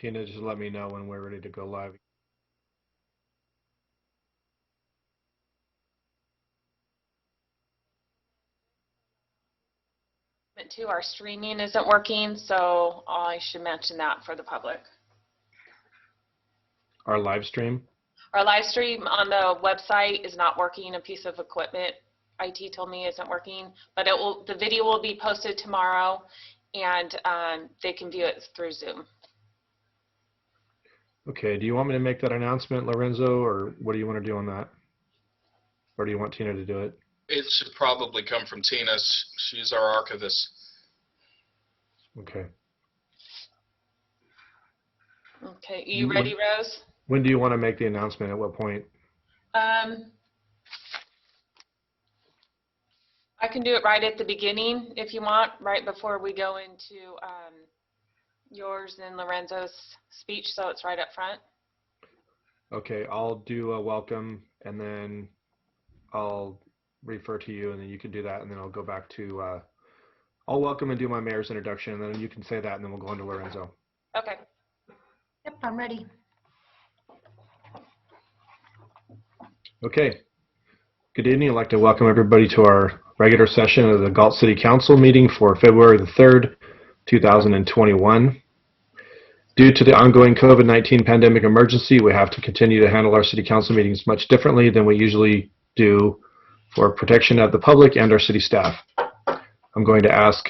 Tina, just let me know when we're ready to go live. Our streaming isn't working, so I should mention that for the public. Our live stream? Our live stream on the website is not working. A piece of equipment IT told me isn't working, but the video will be posted tomorrow, and they can view it through Zoom. Okay, do you want me to make that announcement, Lorenzo, or what do you want to do on that? Or do you want Tina to do it? It should probably come from Tina. She's our archivist. Okay. Okay, you ready, Rose? When do you want to make the announcement? At what point? I can do it right at the beginning if you want, right before we go into yours and Lorenzo's speech, so it's right up front. Okay, I'll do a welcome, and then I'll refer to you, and then you can do that, and then I'll go back to I'll welcome and do my mayor's introduction, and then you can say that, and then we'll go into Lorenzo. Okay. Yep, I'm ready. Okay. Good evening. I'd like to welcome everybody to our regular session of the Galt City Council meeting for February the 3rd, 2021. Due to the ongoing COVID-19 pandemic emergency, we have to continue to handle our city council meetings much differently than we usually do for protection of the public and our city staff. I'm going to ask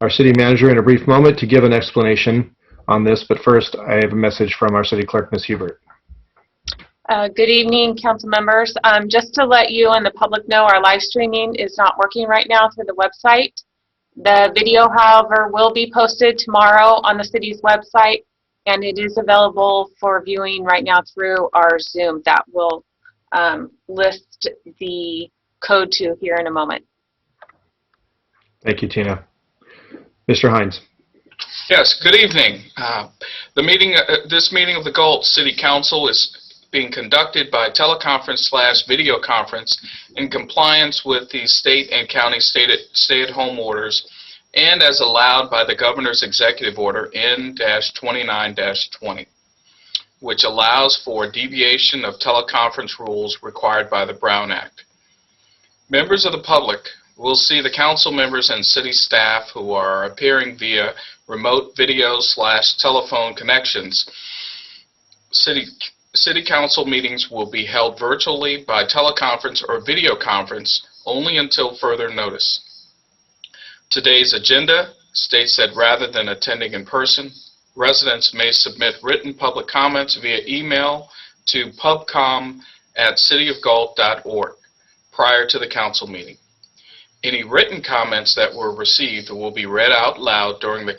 our city manager in a brief moment to give an explanation on this, but first I have a message from our city clerk, Ms. Hubert. Good evening, council members. Just to let you and the public know, our live streaming is not working right now through the website. The video, however, will be posted tomorrow on the city's website, and it is available for viewing right now through our Zoom that will list the code to here in a moment. Thank you, Tina. Mr. Hines. Yes, good evening. This meeting of the Galt City Council is being conducted by teleconference/video conference in compliance with the state and county stay-at-home orders and as allowed by the Governor's Executive Order N-29-20, which allows for deviation of teleconference rules required by the Brown Act. Members of the public will see the council members and city staff who are appearing via remote video/telephone connections. City council meetings will be held virtually by teleconference or video conference only until further notice. Today's agenda states that rather than attending in person, residents may submit written public comments via email to pubcom@cityofgalt.org prior to the council meeting. Any written comments that were received will be read out loud during the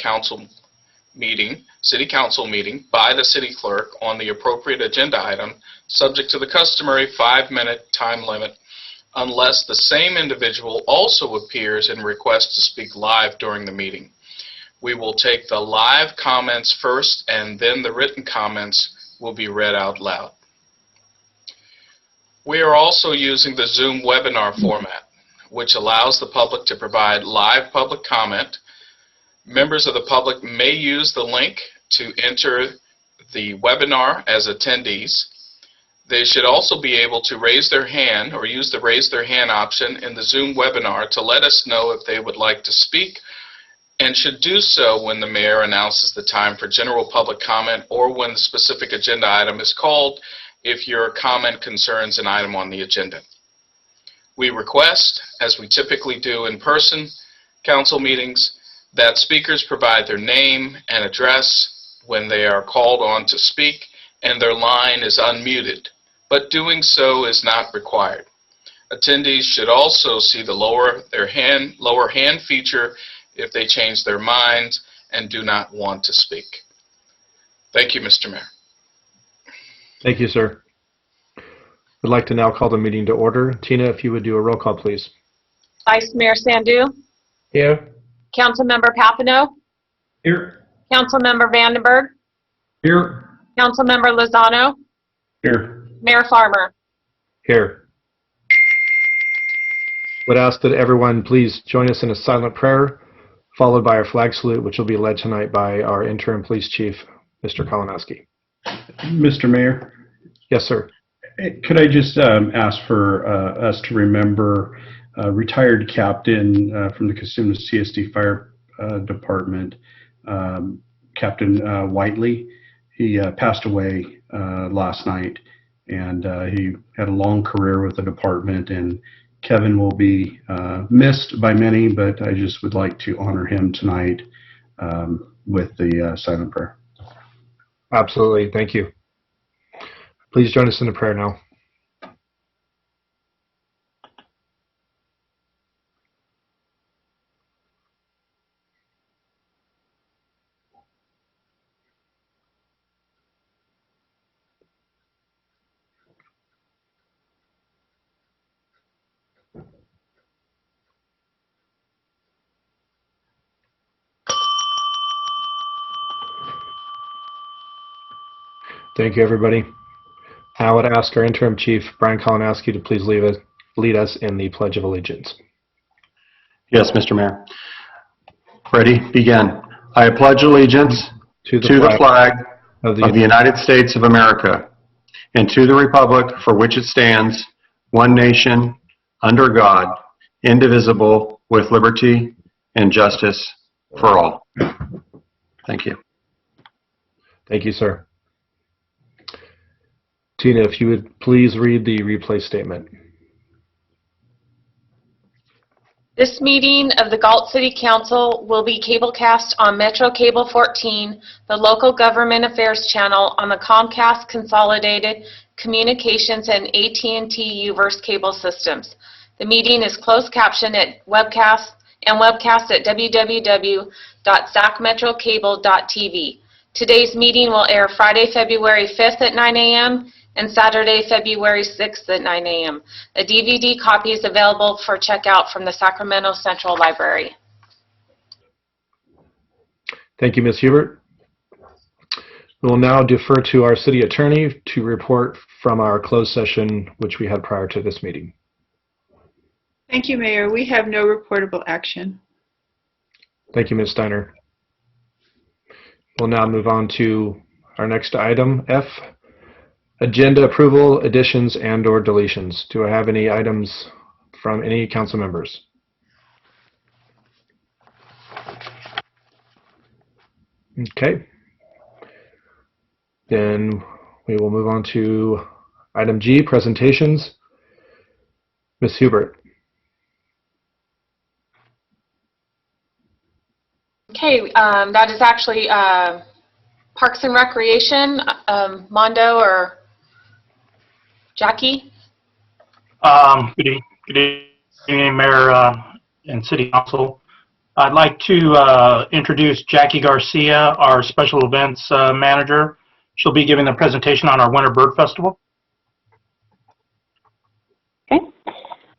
city council meeting by the city clerk on the appropriate agenda item, subject to the customary 5-minute time limit, unless the same individual also appears and requests to speak live during the meeting. We will take the live comments first, and then the written comments will be read out loud. We are also using the Zoom webinar format, which allows the public to provide live public comment. Members of the public may use the link to enter the webinar as attendees. They should also be able to raise their hand or use the raise their hand option in the Zoom webinar to let us know if they would like to speak, and should do so when the mayor announces the time for general public comment or when the specific agenda item is called if your comment concerns an item on the agenda. We request, as we typically do in person council meetings, that speakers provide their name and address when they are called on to speak and their line is unmuted, but doing so is not required. Attendees should also see the lower hand feature if they change their minds and do not want to speak. Thank you, Mr. Mayor. Thank you, sir. I'd like to now call the meeting to order. Tina, if you would do a roll call, please. Vice Mayor Sandu. Here. Councilmember Papineau. Here. Councilmember Vandenberg. Here. Councilmember Lozano. Here. Mayor Farmer. Here. Would ask that everyone please join us in a silent prayer, followed by our flag salute, which will be led tonight by our interim police chief, Mr. Kalinowski. Mr. Mayor, Yes, sir. could I just ask for us to remember a retired captain from the Cosumnes CSD Fire Department, Captain Whiteley. He passed away last night, and he had a long career with the department, and Kevin will be missed by many, but I just would like to honor him tonight with the silent prayer. Absolutely. Thank you. Please join us in the prayer now. Thank you, everybody. I would ask our interim chief, Brian Kalinowski, to please lead us in the Pledge of Allegiance. Yes, Mr. Mayor. Ready? Begin. I pledge allegiance to the flag of the United States of America and to the republic for which it stands, one nation, under God, indivisible, with liberty and justice for all. Thank you. Thank you, sir. Tina, if you would please read the replay statement. This meeting of the Galt City Council will be cablecast on Metro Cable 14, the local government affairs channel on the Comcast Consolidated Communications and AT&T Uverse cable systems. The meeting is closed captioned at webcast at www.sacmetrocable.tv. Today's meeting will air Friday, February 5th at 9 a.m. and Saturday, February 6th at 9 a.m. A DVD copy is available for checkout from the Sacramento Central Library. Thank you, Ms. Hubert. We will now defer to our city attorney to report from our closed session, which we had prior to this meeting. Thank you, Mayor. We have no reportable action. Thank you, Ms. Steiner. We'll now move on to our next item, F, agenda approval, additions, and/or deletions. Do I have any items from any council members? Okay. Then we will move on to item G, presentations. Ms. Hubert. Okay, that is actually Parks and Recreation, Mondo or Jackie. Good evening, Mayor and City Council. I'd like to introduce Jackie Garcia, our Special Events Manager. She'll be giving the presentation on our Winter Bird Festival. Okay. All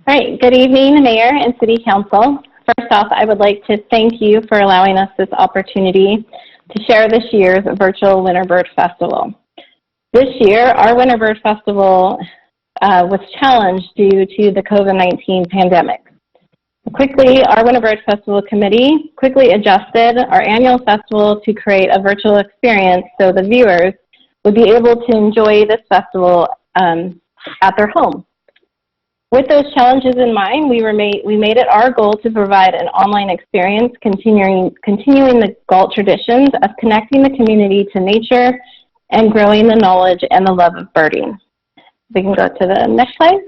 right. Good evening, Mayor and City Council. First off, I would like to thank you for allowing us this opportunity to share this year's virtual Winter Bird Festival. This year, our Winter Bird Festival was challenged due to the COVID-19 pandemic. Quickly, our Winter Bird Festival Committee quickly adjusted our annual festival to create a virtual experience so the viewers would be able to enjoy this festival at their home. With those challenges in mind, we made it our goal to provide an online experience continuing the Galt traditions of connecting the community to nature and growing the knowledge and the love of birding. We can go to the next slide.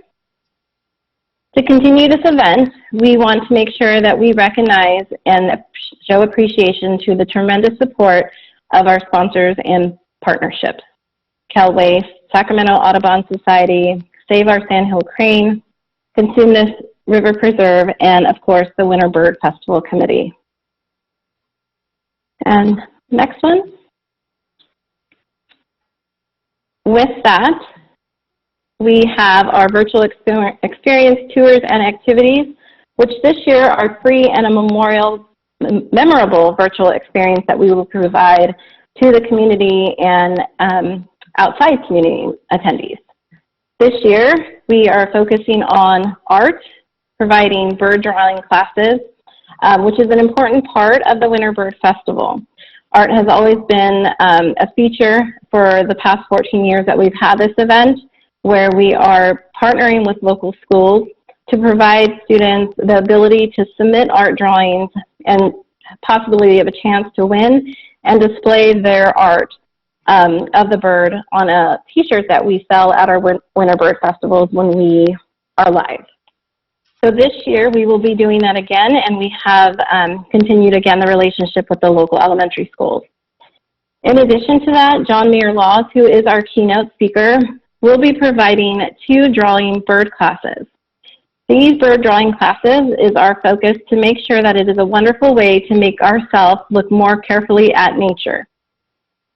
To continue this event, we want to make sure that we recognize and show appreciation to the tremendous support of our sponsors and partnerships. Cal Waste, Sacramento Audubon Society, Save Our Sandhill Crane, Cosumnes River Preserve, and of course the Winter Bird Festival Committee. And next one. With that, we have our virtual experience tours and activities, which this year are free and a memorable virtual experience that we will provide to the community and outside community attendees. This year, we are focusing on art, providing bird drawing classes, which is an important part of the Winter Bird Festival. Art has always been a feature for the past 14 years that we've had this event, where we are partnering with local schools to provide students the ability to submit art drawings and possibly have a chance to win and display their art of the bird on a t-shirt that we sell at our Winter Bird Festivals when we are live. So this year we will be doing that again, and we have continued again the relationship with the local elementary schools. In addition to that, John Mayer Laws, who is our keynote speaker, will be providing 2 drawing bird classes. These bird drawing classes is our focus to make sure that it is a wonderful way to make ourselves look more carefully at nature.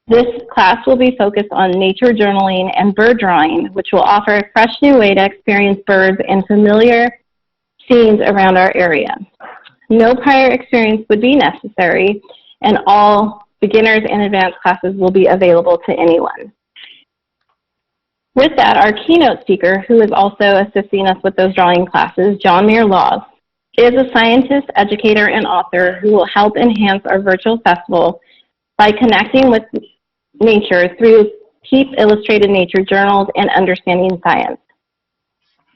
This class will be focused on nature journaling and bird drawing, which will offer a fresh new way to experience birds and familiar scenes around our area. No prior experience would be necessary, and all beginners and advanced classes will be available to anyone. With that, our keynote speaker, who is also assisting us with those drawing classes, John Mayer Laws, is a scientist, educator, and author who will help enhance our virtual festival by connecting with nature through cheap illustrated nature journals and understanding science.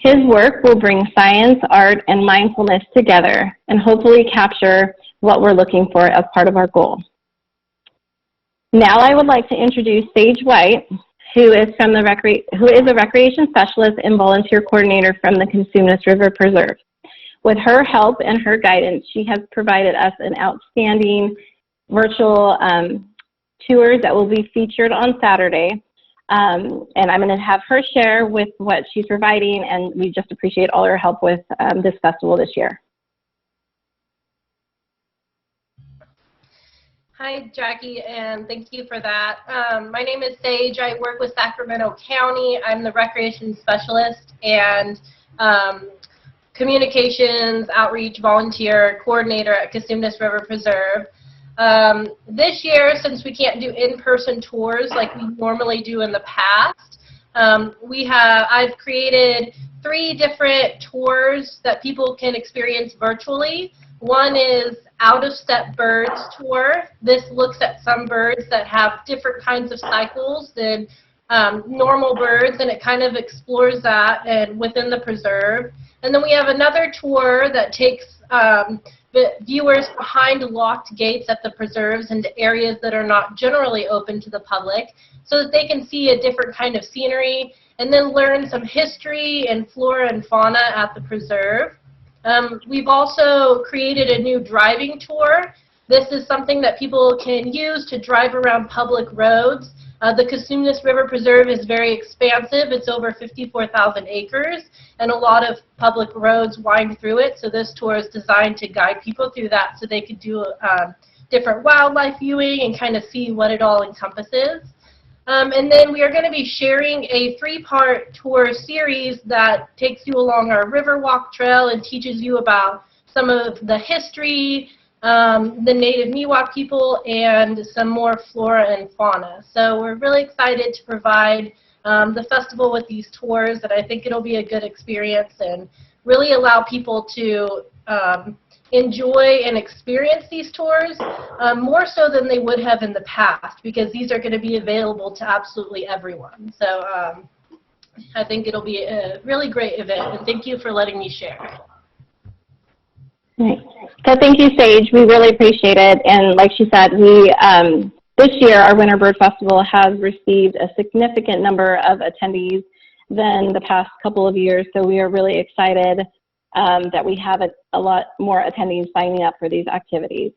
His work will bring science, art, and mindfulness together and hopefully capture what we're looking for as part of our goal. Now I would like to introduce Sage White, who is a recreation specialist and volunteer coordinator from the Cosumnes River Preserve. With her help and her guidance, she has provided us an outstanding virtual tours that will be featured on Saturday. And I'm going to have her share with what she's providing, and we just appreciate all her help with this festival this year. Hi, Jackie, and thank you for that. My name is Sage. I work with Sacramento County. I'm the recreation specialist and communications outreach volunteer coordinator at Cosumnes River Preserve. This year, since we can't do in-person tours like we normally do in the past, I've created 3 different tours that people can experience virtually. One is Out of Step Birds tour. This looks at some birds that have different kinds of cycles than normal birds, and it kind of explores that and within the preserve. And then we have another tour that takes the viewers behind locked gates at the preserves into areas that are not generally open to the public so that they can see a different kind of scenery and then learn some history and flora and fauna at the preserve. We've also created a new driving tour. This is something that people can use to drive around public roads. The Cosumnes River Preserve is very expansive. It's over 54,000 acres, and a lot of public roads wind through it. So this tour is designed to guide people through that so they could do different wildlife viewing and kind of see what it all encompasses. And then we are going to be sharing a 3-part tour series that takes you along our Riverwalk Trail and teaches you about some of the history, the native Miwok people, and some more flora and fauna. So we're really excited to provide the festival with these tours, and I think it'll be a good experience and really allow people to enjoy and experience these tours more so than they would have in the past, because these are going to be available to absolutely everyone. So I think it'll be a really great event, and thank you for letting me share. Right. So thank you, Sage. We really appreciate it. And like she said, this year our Winter Bird Festival has received a significant number of attendees than the past couple of years. So we are really excited that we have a lot more attendees signing up for these activities.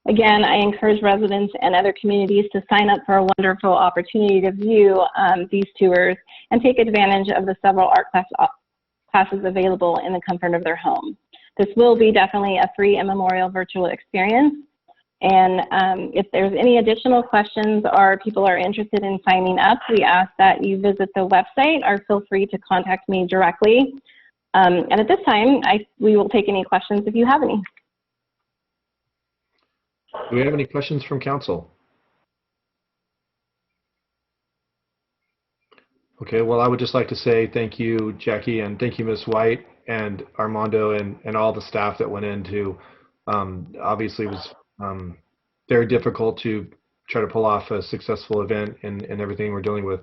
Again, I encourage residents and other communities to sign up for a wonderful opportunity to view these tours and take advantage of the several art classes available in the comfort of their home. This will be definitely a free and memorial virtual experience. And if there's any additional questions or people are interested in signing up, we ask that you visit the website or feel free to contact me directly. And at this time, we will take any questions if you have any. Do we have any questions from council? Okay, well, I would just like to say thank you, Jackie, and thank you, Ms. White, and Armando, and all the staff that went into. Obviously, it was very difficult to try to pull off a successful event and everything we're dealing with.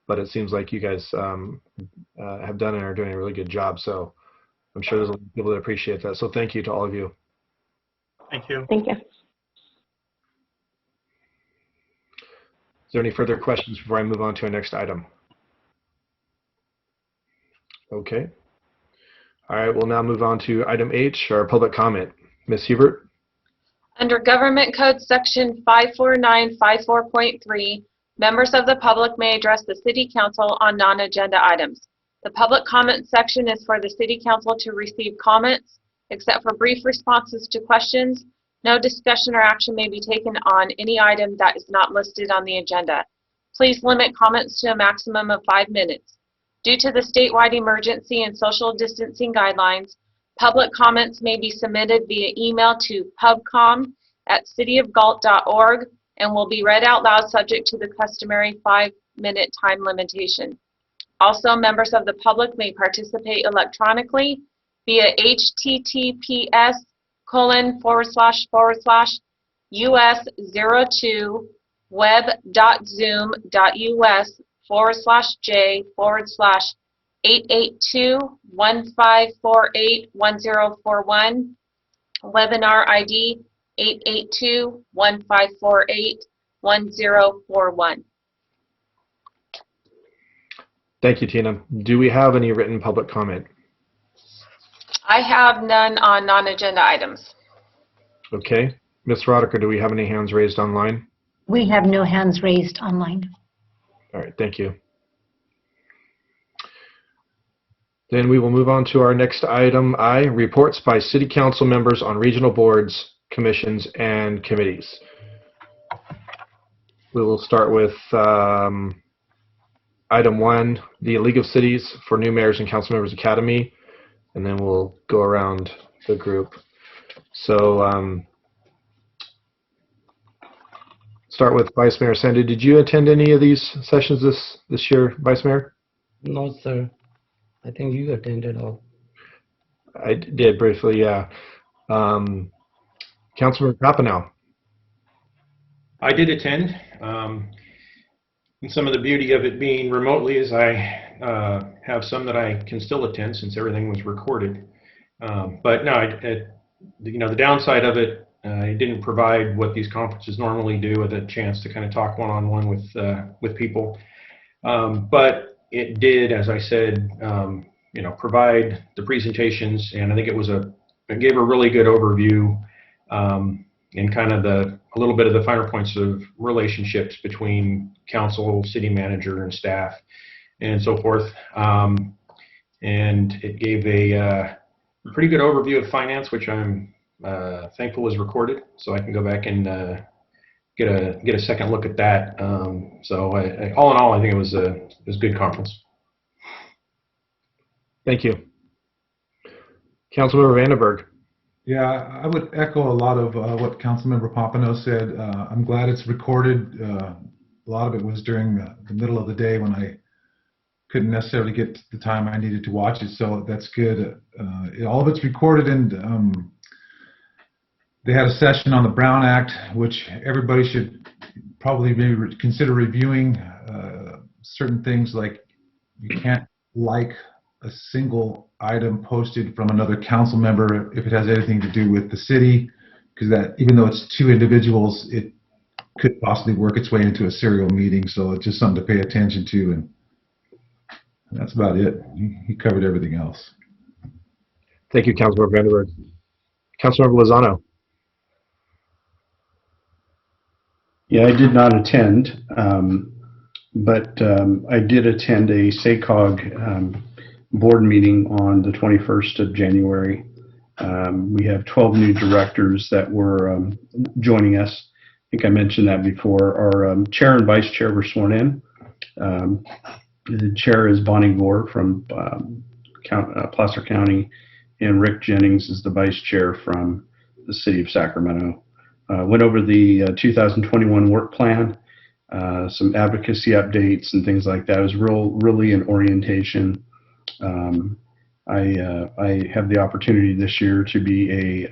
But it seems like you guys have done and are doing a really good job. So I'm sure there's a lot of people that appreciate that. So thank you to all of you. Thank you. Thank you. Is there any further questions before I move on to our next item? Okay. All right, we'll now move on to item H, our public comment. Ms. Hebert? Under Government Code Section 54954.3, members of the public may address the City Council on non-agenda items. The public comment section is for the City Council to receive comments. Except for brief responses to questions, no discussion or action may be taken on any item that is not listed on the agenda. Please limit comments to a maximum of 5 minutes. Due to the statewide emergency and social distancing guidelines, public comments may be submitted via email to pubcom@cityofgalt.org and will be read out loud subject to the customary 5-minute time limitation. Also, members of the public may participate electronically via https://us02web.zoom.us/j/882-1548-1041, webinar ID 882-1548-1041. Thank you, Tina. Do we have any written public comment? I have none on non-agenda items. Okay. Ms. Roddicker, do we have any hands raised online? We have no hands raised online. All right, thank you. Then we will move on to our next item I, reports by City Council members on regional boards, commissions, and committees. We will start with item 1, the League of Cities for New Mayors and Council Members Academy, and then we'll go around the group. So start with Vice Mayor Sandy. Did you attend any of these sessions this year, Vice Mayor? No, sir. I think you attended all. I did briefly, yeah. Councilmember Rapinoe. I did attend. And some of the beauty of it being remotely is I have some that I can still attend since everything was recorded. But no, the downside of it, it didn't provide what these conferences normally do, with a chance to kind of talk one-on-one with people. But it did, as I said, provide the presentations, and I think it gave a really good overview and kind of a little bit of the finer points of relationships between council, city manager, and staff, and so forth. And it gave a pretty good overview of finance, which I'm thankful was recorded, so I can go back and get a second look at that. So all in all, I think it was a good conference. Thank you. Councilmember Vandenberg. Yeah, I would echo a lot of what Councilmember Papineau said. I'm glad it's recorded. A lot of it was during the middle of the day when I couldn't necessarily get the time I needed to watch it, so that's good. All of it's recorded, and they had a session on the Brown Act, which everybody should probably maybe consider reviewing. Certain things like you can't like a single item posted from another council member if it has anything to do with the city, because that, even though it's two individuals, it could possibly work its way into a serial meeting. So it's just something to pay attention to, and that's about it. He covered everything else. Thank you, Councilmember Vandenberg. Councilmember Lozano. Yeah, I did not attend, but I did attend a SACOG board meeting on the 21st of January. We have 12 new directors that were joining us. I think I mentioned that before. Our chair and vice chair were sworn in. The chair is Bonnie Gore from Placer County, and Rick Jennings is the vice chair from the city of Sacramento. Went over the 2021 work plan, some advocacy updates and things like that. It was really an orientation. I have the opportunity this year to be a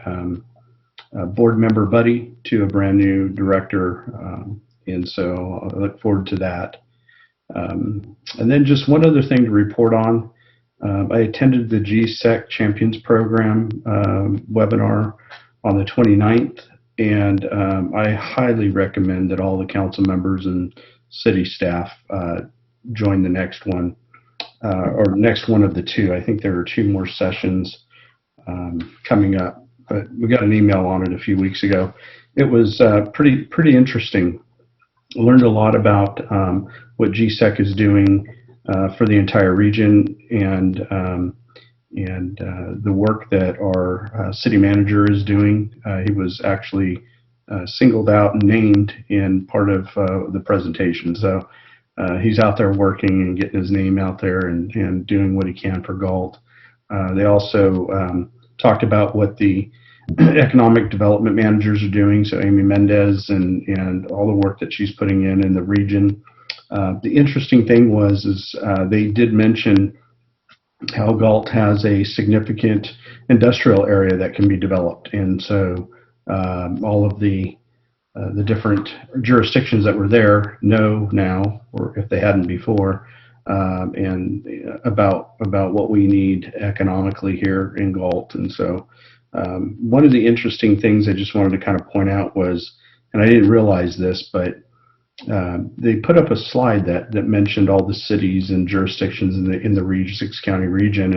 board member buddy to a brand new director And so I look forward to that. And then just one other thing to report on. I attended the GSEC Champions Program webinar on the 29th, and I highly recommend that all the council members and city staff join the next one, or next one of the two. I think there are 2 more sessions coming up, but we got an email on it a few weeks ago. It was pretty interesting. Learned a lot about what GSEC is doing for the entire region, and the work that our city manager is doing. He was actually singled out and named in part of the presentation. So he's out there working and getting his name out there and doing what he can for Galt. They also talked about what the economic development managers are doing, so Amy Mendez and all the work that she's putting in the region. The interesting thing was they did mention how Galt has a significant industrial area that can be developed, and so all of the different jurisdictions that were there know now, or if they hadn't before, and about what we need economically here in Galt. And so one of the interesting things I just wanted to kind of point out was, and I didn't realize this, but they put up a slide that mentioned all the cities and jurisdictions in the region, 6-county region,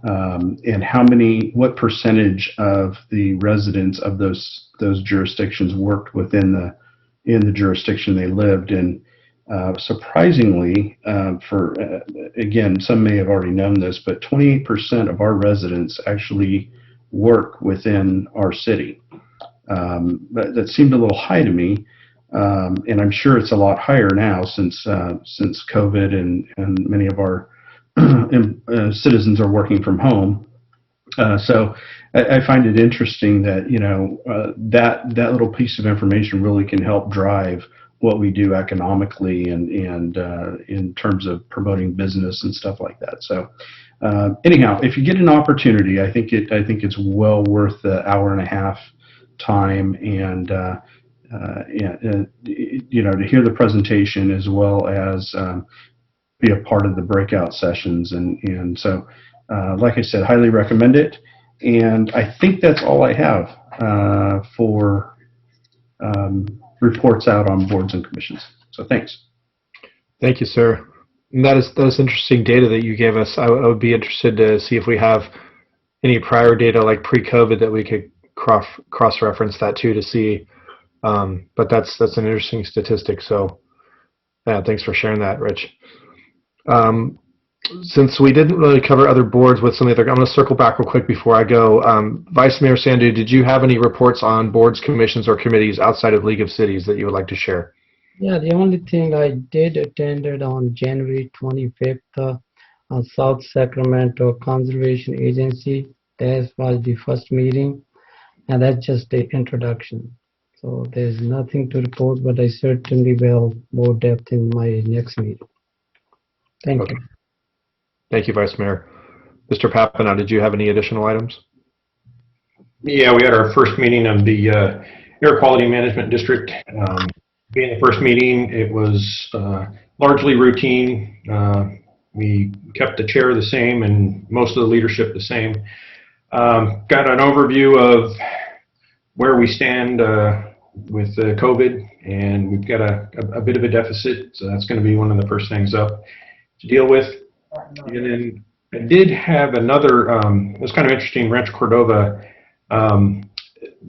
and what percentage of the residents of those jurisdictions worked within the jurisdiction they lived in. Surprisingly, again, some may have already known this, but 28% of our residents actually work within our city. That seemed a little high to me, and I'm sure it's a lot higher now since COVID and many of our citizens are working from home. So I find it interesting that that little piece of information really can help drive what we do economically and in terms of promoting business and stuff like that. So anyhow, if you get an opportunity, I think it's well worth the hour and a half time, and to hear the presentation as well as be a part of the breakout sessions. And so, like I said, highly recommend it. And I think that's all I have for reports out on boards and commissions. So thanks. Thank you, sir. And that is interesting data that you gave us. I would be interested to see if we have any prior data like pre-COVID that we could cross-reference that to see. But that's an interesting statistic. So yeah, thanks for sharing that, Rich. Since we didn't really cover other boards with some of the other, I'm going to circle back real quick before I go. Vice Mayor Sandhu, did you have any reports on boards, commissions, or committees outside of League of Cities that you would like to share? Yeah, the only thing I did attended on January 25th on South Sacramento Conservation Agency. That was the first meeting, and that's just the introduction. So there's nothing to report, but I certainly will more depth in my next meeting. Thank you. Thank you, Vice Mayor. Mr. Papanow, did you have any additional items? Yeah, we had our first meeting of the Air Quality Management District. Being the first meeting, it was largely routine. We kept the chair the same and most of the leadership the same. Got an overview of where we stand with COVID, and we've got a bit of a deficit, so that's going to be one of the first things up to deal with. And then I did have another, it was kind of interesting, Rancho Cordova,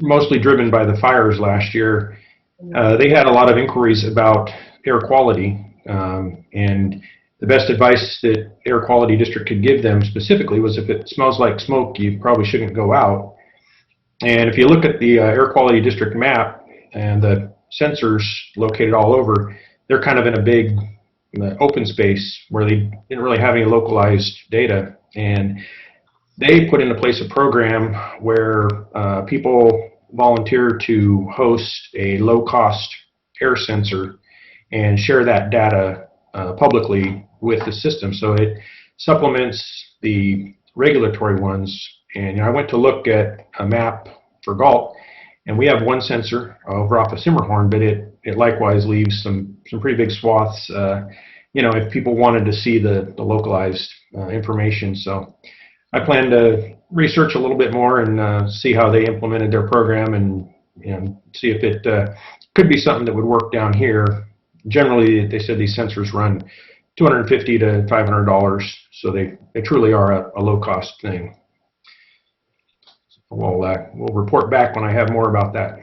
mostly driven by the fires last year. They had a lot of inquiries about air quality, and the best advice that Air Quality District could give them specifically was if it smells like smoke, you probably shouldn't go out. And if you look at the Air Quality District map and the sensors located all over, they're kind of in a big open space where they didn't really have any localized data. And they put into place a program where people volunteer to host a low-cost air sensor and share that data publicly with the system. So it supplements the regulatory ones. And I went to look at a map for Galt, and we have one sensor over off of Simmerhorn, but it it likewise leaves some pretty big swaths, if people wanted to see the localized information. So I plan to research a little bit more and see how they implemented their program and see if it could be something that would work down here. Generally, they said these sensors run $250 to $500, so they truly are a low-cost thing. We'll report back when I have more about that.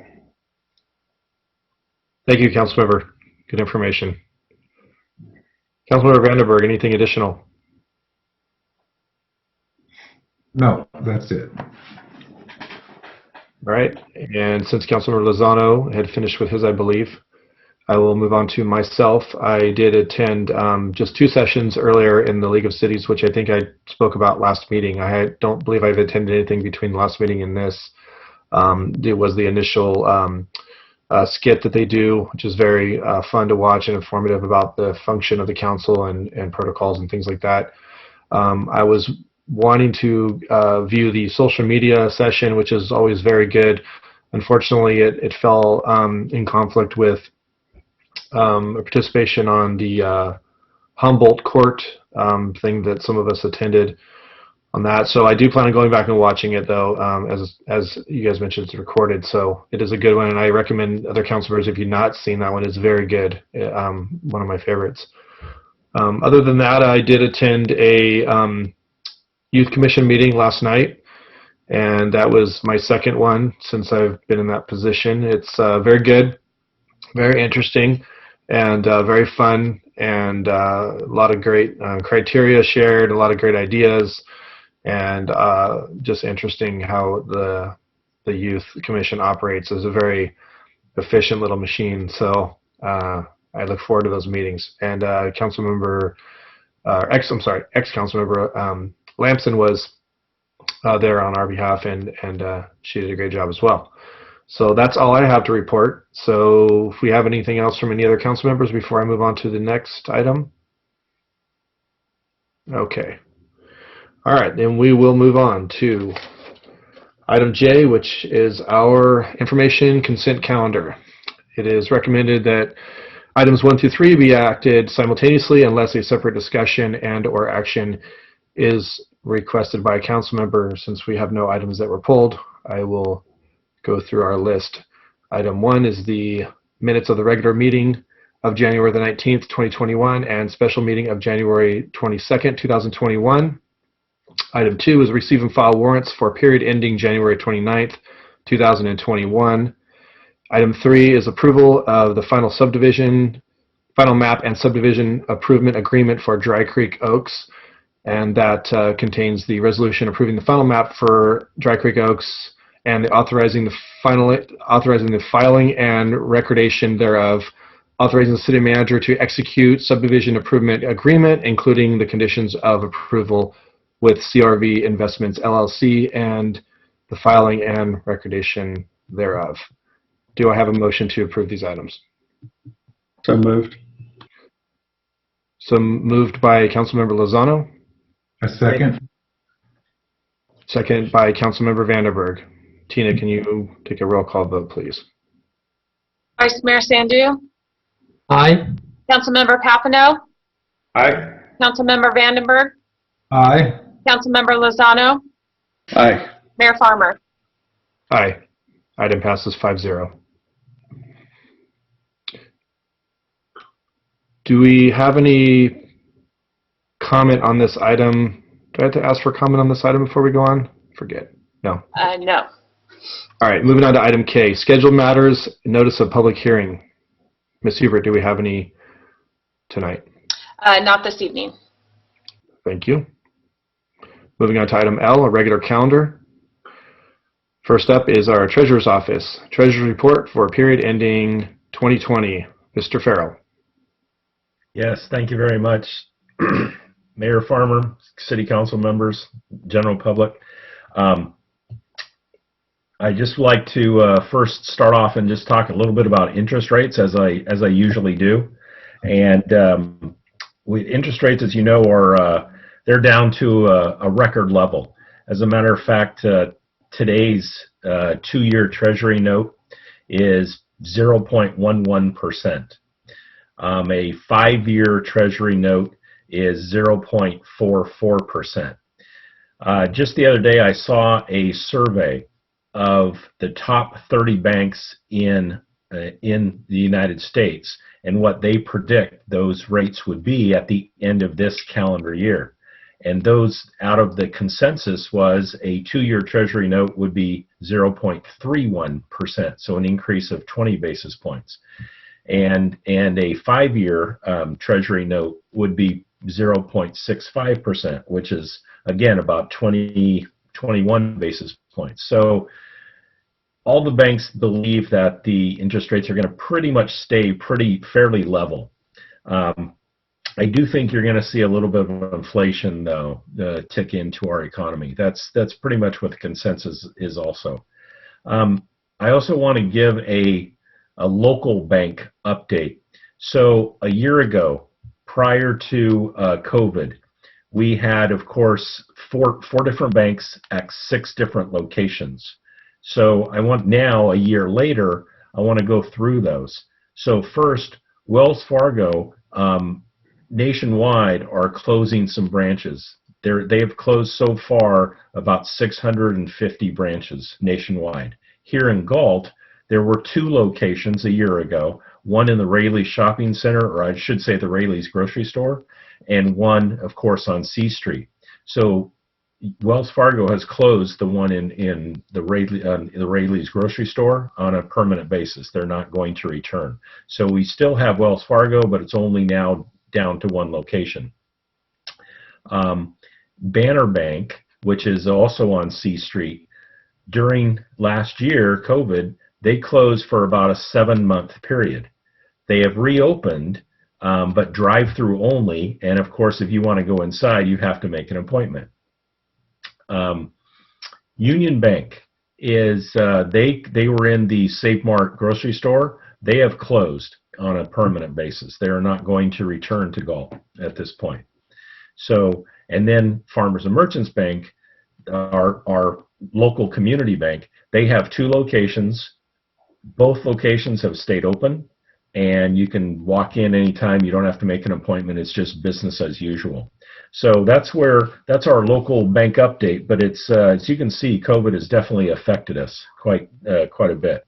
Thank you, Councilmember. Good information. Councilmember Vandenberg, anything additional? No, that's it. All right, and since Councilmember Lozano had finished with his, I believe, I will move on to myself. I did attend just 2 sessions earlier in the League of Cities, which I think I spoke about last meeting. I don't believe I've attended anything between the last meeting and this. It was the initial skit that they do, which is very fun to watch and informative about the function of the council and protocols and things like that. I was wanting to view the social media session, which is always very good. Unfortunately, it fell in conflict with participation on the Humboldt Court thing that some of us attended on that. So I do plan on going back and watching it, though. As you guys mentioned, it's recorded, so it is a good one, and I recommend other council members, if you've not seen that one, it's very good. One of my favorites. Other than that, I did attend a youth commission meeting last night, and that was my second one since I've been in that position. It's very good, very interesting, and very fun, and a lot of great criteria shared, a lot of great ideas, and just interesting how the youth commission operates as a very efficient little machine. So I look forward to those meetings. And ex-councilmember Lamson was there on our behalf, and she did a great job as well. So that's all I have to report. So if we have anything else from any other council members before I move on to the next item. Okay. All right, then we will move on to item J, which is our information consent calendar. It is recommended that items 1 through 3 be acted simultaneously unless a separate discussion and/or action is requested by a council member. Since we have no items that were pulled, I will go through our list. Item 1 is the minutes of the regular meeting of January the 19th, 2021, and special meeting of January 22nd, 2021. Item 2 is receive and file warrants for period ending January 29th, 2021. Item 3 is approval of the final map and subdivision improvement agreement for Dry Creek Oaks, and that contains the resolution approving the final map for Dry Creek Oaks and authorizing the filing and recordation thereof, authorizing the city manager to execute subdivision improvement agreement, including the conditions of approval with CRV Investments LLC, and the filing and recordation thereof. Do I have a motion to approve these items? So moved. So moved by Councilmember Lozano. A second. Second by Councilmember Vandenberg. Tina, can you take a roll call vote, please? Vice Mayor Sandu? Aye. Councilmember Papineau? Aye. Councilmember Vandenberg? Aye. Councilmember Lozano? Aye. Mayor Farmer? Aye. Item passes 5-0. Do we have any comment on this item? Do I have to ask for comment on this item before we go on? Forget. No. No. All right, moving on to item K, scheduled matters, notice of public hearing. Ms. Hubert, do we have any tonight? Not this evening. Thank you. Moving on to item L, a regular calendar. First up is our Treasurer's Office. Treasurer's Report for period ending 2020. Mr. Farrell. Yes, thank you very much. Mayor Farmer, City Council members, general public. I'd just like to first start off and just talk a little bit about interest rates, as I usually do. And with interest rates, as you know, are they're down to a record level. As a matter of fact, today's 2-year Treasury note is 0.11%. A 5-year Treasury note is 0.44%. Just the other day, I saw a survey of the top 30 banks in the United States and what they predict those rates would be at the end of this calendar year. And those out of the consensus was a 2-year Treasury note would be 0.31%, so an increase of 20 basis points. And a 5-year Treasury note would be 0.65%, which is, again, about 21 basis points. So all the banks believe that the interest rates are going to pretty much stay fairly level. I do think you're going to see a little bit of inflation, though, tick into our economy. That's pretty much what the consensus is also. I also want to give a local bank update. So a year ago, prior to COVID, we had, of course, four different banks at 6 different locations. So I want now, a year later, I want to go through those. So first, Wells Fargo nationwide are closing some branches. They have closed so far about 650 branches nationwide. Here in Galt, there were 2 locations a year ago, one in the Rayleigh Shopping Center, or I should say the Rayleigh's grocery store, and one, of course, on C Street. So Wells Fargo has closed the one in the Rayleigh's grocery store on a permanent basis. They're not going to return. So we still have Wells Fargo, but it's only now down to 1 location. Banner Bank, which is also on C Street, during last year, COVID, they closed for about a 7-month period. They have reopened, but drive-through only, and of course, if you want to go inside, you have to make an appointment. Union Bank is, they were in the Save Mart grocery store. They have closed on a permanent basis. They are not going to return to Galt at this point. So, and then Farmers and Merchants Bank, our local community bank, they have 2 locations. Both locations have stayed open, and you can walk in anytime. You don't have to make an appointment. It's just business as usual. So that's our local bank update. But it's as you can see, COVID has definitely affected us quite a bit.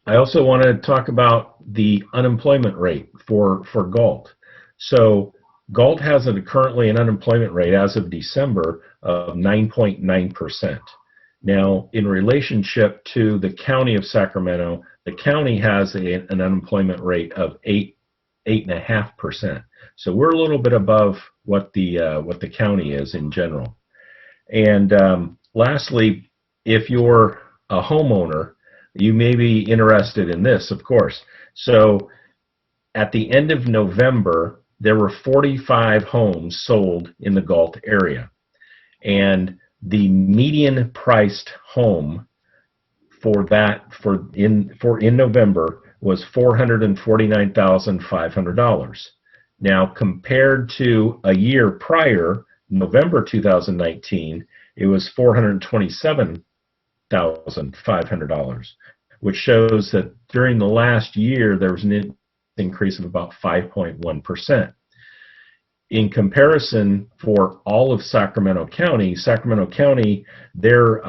I also want to talk about the unemployment rate for Galt. So Galt has currently an unemployment rate as of December of 9.9%. Now, in relationship to the county of Sacramento, the county has an unemployment rate of 8.5%. So we're a little bit above what the county is in general. And lastly, if you're a homeowner, you may be interested in this, of course. So at the end of November, there were 45 homes sold in the Galt area. And the median priced home for in November was $449,500. Now, compared to a year prior, November 2019, it was $427,500, which shows that during the last year there was an increase of about 5.1%. In comparison, for all of Sacramento County, their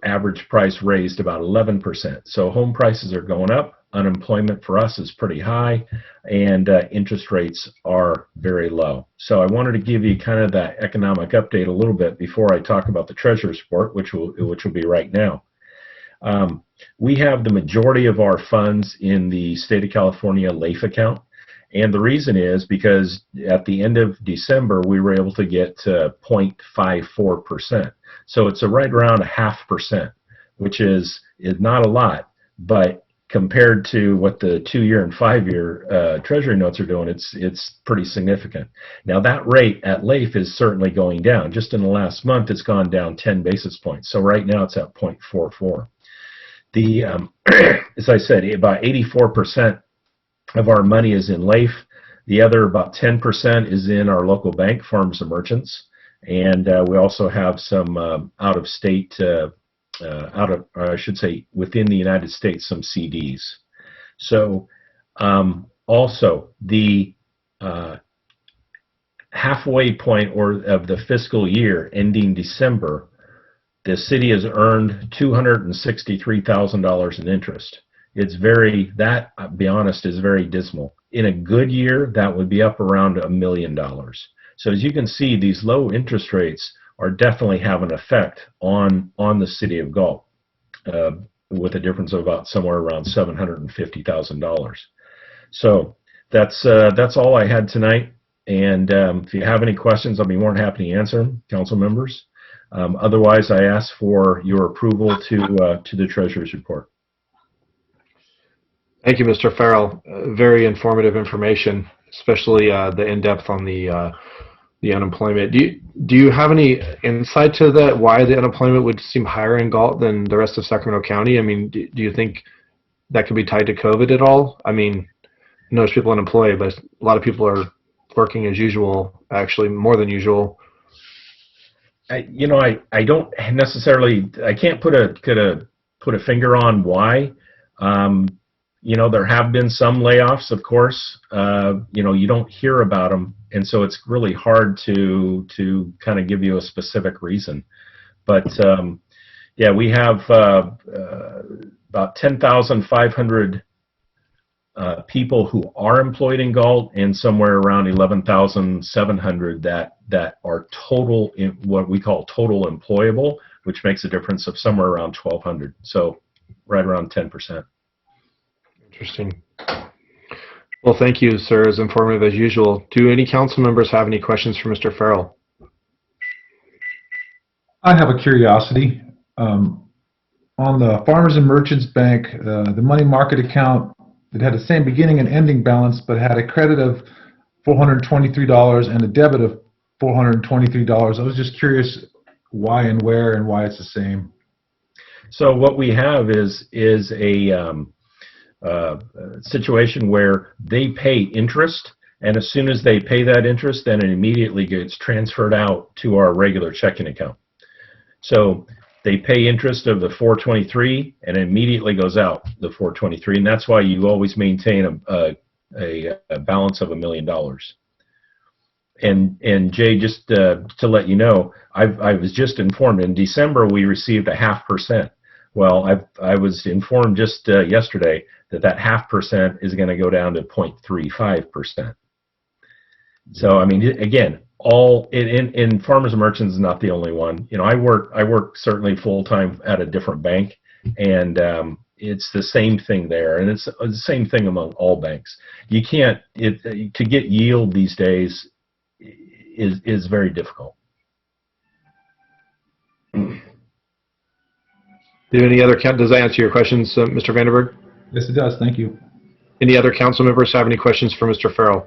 average price raised about 11%. So home prices are going up. Unemployment for us is pretty high, and interest rates are very low. So I wanted to give you kind of that economic update a little bit before I talk about the Treasurer's report, which will be right now. We have the majority of our funds in the State of California LAIF account. And the reason is because at the end of December, we were able to get 0.54%. So it's right around 0.5%, which is not a lot, but compared to what the 2-year and 5-year Treasury notes are doing, it's pretty significant. Now that rate at LAIF is certainly going down. Just in the last month, it's gone down 10 basis points. So right now it's at 0.44. As I said, about 84% of our money is in LAIF. The other about 10% is in our local bank, Farmers and Merchants. And we also have some out-of-state or I should say, within the United States, some CDs. So also the halfway point of the fiscal year ending December, the city has earned $263,000 in interest. It's that, I'll be honest, is very dismal. In a good year, that would be up around $1 million. So as you can see, these low interest rates are definitely have an effect on the city of Galt, with a difference of about somewhere around $750,000. So that's all I had tonight. And if you have any questions, I'll be more than happy to answer them, council members. Otherwise, I ask for your approval to the treasurer's report. Thank you, Mr. Farrell. Very informative information, especially the in-depth on the unemployment. Do you have any insight to that? Why the unemployment would seem higher in Galt than the rest of Sacramento County? I mean, do you think that could be tied to COVID at all? I mean, I know there's people unemployed, but a lot of people are working as usual, actually more than usual. I don't necessarily, I can't put a finger on why. There have been some layoffs, of course. You don't hear about them, and so it's really hard to kind of give you a specific reason. But yeah, we have about 10,500 people who are employed in Galt, and somewhere around 11,700 that are total, in what we call total employable, which makes a difference of somewhere around 1,200. So right around 10%. Interesting. Well, thank you, sir. As informative as usual. Do any council members have any questions for Mr. Farrell? I have a curiosity. On the Farmers and Merchants Bank, the money market account, it had the same beginning and ending balance, but had a credit of $423 and a debit of $423. I was just curious why and where and why it's the same. So what we have is a situation where they pay interest, and as soon as they pay that interest, then it immediately gets transferred out to our regular checking account. So they pay interest of the 423 and it immediately goes out the 423, and that's why you always maintain a balance of $1 million. And Jay, just to let you know, I was just informed in December we received a 0.5%. Well, I was informed just yesterday that 0.5% is going to go down to 0.35%. So I mean, again, all in Farmers and Merchants is not the only one. I work certainly full time at a different bank, and it's the same thing there, and it's the same thing among all banks. You can't to get yield these days is very difficult. Does that answer your questions, Mr. Vandenberg? Yes, it does. Thank you. Any other council members have any questions for Mr. Farrell?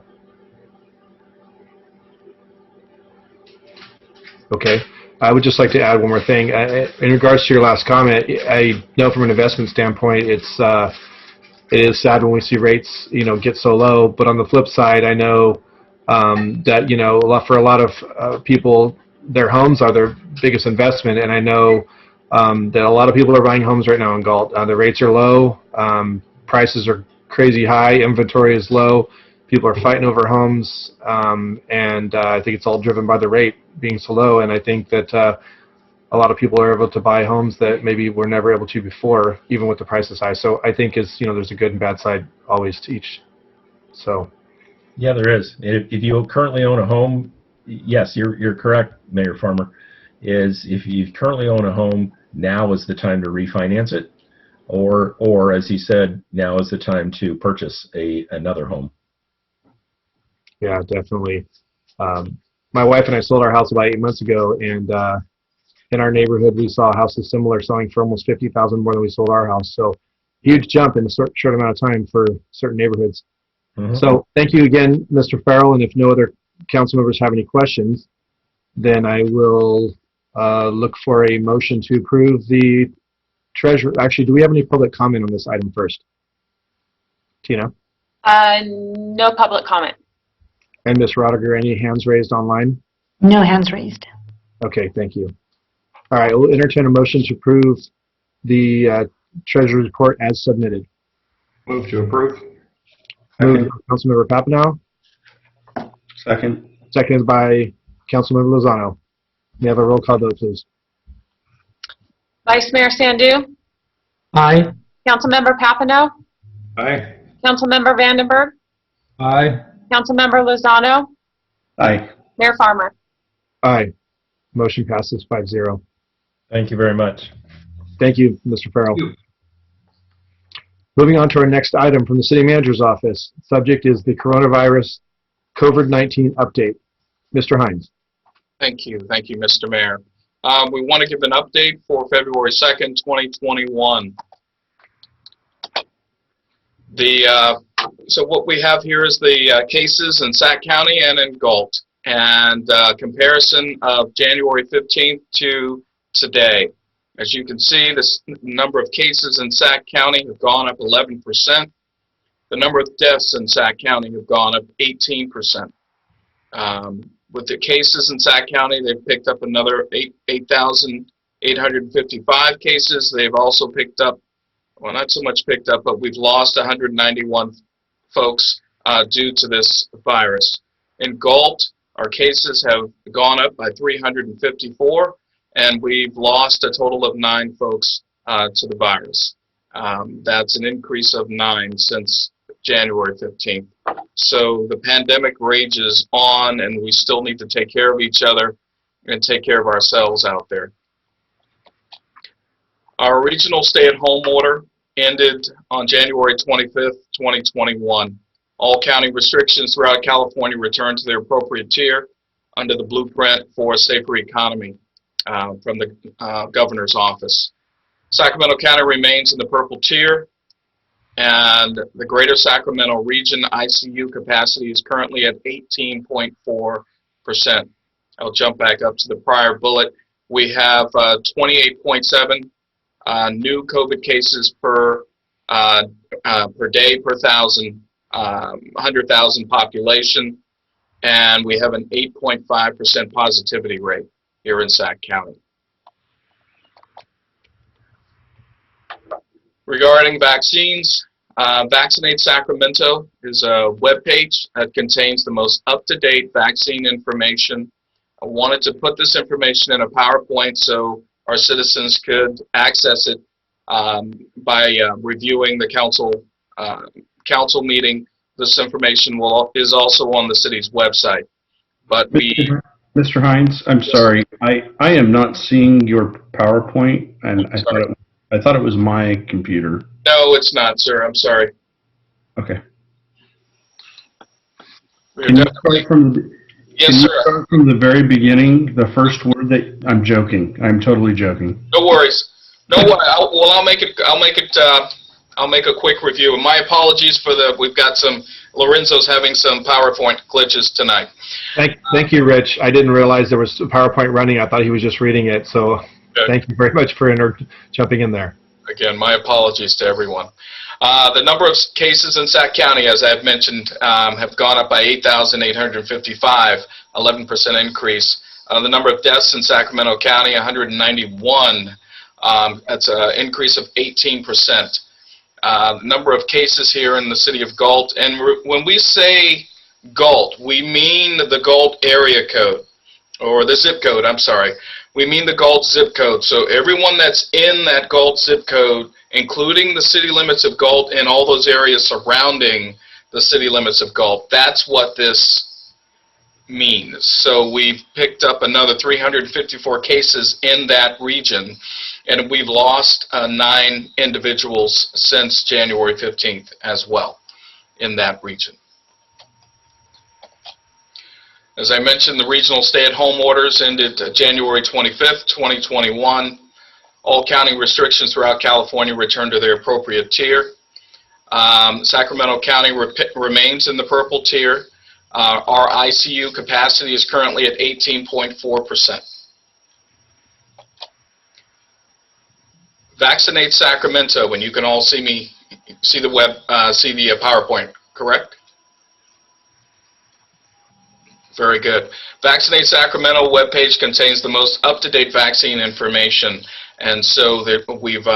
Okay. I would just like to add one more thing. In regards to your last comment, I know from an investment standpoint, it is sad when we see rates, get so low. But on the flip side, I know that for a lot of people, their homes are their biggest investment, and I know that a lot of people are buying homes right now in Galt. The rates are low, prices are crazy high, inventory is low, people are fighting over homes, and I think it's all driven by the rate being so low, and I think that a lot of people are able to buy homes that maybe were never able to before, even with the prices high. So I think there's a good and bad side always to each. So yeah, there is. If you currently own a home, yes, you're correct, Mayor Farmer. If you currently own a home, now is the time to refinance it, or as he said, now is the time to purchase another home. Yeah, definitely. My wife and I sold our house about 8 months ago, and in our neighborhood, we saw houses similar selling for almost $50,000 more than we sold our house. So huge jump in a short amount of time for certain neighborhoods. Mm-hmm. So thank you again, Mr. Farrell. And if no other council members have any questions, then I will look for a motion to approve the treasurer. Actually, do we have any public comment on this item first? Tina? No public comment. And Ms. Rodiger, any hands raised online? No hands raised. Okay, thank you. All right, we'll entertain a motion to approve the Treasurer's report as submitted. Move to approve. Moved by Councilmember Papineau, Second. seconded by Councilmember Lozano. May I have a roll call vote, please? Vice Mayor Sandu, Aye. Councilmember Papineau, Aye. Councilmember Vandenberg, Aye. Councilmember Lozano, Aye. Mayor Farmer. Aye. Motion passes 5-0. Thank you very much. Thank you, Mr. Farrell. Moving on to our next item from the City Manager's Office. Subject is the coronavirus COVID-19 update. Mr. Hines. Thank you. Thank you, Mr. Mayor. We want to give an update for February 2nd, 2021. So what we have here is the cases in Sac County and in Galt, and comparison of January 15th to today. As you can see, the number of cases in Sac County have gone up 11%. The number of deaths in Sac County have gone up 18%. With the cases in Sac County, they've picked up another 8,855 cases. They've also picked up, well, not so much picked up, but we've lost 191 folks due to this virus. In Galt, our cases have gone up by 354, and we've lost a total of 9 folks to the virus. That's an increase of 9 since January 15th. So the pandemic rages on, and we still need to take care of each other and take care of ourselves out there. Our regional stay-at-home order ended on January 25th, 2021. All county restrictions throughout California returned to their appropriate tier under the blueprint for a safer economy from the governor's office. Sacramento County remains in the purple tier, and the greater Sacramento region ICU capacity is currently at 18.4%. I'll jump back up to the prior bullet. We have 28.7 new COVID cases per day per 100,000 population, and we have an 8.5% positivity rate here in Sac County. Regarding vaccines, Vaccinate Sacramento is a webpage that contains the most up-to-date vaccine information. I wanted to put this information in a PowerPoint so our citizens could access it by reviewing the council meeting. This information is also on the city's website. But Mr. Hines, I'm sorry. I am not seeing your PowerPoint, and I thought it was my computer. No, it's not, sir. I'm sorry. Okay. Can you start from the very beginning, the first word that I'm joking. I'm totally joking. No worries. No worries. I'll make a quick review. And my apologies for we've got Lorenzo's having some PowerPoint glitches tonight. Thank you, Rich. I didn't realize there was a PowerPoint running. I thought he was just reading it. So thank you very much for jumping in there. Again, my apologies to everyone. The number of cases in Sac County, as I've mentioned, have gone up by 8,855, 11% increase. The number of deaths in Sacramento County, 191. That's an increase of 18%. The number of cases here in the city of Galt, and when we say Galt, we mean the Galt area code, or the zip code, I'm sorry. We mean the Galt zip code. So everyone that's in that Galt zip code, including the city limits of Galt and all those areas surrounding the city limits of Galt, that's what this means. So we've picked up another 354 cases in that region, and we've lost 9 individuals since January 15th as well in that region. As I mentioned, the regional stay-at-home orders ended January 25th, 2021. All county restrictions throughout California returned to their appropriate tier. Sacramento County remains in the purple tier. Our ICU capacity is currently at 18.4%. Vaccinate Sacramento, and you can all see the PowerPoint, correct? Very good. Vaccinate Sacramento webpage contains the most up-to-date vaccine information, And so we've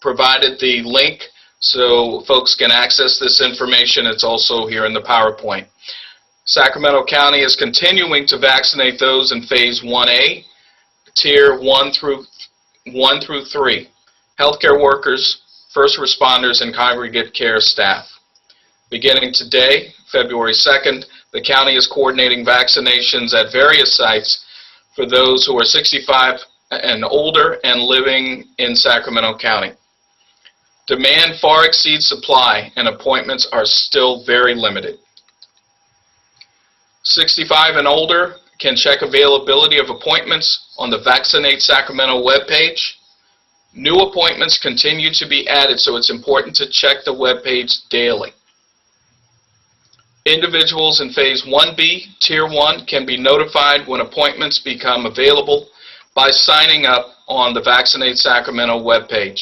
provided the link so folks can access this information. It's also here in the PowerPoint. Sacramento County is continuing to vaccinate those in Phase 1A, Tier 1 through 3, healthcare workers, first responders, and congregate care staff. Beginning today, February 2nd, the county is coordinating vaccinations at various sites for those who are 65 and older and living in Sacramento County. Demand far exceeds supply, and appointments are still very limited. 65 and older can check availability of appointments on the Vaccinate Sacramento webpage. New appointments continue to be added, so it's important to check the webpage daily. Individuals in Phase 1B, Tier 1, can be notified when appointments become available by signing up on the Vaccinate Sacramento webpage.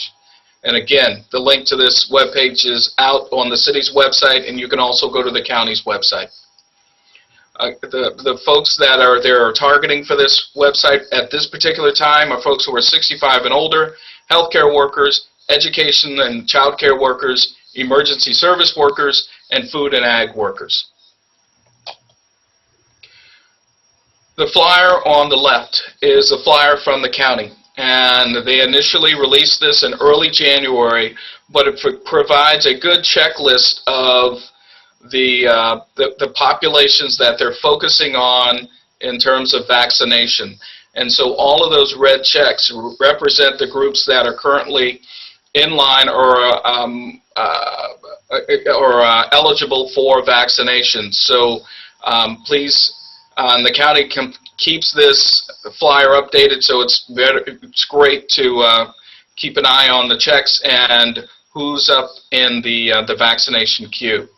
And again, the link to this webpage is out on the city's website, and you can also go to the county's website. The folks that are targeting for this website at this particular time are folks who are 65 and older, healthcare workers, education and child care workers, emergency service workers, and food and ag workers. The flyer on the left is a flyer from the county, and they initially released this in early January, but it provides a good checklist of the populations that they're focusing on in terms of vaccination. And so all of those red checks represent the groups that are currently in line or eligible for vaccination. So please, the county keeps this flyer updated, so it's great to keep an eye on the checks and who's up in the vaccination queue.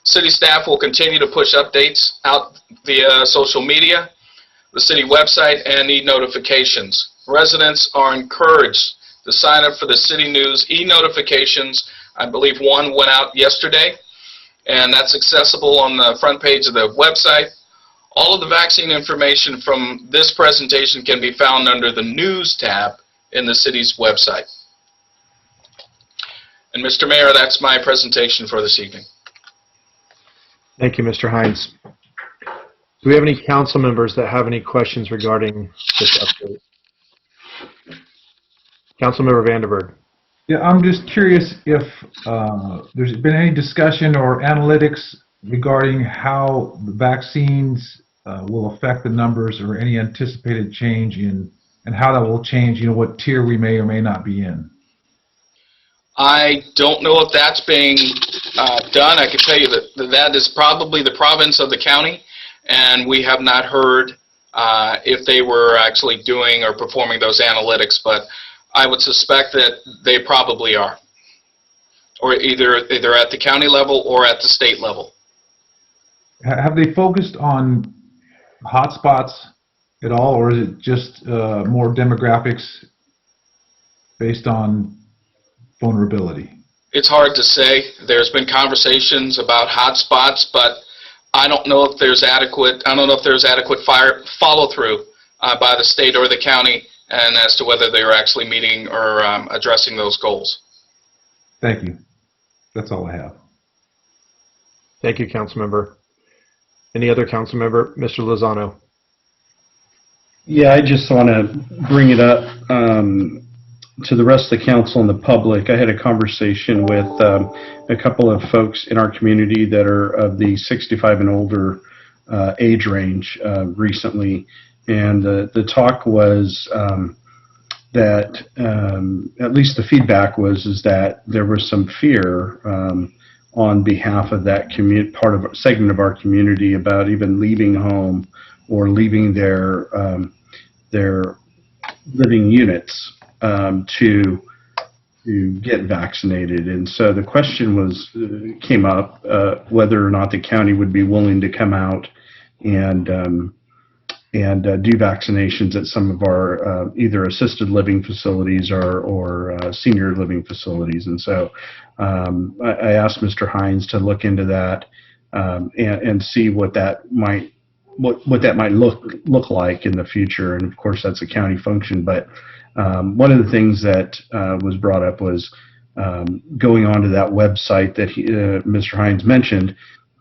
City staff will continue to push updates out via social media, the city website, and e-notifications. Residents are encouraged to sign up for the City News e-notifications. I believe one went out yesterday, and that's accessible on the front page of the website. All of the vaccine information from this presentation can be found under the News tab in the city's website. And Mr. Mayor, that's my presentation for this evening. Thank you, Mr. Hines. Do we have any council members that have any questions regarding this update? Councilmember Vanderburg. Yeah, I'm just curious if there's been any discussion or analytics regarding how the vaccines will affect the numbers, or any anticipated change in, and how that will change, what tier we may or may not be in. I don't know if that's being done. I can tell you that that is probably the province of the county, and we have not heard if they were actually doing or performing those analytics, but I would suspect that they probably are, or either at the county level or at the state level. Have they focused on hotspots at all, or is it just more demographics based on vulnerability? It's hard to say. There's been conversations about hotspots, but I don't know if there's adequate. I don't know if there's adequate follow through by the state or the county, and as to whether they are actually meeting or addressing those goals. Thank you. That's all I have. Thank you, Councilmember. Any other council member? Mr. Lozano. Yeah, I just want to bring it up to the rest of the council and the public. I had a conversation with a couple of folks in our community that are of the 65 and older age range recently, and the talk was that at least the feedback was that there was some fear on behalf of that segment of our community about even leaving home or leaving their living units to get vaccinated. And so the question came up whether or not the county would be willing to come out and do vaccinations at some of our either assisted living facilities or senior living facilities. And so I asked Mr. Hines to look into that and see what that might look like in the future. And of course, that's a county function, but One of the things that was brought up was going onto that website that Mr. Hines mentioned,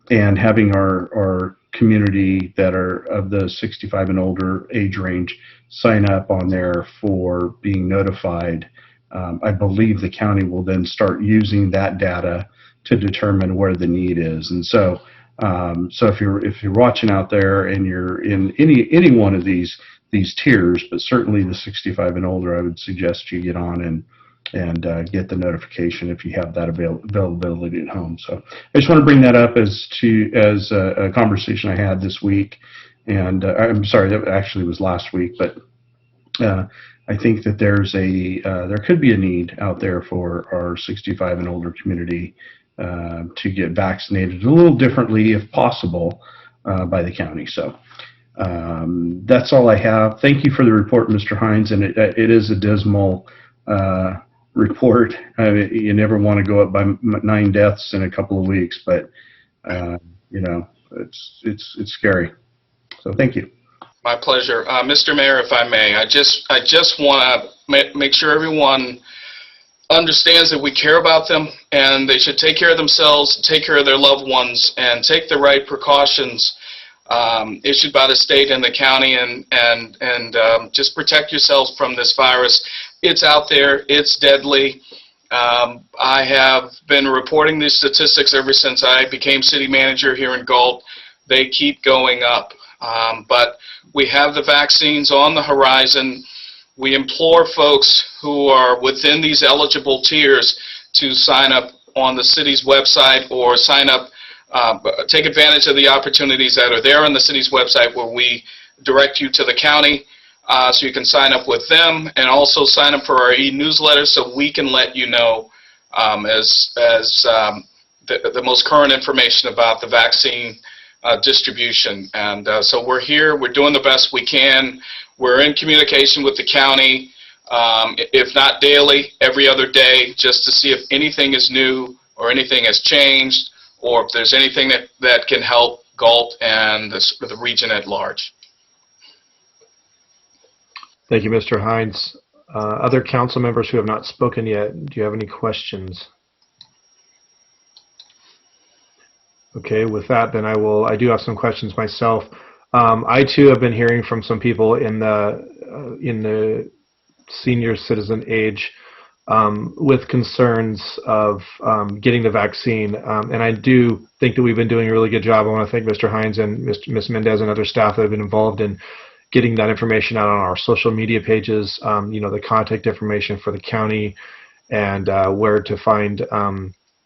and having our community that are of the 65 and older age range sign up on there for being notified. I believe the county will then start using that data to determine where the need is. And so, if you're watching out there and you're in any one of these tiers, but certainly the 65 and older, I would suggest you get on and get the notification if you have that availability at home. So I just want to bring that up as a conversation I had this week, and I'm sorry, that actually was last week, but I think that there could be a need out there for our 65 and older community to get vaccinated a little differently, if possible, by the county. So that's all I have. Thank you for the report, Mr. Hines, and it is a dismal report. You never want to go up by 9 deaths in a couple of weeks, but it's scary. So thank you. My pleasure. Mr. Mayor, if I may, I just want to make sure everyone understands that we care about them, and they should take care of themselves, take care of their loved ones, and take the right precautions issued by the state and the county, and just protect yourselves from this virus. It's out there. It's deadly. I have been reporting these statistics ever since I became city manager here in Galt. They keep going up. But we have the vaccines on the horizon. We implore folks who are within these eligible tiers to sign up on the city's website, or sign up, take advantage of the opportunities that are there on the city's website, where we direct you to the county, so you can sign up with them, and also sign up for our e-newsletter so we can let you know the most current information about the vaccine distribution. And so we're here, we're doing the best we can. We're in communication with the county, if not daily, every other day, just to see if anything is new or anything has changed, or if there's anything that can help Galt and the region at large. Thank you, Mr. Hines. Other council members who have not spoken yet, do you have any questions? Okay, with that, then I do have some questions myself. I too have been hearing from some people in the senior citizen age with concerns of getting the vaccine, and I do think that we've been doing a really good job. I want to thank Mr. Hines and Ms. Mendez and other staff that have been involved in getting that information out on our social media pages, the contact information for the county, and where to find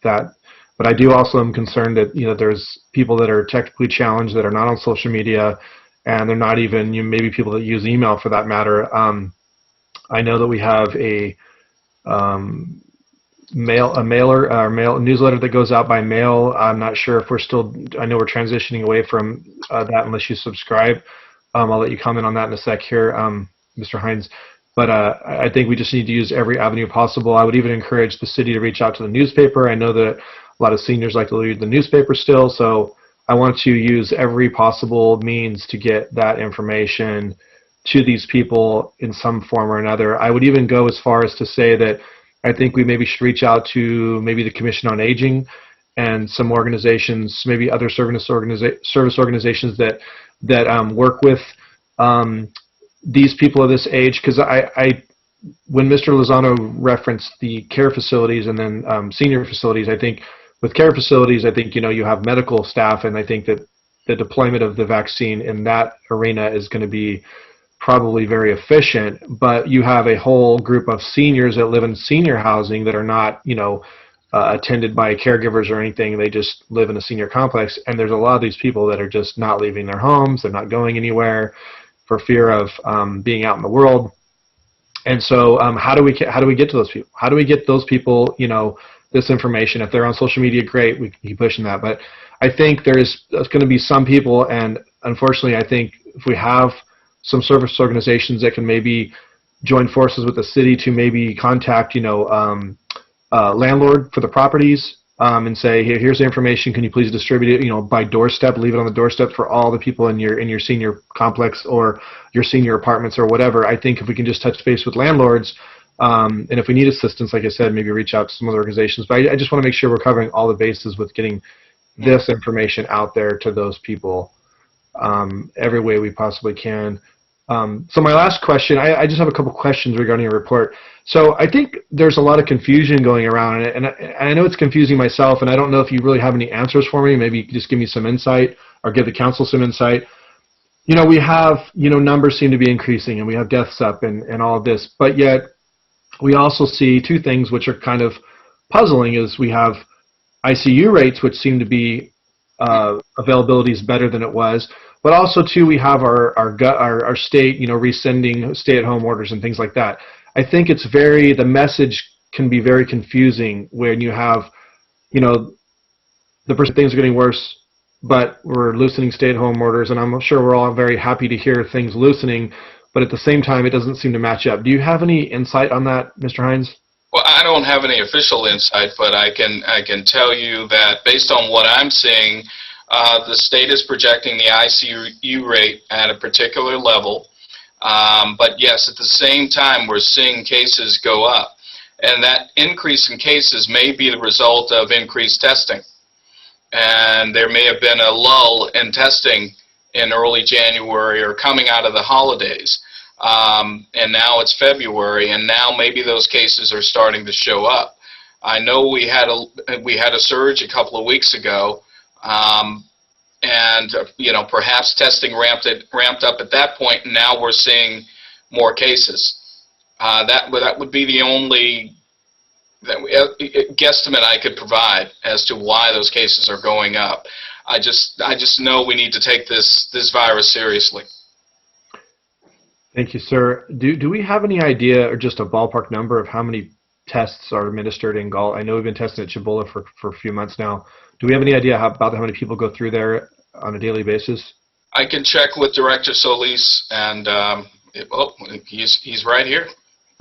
that. But I do also am concerned that there's people that are technically challenged that are not on social media, and they're not even maybe people that use email for that matter. I know that we have a mail newsletter that goes out by mail. I'm not sure if I know we're transitioning away from that unless you subscribe. I'll let you comment on that in a sec here, Mr. Hines. But I think we just need to use every avenue possible. I would even encourage the city to reach out to the newspaper. I know that a lot of seniors like to read the newspaper still, so I want to use every possible means to get that information to these people in some form or another. I would even go as far as to say that I think we maybe should reach out to maybe the Commission on Aging and some organizations, maybe other service organizations that work with these people of this age, because when Mr. Lozano referenced the care facilities and then senior facilities, I think with care facilities, I think you have medical staff, and I think that the deployment of the vaccine in that arena is going to be probably very efficient. But you have a whole group of seniors that live in senior housing that are not attended by caregivers or anything. They just live in a senior complex, and there's a lot of these people that are just not leaving their homes. They're not going anywhere for fear of being out in the world. And so how do we get to those people? How do we get those people this information? If they're on social media, great, we can keep pushing that. But I think there's going to be some people, and unfortunately I think if we have some service organizations that can maybe join forces with the city to maybe contact landlord for the properties, and say, here's the information. Can you please distribute it, by doorstep, leave it on the doorstep for all the people in your senior complex or your senior apartments or whatever. I think if we can just touch base with landlords, and if we need assistance, like I said, maybe reach out to some other organizations. But I just want to make sure we're covering all the bases with getting this information out there to those people every way we possibly can. So my last question, I just have a couple questions regarding your report. So I think there's a lot of confusion going around, and I know it's confusing myself, and I don't know if you really have any answers for me. Maybe you could just give me some insight or give the council some insight. We have, numbers seem to be increasing, and we have deaths up and all of this, but yet we also see two things which are kind of puzzling. Is we have ICU rates, which seem to be availability is better than it was. But also, too, we have our state, rescinding stay-at-home orders and things like that. I think the message can be very confusing when you have, things are getting worse, but we're loosening stay-at-home orders, and I'm sure we're all very happy to hear things loosening, but at the same time, it doesn't seem to match up. Do you have any insight on that, Mr. Hines? Well, I don't have any official insight, but I can tell you that based on what I'm seeing, the state is projecting the ICU rate at a particular level, but yes, at the same time, we're seeing cases go up. And that increase in cases may be the result of increased testing. And there may have been a lull in testing in early January or coming out of the holidays. And now it's February, and now maybe those cases are starting to show up. I know we had a surge a couple of weeks ago, and perhaps testing ramped up at that point, and now we're seeing more cases. That would be the only guesstimate I could provide as to why those cases are going up. I just know we need to take this virus seriously. Thank you, sir. Do we have any idea or just a ballpark number of how many tests are administered in Galt? I know we've been testing at Cibola for a few months now. Do we have any idea about how many people go through there on a daily basis? I can check with Director Solis, and he's right here.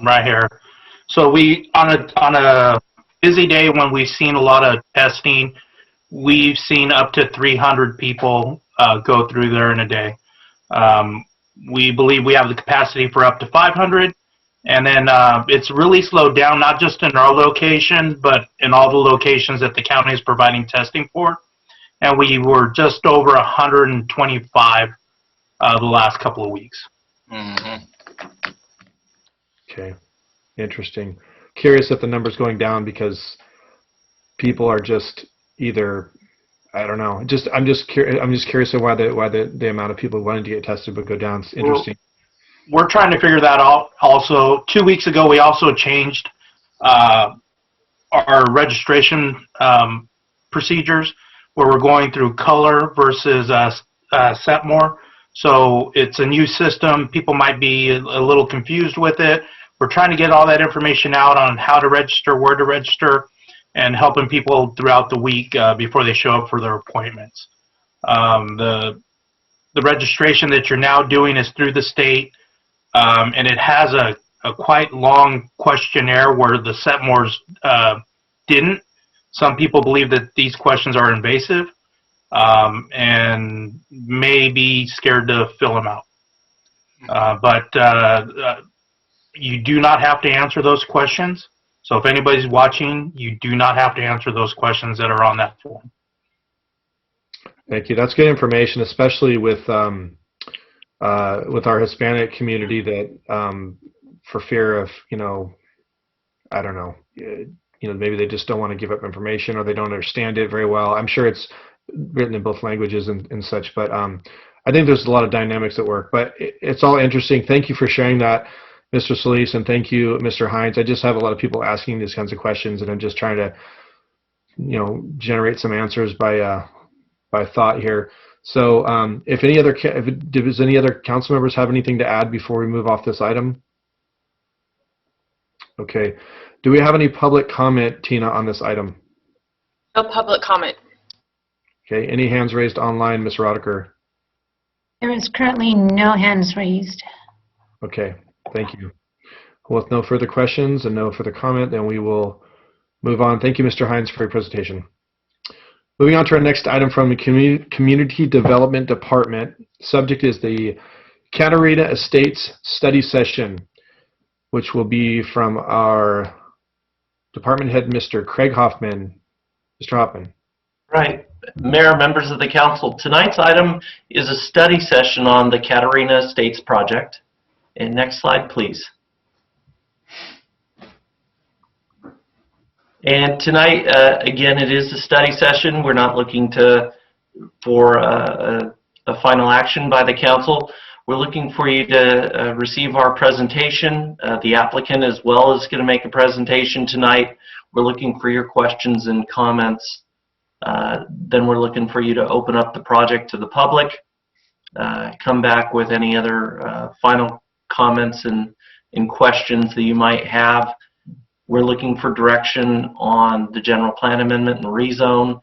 Right here. So we on a busy day when we've seen a lot of testing, we've seen up to 300 people go through there in a day. We believe we have the capacity for up to 500. And then it's really slowed down, not just in our location, but in all the locations that the county is providing testing for. And we were just over 125 the last couple of weeks. Mm-hmm. Okay, interesting. Curious if the number's going down because people are just either, I don't know. I'm just curious of why the amount of people wanting to get tested would go down. It's interesting. We're trying to figure that out also. 2 weeks ago, we also changed our registration procedures where we're going through color versus Setmore. So it's a new system. People might be a little confused with it. We're trying to get all that information out on how to register, where to register, and helping people throughout the week before they show up for their appointments. The registration that you're now doing is through the state. And it has a quite long questionnaire where the Setmores didn't. Some people believe that these questions are invasive and may be scared to fill them out. But you do not have to answer those questions. So if anybody's watching, you do not have to answer those questions that are on that form. Thank you. That's good information, especially with our Hispanic community that for fear of, I don't know, maybe they just don't want to give up information or they don't understand it very well. I'm sure it's written in both languages and such, but I think there's a lot of dynamics at work. But it's all interesting. Thank you for sharing that, Mr. Solis, and thank you, Mr. Hines. I just have a lot of people asking these kinds of questions, and I'm just trying to, generate some answers by thought here. So does any other council members have anything to add before we move off this item? Okay. Do we have any public comment, Tina, on this item? No public comment. Okay. Any hands raised online, Ms. Rodeker? There is currently no hands raised. Okay. Thank you. With no further questions and no further comment, then we will Move on. Thank you, Mr. Hines, for your presentation. Moving on to our next item from the Community Development Department. Subject is the Catarina Estates Study Session, which will be from our department head, Mr. Craig Hoffman. Mr. Hoffman. Right. Mayor, members of the council, tonight's item is a study session on the Catarina Estates project. And next slide, please. And tonight, again, it is a study session. We're not looking for a final action by the council. We're looking for you to receive our presentation. The applicant as well is going to make a presentation tonight. We're looking for your questions and comments. Then we're looking for you to open up the project to the public, come back with any other final comments and questions that you might have. We're looking for direction on the general plan amendment and rezone,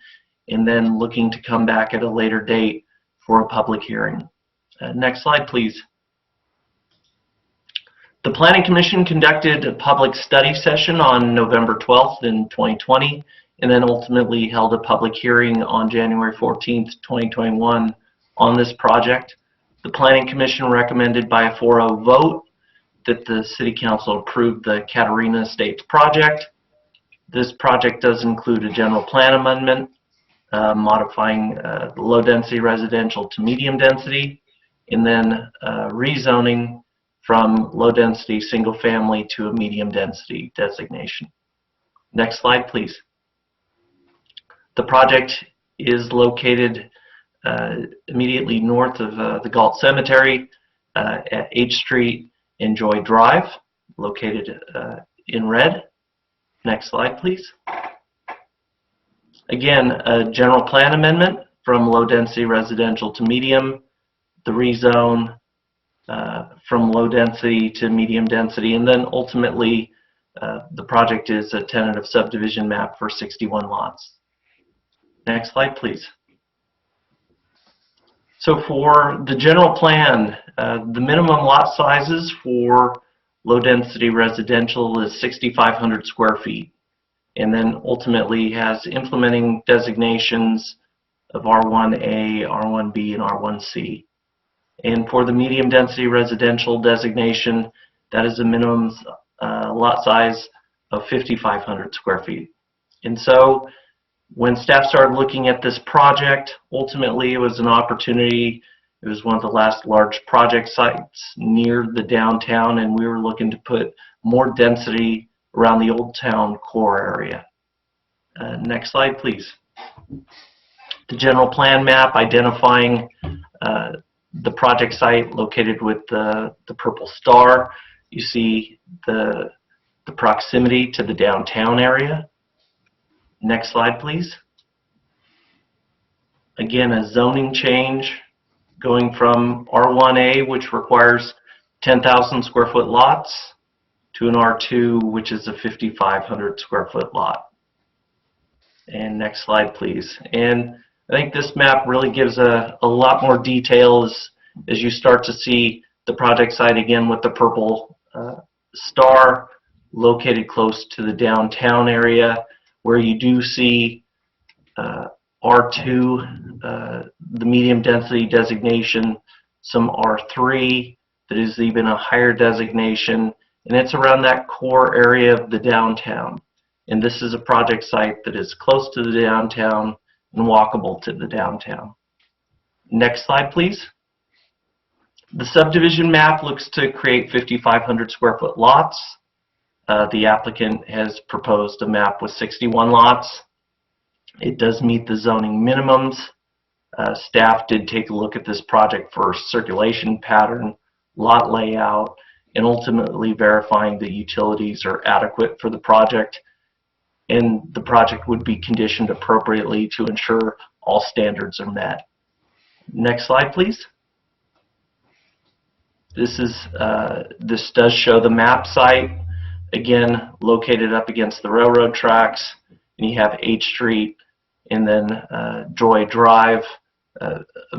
and then looking to come back at a later date for a public hearing. Next slide, please. The Planning Commission conducted a public study session on November 12th in 2020, and then ultimately held a public hearing on January 14th, 2021 on this project. The Planning Commission recommended by a 4-0 vote that the City Council approve the Catarina Estates project. This project does include a general plan amendment, modifying low density residential to medium density, and then rezoning from low density single family to a medium density designation. Next slide, please. The project is located immediately north of the Galt Cemetery at H Street and Joy Drive, located in red. Next slide, please. Again, a general plan amendment from low density residential to medium, the rezone from low density to medium density, and then ultimately the project is a tentative subdivision map for 61 lots. Next slide, please. So for the general plan, the minimum lot sizes for low density residential is 6,500 square feet, and then ultimately has implementing designations of R1A, R1B, and R1C. And for the medium density residential designation, that is a minimum lot size of 5,500 square feet. And so when staff started looking at this project, ultimately it was an opportunity. It was one of the last large project sites near the downtown, and we were looking to put more density around the Old Town core area. Next slide, please. The general plan map identifying the project site located with the purple star. You see the proximity to the downtown area. Next slide, please. Again, a zoning change going from R1A, which requires 10,000 square foot lots, to an R2, which is a 5,500 square foot lot. And next slide, please. And I think this map really gives a lot more details as you start to see the project site again with the purple star located close to the downtown area, where you do see R2, the medium density designation, some R3 that is even a higher designation, and it's around that core area of the downtown. And this is a project site that is close to the downtown and walkable to the downtown. Next slide, please. The subdivision map looks to create 5,500 square foot lots. The applicant has proposed a map with 61 lots. It does meet the zoning minimums. Staff did take a look at this project for circulation pattern, lot layout, and ultimately verifying the utilities are adequate for the project, and the project would be conditioned appropriately to ensure all standards are met. Next slide, please. This does show the map site, again located up against the railroad tracks, and you have H Street and then Joy Drive,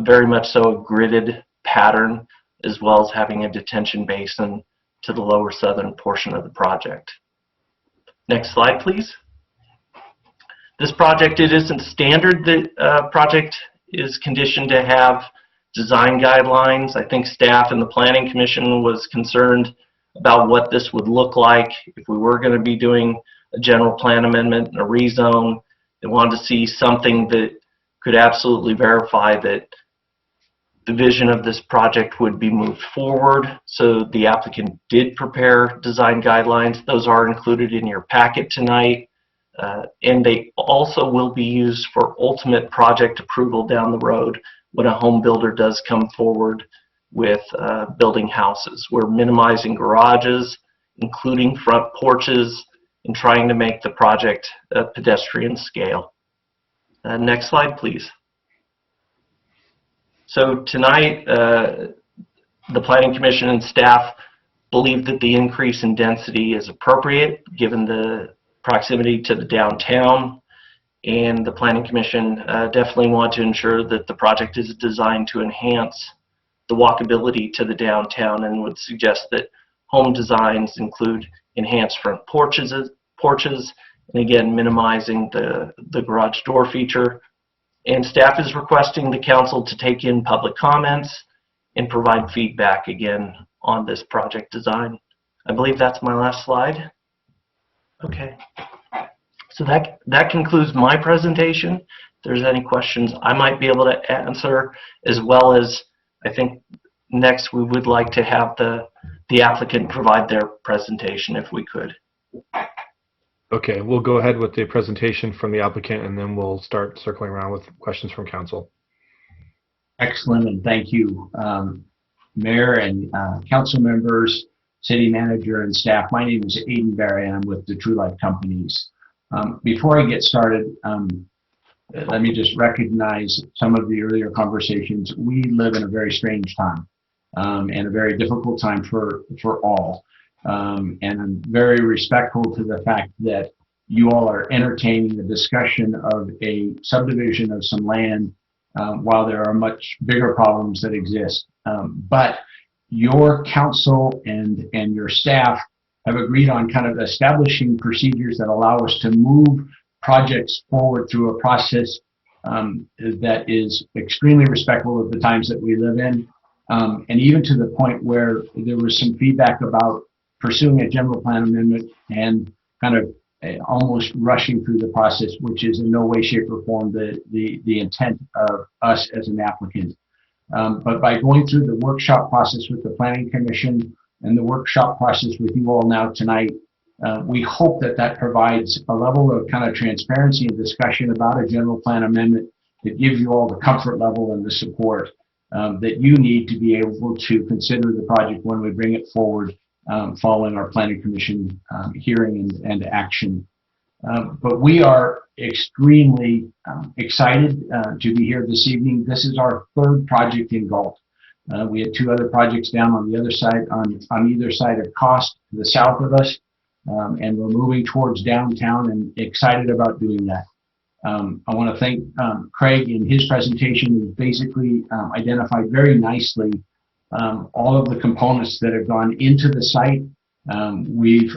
very much so a gridded pattern, as well as having a detention basin to the lower southern portion of the project. Next slide, please. This project, it isn't standard that project is conditioned to have design guidelines. I think staff and the Planning Commission was concerned about what this would look like if we were going to be doing a general plan amendment and a rezone. They wanted to see something that could absolutely verify that the vision of this project would be moved forward. So the applicant did prepare design guidelines. Those are included in your packet tonight. And they also will be used for ultimate project approval down the road when a home builder does come forward with building houses. We're minimizing garages, including front porches, and trying to make the project pedestrian scale. Next slide, please. So tonight, the Planning Commission and staff believe that the increase in density is appropriate given the proximity to the downtown, and the Planning Commission definitely want to ensure that the project is designed to enhance the walkability to the downtown, and would suggest that home designs include enhanced front porches, and again minimizing the garage door feature. And staff is requesting the council to take in public comments and provide feedback again on this project design. I believe that's my last slide. Okay. So that concludes my presentation. If there's any questions I might be able to answer, as well as I think next we would like to have the applicant provide their presentation if we could. Okay, we'll go ahead with the presentation from the applicant, and then we'll start circling around with questions from council. Excellent, and thank you, Mayor and council members, city manager, and staff. My name is Aiden Barry, and I'm with the True Life Companies. Before I get started, let me just recognize some of the earlier conversations. We live in a very strange time, and a very difficult time for all. And I'm very respectful to the fact that you all are entertaining the discussion of a subdivision of some land while there are much bigger problems that exist. But your council and your staff have agreed on kind of establishing procedures that allow us to move projects forward through a process that is extremely respectful of the times that we live in. And even to the point where there was some feedback about pursuing a general plan amendment and kind of almost rushing through the process, which is in no way, shape, or form the intent of us as an applicant. But by going through the workshop process with the Planning Commission and the workshop process with you all now tonight, we hope that provides a level of kind of transparency and discussion about a general plan amendment that gives you all the comfort level and the support that you need to be able to consider the project when we bring it forward following our Planning Commission hearing and action. But we are extremely excited to be here this evening. This is our third project in Galt. We had two other projects down on the other side, on either side of Cost, to the south of us, and we're moving towards downtown and excited about doing that. I want to thank Craig in his presentation. He basically identified very nicely all of the components that have gone into the site. We've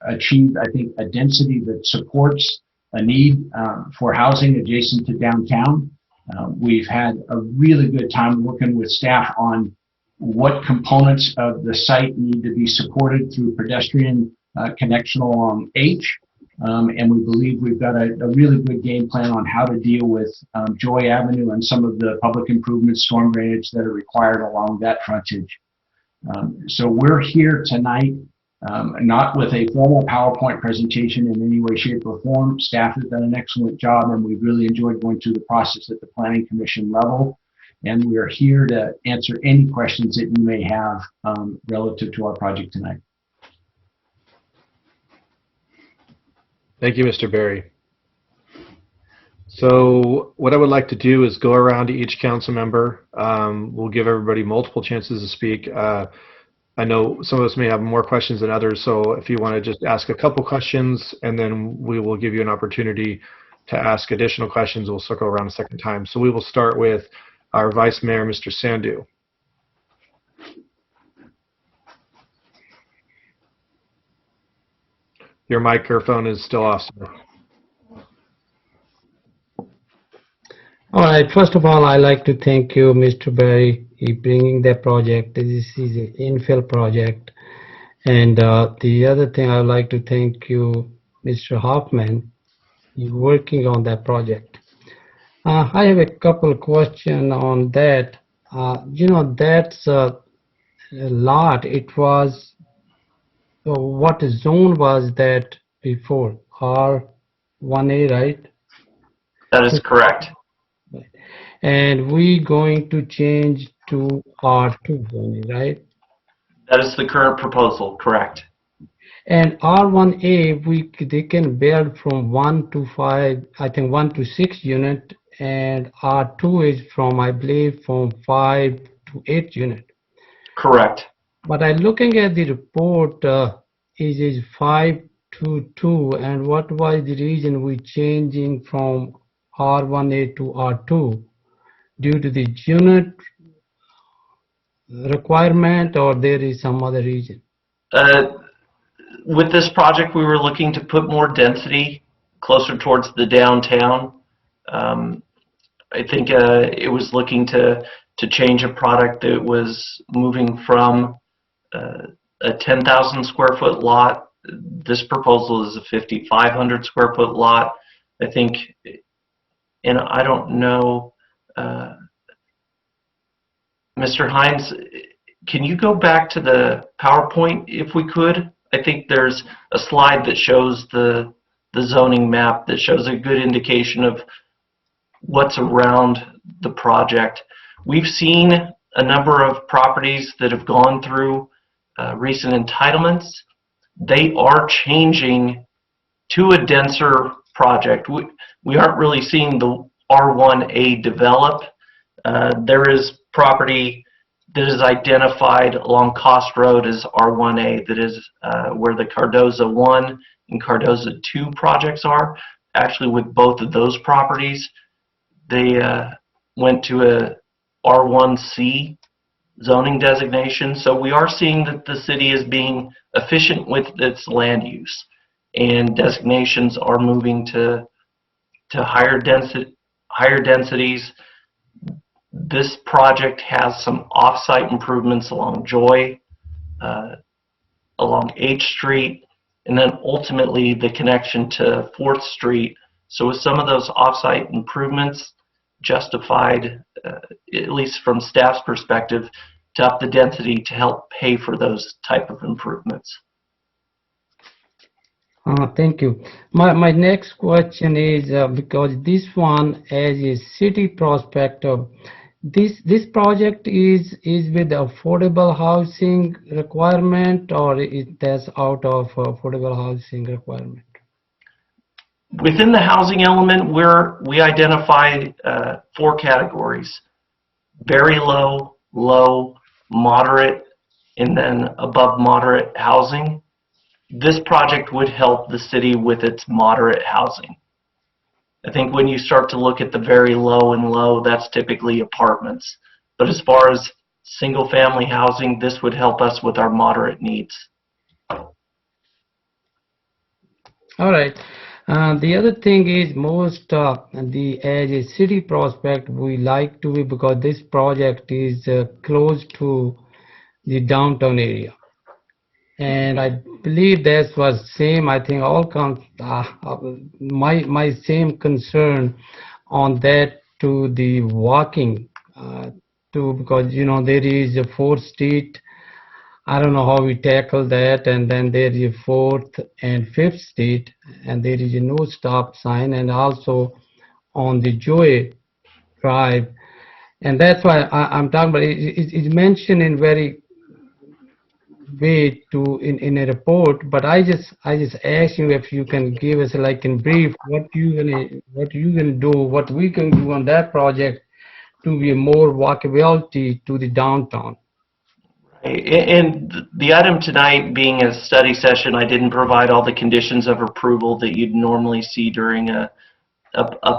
achieved, I think, a density that supports a need for housing adjacent to downtown. We've had a really good time working with staff on what components of the site need to be supported through pedestrian connection along H. And we believe we've got a really good game plan on how to deal with Joy Avenue and some of the public improvements, storm drainage that are required along that frontage. So we're here tonight, not with a formal PowerPoint presentation in any way, shape, or form. Staff has done an excellent job, and we've really enjoyed going through the process at the Planning Commission level. And we are here to answer any questions that you may have relative to our project tonight. Thank you, Mr. Berry. So what I would like to do is go around to each council member. We'll give everybody multiple chances to speak. I know some of us may have more questions than others, so if you want to just ask a couple questions, and then we will give you an opportunity to ask additional questions. We'll circle around a second time. So we will start with our Vice Mayor, Mr. Sandhu. Your microphone is still off, sir. right. First of all, I'd like to thank you, Mr. Barry, for bringing that project. This is an infill project. And the other thing I'd like to thank you, Mr. Hoffman, you working on that project. I have a couple of questions on that. That's a lot. It was, what zone was that before? R1A, right? That is correct. And we going to change to R2 zoning, right? That is the current proposal, correct. And R1A, they can build from 1 to 5, I think 1 to 6 unit, and R2 is from, I believe, from 5 to 8 unit. Correct. But I'm looking at the report, it is 5 to 2, and what was the reason we changing from R1A to R2? Due to the unit requirement, or there is some other reason? With this project, we were looking to put more density closer towards the downtown. I think it was looking to change a product that was moving from a 10,000 square foot lot. This proposal is a 5,500 square foot lot. I think, and I don't know, Mr. Hines, can you go back to the PowerPoint if we could? I think there's a slide that shows the zoning map that shows a good indication of what's around the project. We've seen a number of properties that have gone through recent entitlements. They are changing to a denser project. We aren't really seeing the R1A develop. There is property that is identified along Cost Road as R1A, that is where the Cardoza 1 and Cardoza 2 projects are. Actually, with both of those properties, they went to a R1C zoning designation. So we are seeing that the city is being efficient with its land use, and designations are moving to higher densities. This project has some off-site improvements along Joy, along H Street, and then ultimately the connection to 4th Street. So with some of those off-site improvements justified, at least from staff's perspective, to up the density to help pay for those type of improvements. Thank you. My next question is, because this one as a city prospective, this project is with affordable housing requirement, or that's out of affordable housing requirement? Within the housing element, we identify 4 categories: very low, low, moderate, and then above moderate housing. This project would help the city with its moderate housing. I think when you start to look at the very low and low, that's typically apartments. But as far as single family housing, this would help us with our moderate needs. All right. The other thing is, most as a city prospect, we like to be, because this project is close to the downtown area. And I believe that was same, I think all my same concern on that to the walking because there is a 4th Street. I don't know how we tackle that, and then there is a 4th and 5th Street, and there is a no stop sign, and also on the Joy Drive, and that's why I'm talking about it's mentioned in very way to in a report, but I just ask you if you can give us, like, in brief, what you gonna do, what we can do on that project to be more walkability to the downtown. And the item tonight being a study session, I didn't provide all the conditions of approval that you'd normally see during a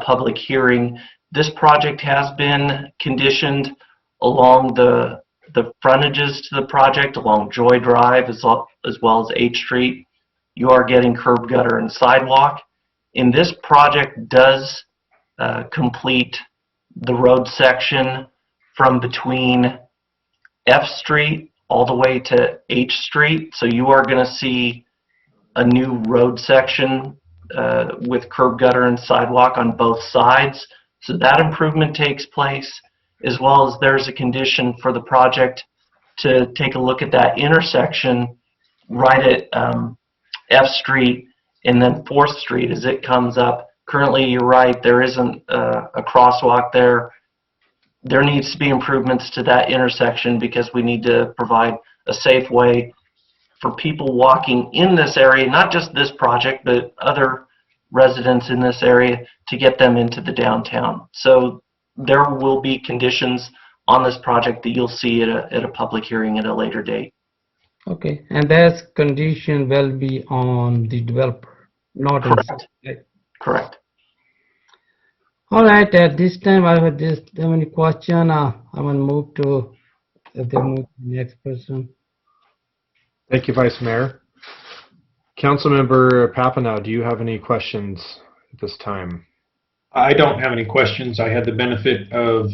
public hearing. This project has been conditioned along the frontages to the project, along Joy Drive as well as H Street. You are getting curb, gutter, and sidewalk. And this project does complete the road section from between F Street all the way to H Street. So you are going to see a new road section with curb gutter and sidewalk on both sides. So that improvement takes place, as well as there's a condition for the project to take a look at that intersection right at F Street and then 4th Street as it comes up. Currently, you're right, there isn't a crosswalk there. There needs to be improvements to that intersection because we need to provide a safe way for people walking in this area, not just this project, but other residents in this area, to get them into the downtown. So there will be conditions on this project that you'll see at a public hearing at a later date. Okay, and that condition will be on the developer, not Correct. inside. Correct. All right, at this time, I have just have any question. I will move to, if they move to the next person. Thank you, Vice Mayor. Councilmember Papineau, do you have any questions at this time? I don't have any questions. I had the benefit of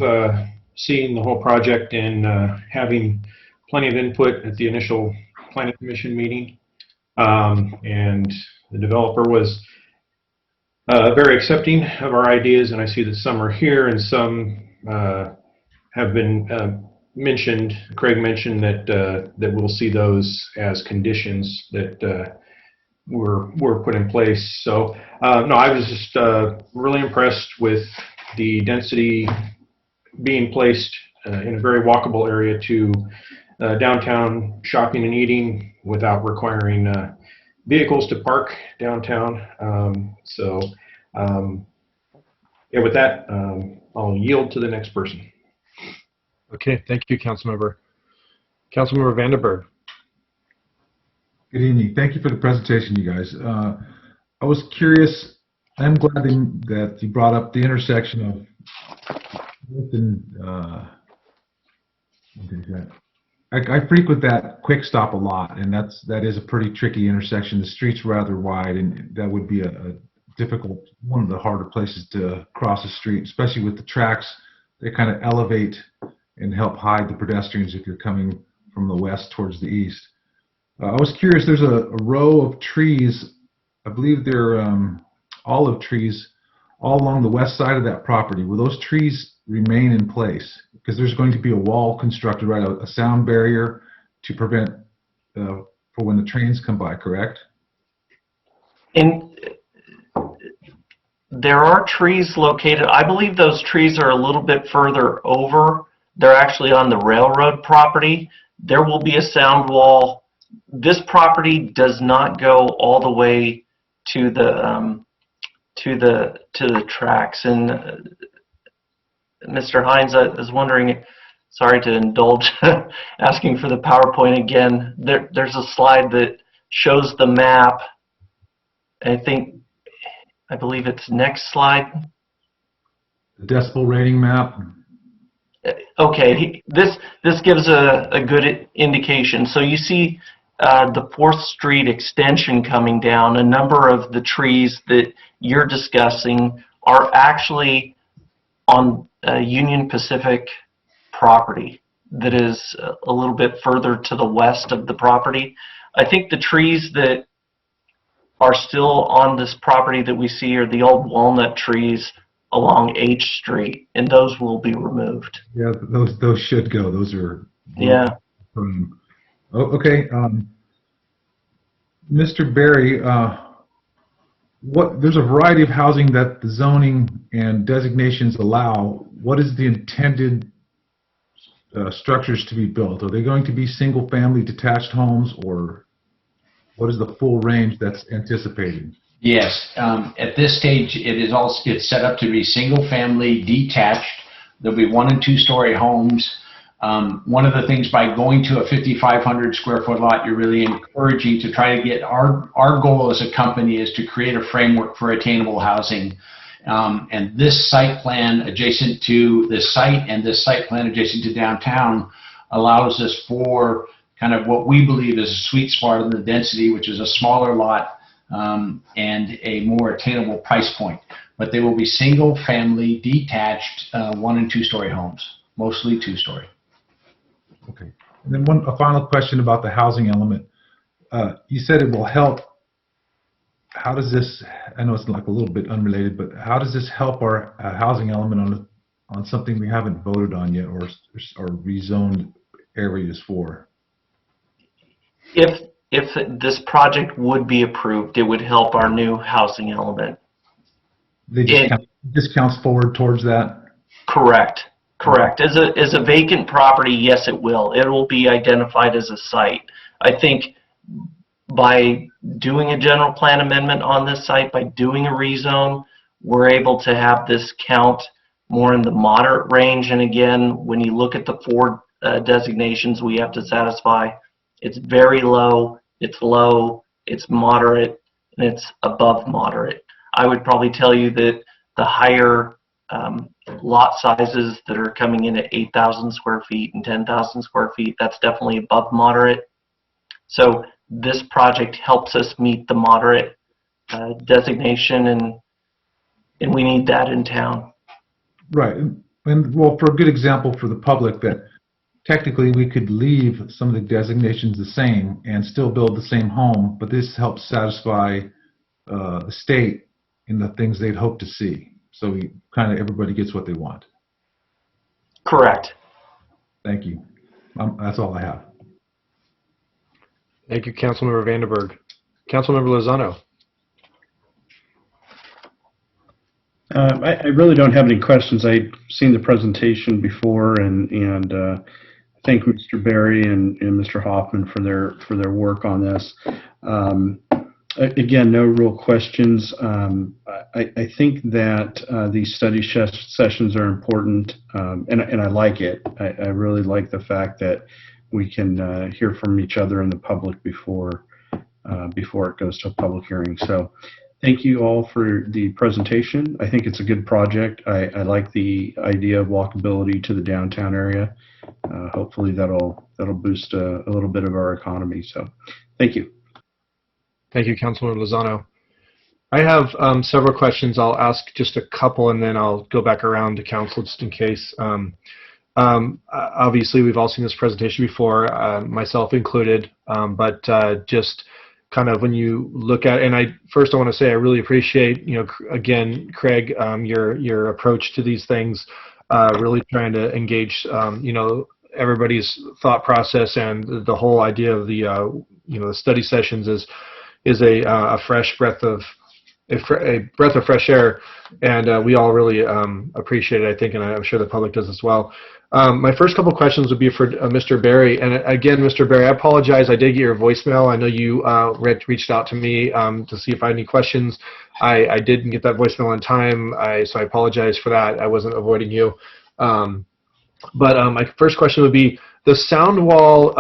seeing the whole project and having plenty of input at the initial Planning Commission meeting. And the developer was very accepting of our ideas, and I see that some are here and some have been mentioned. Craig mentioned that we'll see those as conditions that were put in place. So no, I was just really impressed with the density being placed in a very walkable area to downtown shopping and eating without requiring vehicles to park downtown. Yeah, with that, I'll yield to the next person. Okay, thank you, Councilmember. Councilmember Vandenberg. Good evening. Thank you for the presentation, you guys. I was curious. I'm glad that you brought up the intersection of. I frequent that Quick Stop a lot, and that is a pretty tricky intersection. The street's rather wide, and that would be a difficult, one of the harder places to cross the street, especially with the tracks. They kind of elevate and help hide the pedestrians if you're coming from the west towards the east. I was curious, there's a row of trees, I believe they're olive trees, all along the west side of that property. Will those trees remain in place? Because there's going to be a wall constructed, right, a sound barrier to prevent for when the trains come by, correct? And there are trees located, I believe those trees are a little bit further over. They're actually on the railroad property. There will be a sound wall. This property does not go all the way to the tracks. And Mr. Hines, I was wondering, sorry to indulge asking for the PowerPoint again. There's a slide that shows the map. I believe it's next slide. The decibel rating map. Okay, this gives a good indication. So you see the 4th Street extension coming down. A number of the trees that you're discussing are actually on Union Pacific property that is a little bit further to the west of the property. I think the trees that are still on this property that we see are the old walnut trees along H Street, and those will be removed. Yeah, those should go. Those are. Yeah. Okay. Mr. Berry, there's a variety of housing that the zoning and designations allow. What is the intended structures to be built? Are they going to be single-family detached homes, or what is the full range that's anticipated? Yes, at this stage, it's set up to be single-family detached. There'll be 1- and 2-story homes. One of the things by going to a 5,500 square foot lot, you're really encouraging to try to get, our goal as a company is to create a framework for attainable housing. And this site plan adjacent to this site and this site plan adjacent to downtown allows us for kind of what we believe is a sweet spot in the density, which is a smaller lot and a more attainable price point. But they will be single-family, detached, 1- and 2-story homes, mostly 2-story. Okay. And then a final question about the housing element. You said it will help. How does this, I know it's like a little bit unrelated, but how does this help our housing element on something we haven't voted on yet or rezoned areas for? If this project would be approved, it would help our new housing element. They just counts forward towards that? Correct. Correct. As a vacant property, yes, it will. It will be identified as a site. I think by doing a general plan amendment on this site, by doing a rezone, we're able to have this count more in the moderate range. And again, when you look at the 4 designations we have to satisfy, it's very low, it's low, it's moderate, and it's above moderate. I would probably tell you that the higher lot sizes that are coming in at 8,000 square feet and 10,000 square feet, that's definitely above moderate. So this project helps us meet the moderate designation, and we need that in town. Right. And well, for a good example for the public, that technically we could leave some of the designations the same and still build the same home, but this helps satisfy the state in the things they'd hope to see. So kind of everybody gets what they want. Correct. Thank you. That's all I have. Thank you, Councilmember Vandenberg. Councilmember Lozano. I really don't have any questions. I've seen the presentation before, and thank Mr. Berry and Mr. Hoffman for their work on this. Again, no real questions. I think that these study sessions are important, and I like it. I really like the fact that we can hear from each other in the public before it goes to a public hearing. So thank you all for the presentation. I think it's a good project. I like the idea of walkability to the downtown area. Hopefully that'll boost a little bit of our economy. So thank you. Thank you, Councilor Lozano. I have several questions. I'll ask just a couple, and then I'll go back around to council just in case. Obviously, we've all seen this presentation before, myself included, but just kind of when you look at, and I want to say I really appreciate, again, Craig, your approach to these things, really trying to engage, everybody's thought process, and the whole idea of the, the study sessions is a fresh breath of fresh air, and we all really appreciate it, I think, and I'm sure the public does as well. My first couple questions would be for Mr. Berry, and again, Mr. Berry, I apologize. I did get your voicemail. I know you reached out to me to see if I had any questions. I didn't get that voicemail on time, so I apologize for that. I wasn't avoiding you. But my first question would be the sound wall.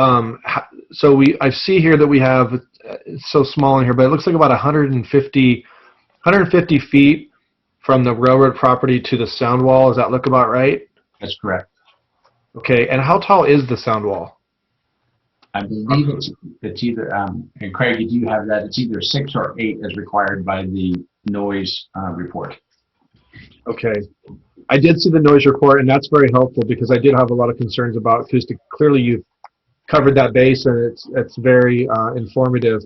So I see here that we have, it's so small in here, but it looks like about 150 feet from the railroad property to the sound wall. Does that look about right? That's correct. Okay, and how tall is the sound wall? I believe it's either, and Craig, if you have that, it's either 6 or 8 as required by the noise report. Okay. I did see the noise report, and that's very helpful because I did have a lot of concerns about acoustic. Clearly, you've covered that base, and it's very informative.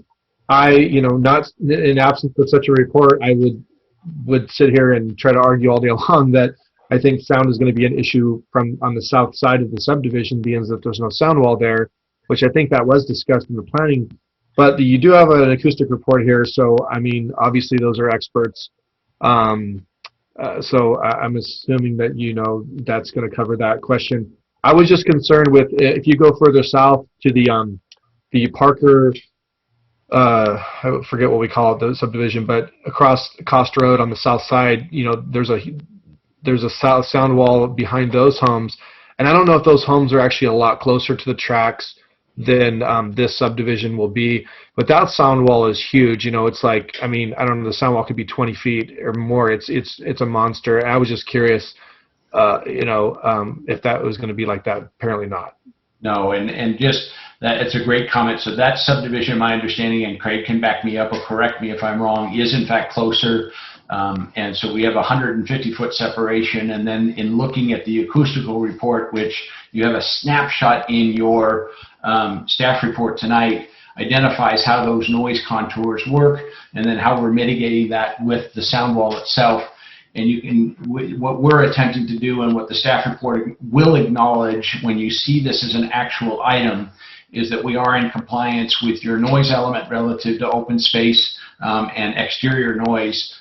Not in absence of such a report, I would sit here and try to argue all day long that I think sound is going to be an issue on the south side of the subdivision, being that there's no sound wall there, which I think that was discussed in the planning. But you do have an acoustic report here, so I mean, obviously those are experts. So I'm assuming that that's going to cover that question. I was just concerned with if you go further south to the Parker, I forget what we call it, the subdivision, but across Cost Road on the south side, there's a sound wall behind those homes, and I don't know if those homes are actually a lot closer to the tracks than this subdivision will be, but that sound wall is huge. It's like, I mean, I don't know, the sound wall could be 20 feet or more. It's a monster. And I was just curious, if that was going to be like that. Apparently not. No, and just It's a great comment. So that subdivision, my understanding, and Craig can back me up or correct me if I'm wrong, is in fact closer. And so we have a 150-foot separation. And then in looking at the acoustical report, which you have a snapshot in your staff report tonight, identifies how those noise contours work and then how we're mitigating that with the sound wall itself. And you can, what we're attempting to do and what the staff report will acknowledge when you see this as an actual item is that we are in compliance with your noise element relative to open space and exterior noise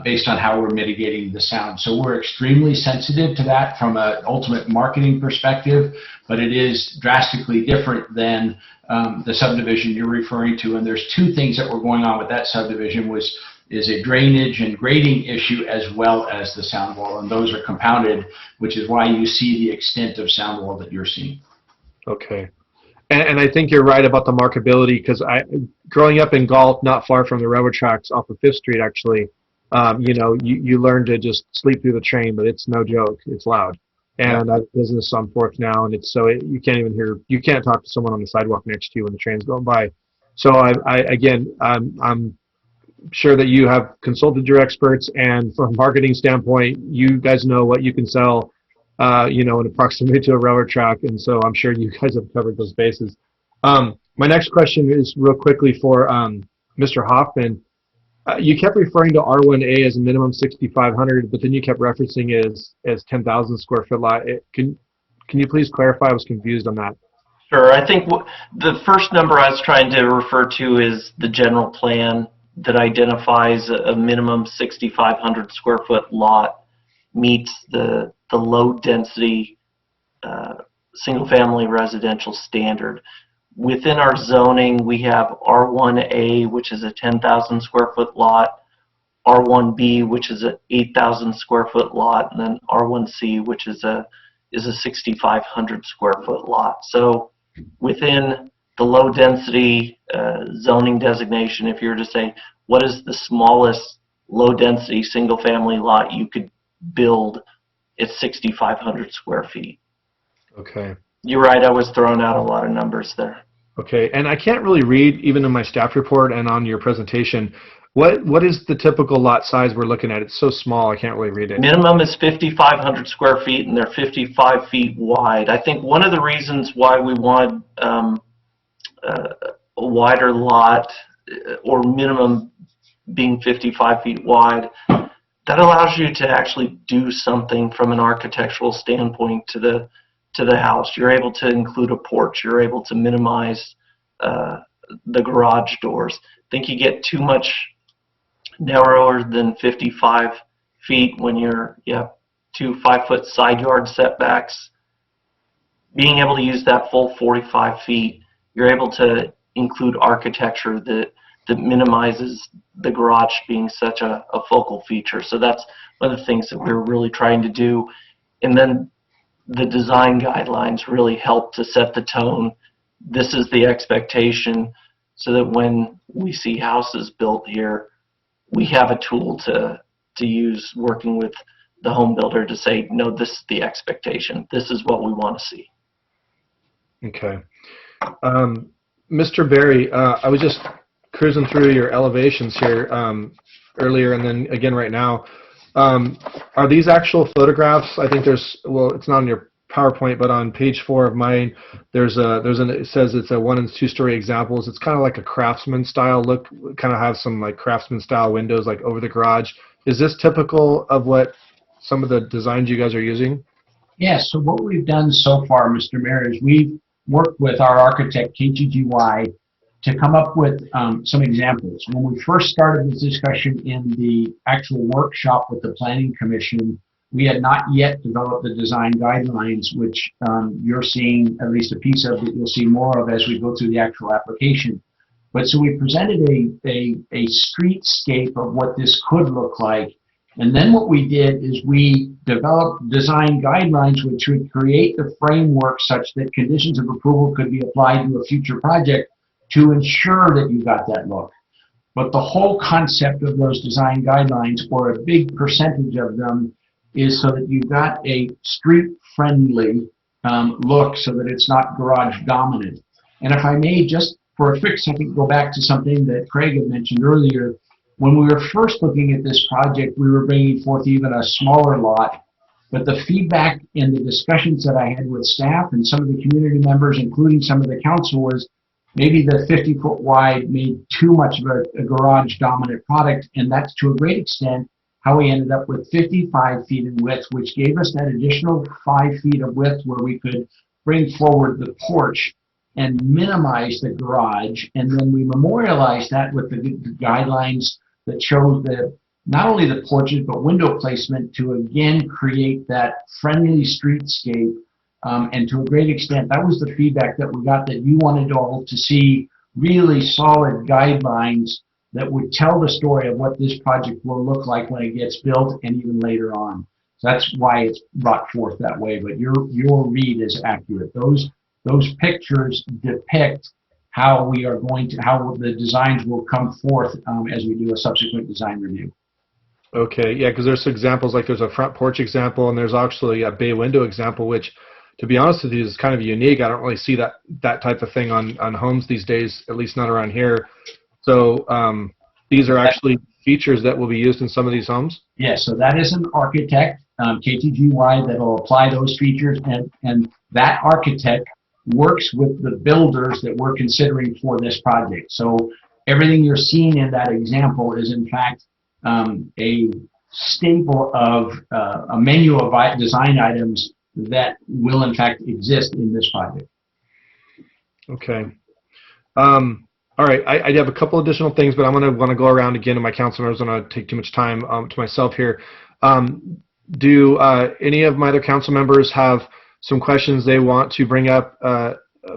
based on how we're mitigating the sound. So we're extremely sensitive to that from an ultimate marketing perspective, but it is drastically different than the subdivision you're referring to. And there's two things that were going on with that subdivision is a drainage and grading issue as well as the sound wall, and those are compounded, which is why you see the extent of sound wall that you're seeing. Okay. And I think you're right about the markability, because growing up in Galt, not far from the railroad tracks off of 5th Street, actually, you know, you learn to just sleep through the train, but it's no joke. It's loud. And I have a business on 4th now, and it's so you can't even hear, you can't talk to someone on the sidewalk next to you when the train's going by. So I'm sure that you have consulted your experts, and from a marketing standpoint, you guys know what you can sell, you know, in proximity to a railroad track, and so I'm sure you guys have covered those bases. My next question is real quickly for Mr. Hoffman. You kept referring to R1A as a minimum 6,500, but then you kept referencing it as 10,000 square foot lot. Can you please clarify? I was confused on that. Sure. I think the first number I was trying to refer to is the general plan that identifies a minimum 6,500 square foot lot meets the low density single family residential standard. Within our zoning, we have R1A, which is a 10,000 square foot lot, R1B, which is a 8,000 square foot lot, and then R1C, which is a 6,500 square foot lot. So within the low density zoning designation, if you were to say, what is the smallest low density single family lot you could build, it's 6,500 square feet. Okay. You're right, I was throwing out a lot of numbers there. Okay, and I can't really read, even in my staff report and on your presentation, what is the typical lot size we're looking at? It's so small, I can't really read it. Minimum is 5,500 square feet, and they're 55 feet wide. I think one of the reasons why we want a wider lot, or minimum being 55 feet wide, that allows you to actually do something from an architectural standpoint to the house. You're able to include a porch. You're able to minimize the garage doors. I think you get too much narrower than 55 feet when you have 2 5-foot side yard setbacks. Being able to use that full 45 feet, you're able to include architecture that minimizes the garage being such a focal feature. So that's one of the things that we're really trying to do. And then the design guidelines really help to set the tone. This is the expectation, so that when we see houses built here, we have a tool to use working with the home builder to say, no, this is the expectation. This is what we want to see. Okay. Mr. Berry, I was just cruising through your elevations here earlier and then again right now. Are these actual photographs? I think there's, well, it's not on your PowerPoint, but on page 4 of mine, it says it's a 1 and 2 story examples. It's kind of like a craftsman style look, kind of have some like craftsman style windows like over the garage. Is this typical of what some of the designs you guys are using? Yes, so what we've done so far, Mr. Mayor, is we've worked with our architect, KTGY, to come up with some examples. When we first started this discussion in the actual workshop with the Planning Commission, we had not yet developed the design guidelines, which you're seeing at least a piece of that you'll see more of as we go through the actual application. But so we presented a streetscape of what this could look like. And then what we did is we developed design guidelines which would create the framework such that conditions of approval could be applied to a future project to ensure that you got that look. But the whole concept of those design guidelines, or a big percentage of them, is so that you've got a street-friendly look so that it's not garage dominant. And if I may, just for a quick second, go back to something that Craig had mentioned earlier. When we were first looking at this project, we were bringing forth even a smaller lot, but the feedback and the discussions that I had with staff and some of the community members, including some of the council, was maybe the 50-foot wide made too much of a garage dominant product, and that's to a great extent how we ended up with 55 feet in width, which gave us that additional 5 feet of width where we could bring forward the porch and minimize the garage. And then we memorialized that with the guidelines that showed the not only the porches but window placement to again create that friendly streetscape. And to a great extent, that was the feedback that we got, that you wanted all to see really solid guidelines that would tell the story of what this project will look like when it gets built and even later on. So that's why it's brought forth that way. But your read is accurate. Those pictures depict how we are going to, how the designs will come forth as we do a subsequent design review. Okay, yeah, because there's examples, like there's a front porch example and there's actually a bay window example, which, to be honest with you, is kind of unique. I don't really see that type of thing on homes these days, at least not around here. So these are actually features that will be used in some of these homes? Yes, so that is an architect, KTGY, that will apply those features, and that architect works with the builders that we're considering for this project. So everything you're seeing in that example is in fact a staple of a menu of design items that will in fact exist in this project. Okay. All right, I have a couple additional things, but I'm going to want to go around again to my council members. I don't want to take too much time to myself here. Do any of my other council members have some questions they want to bring up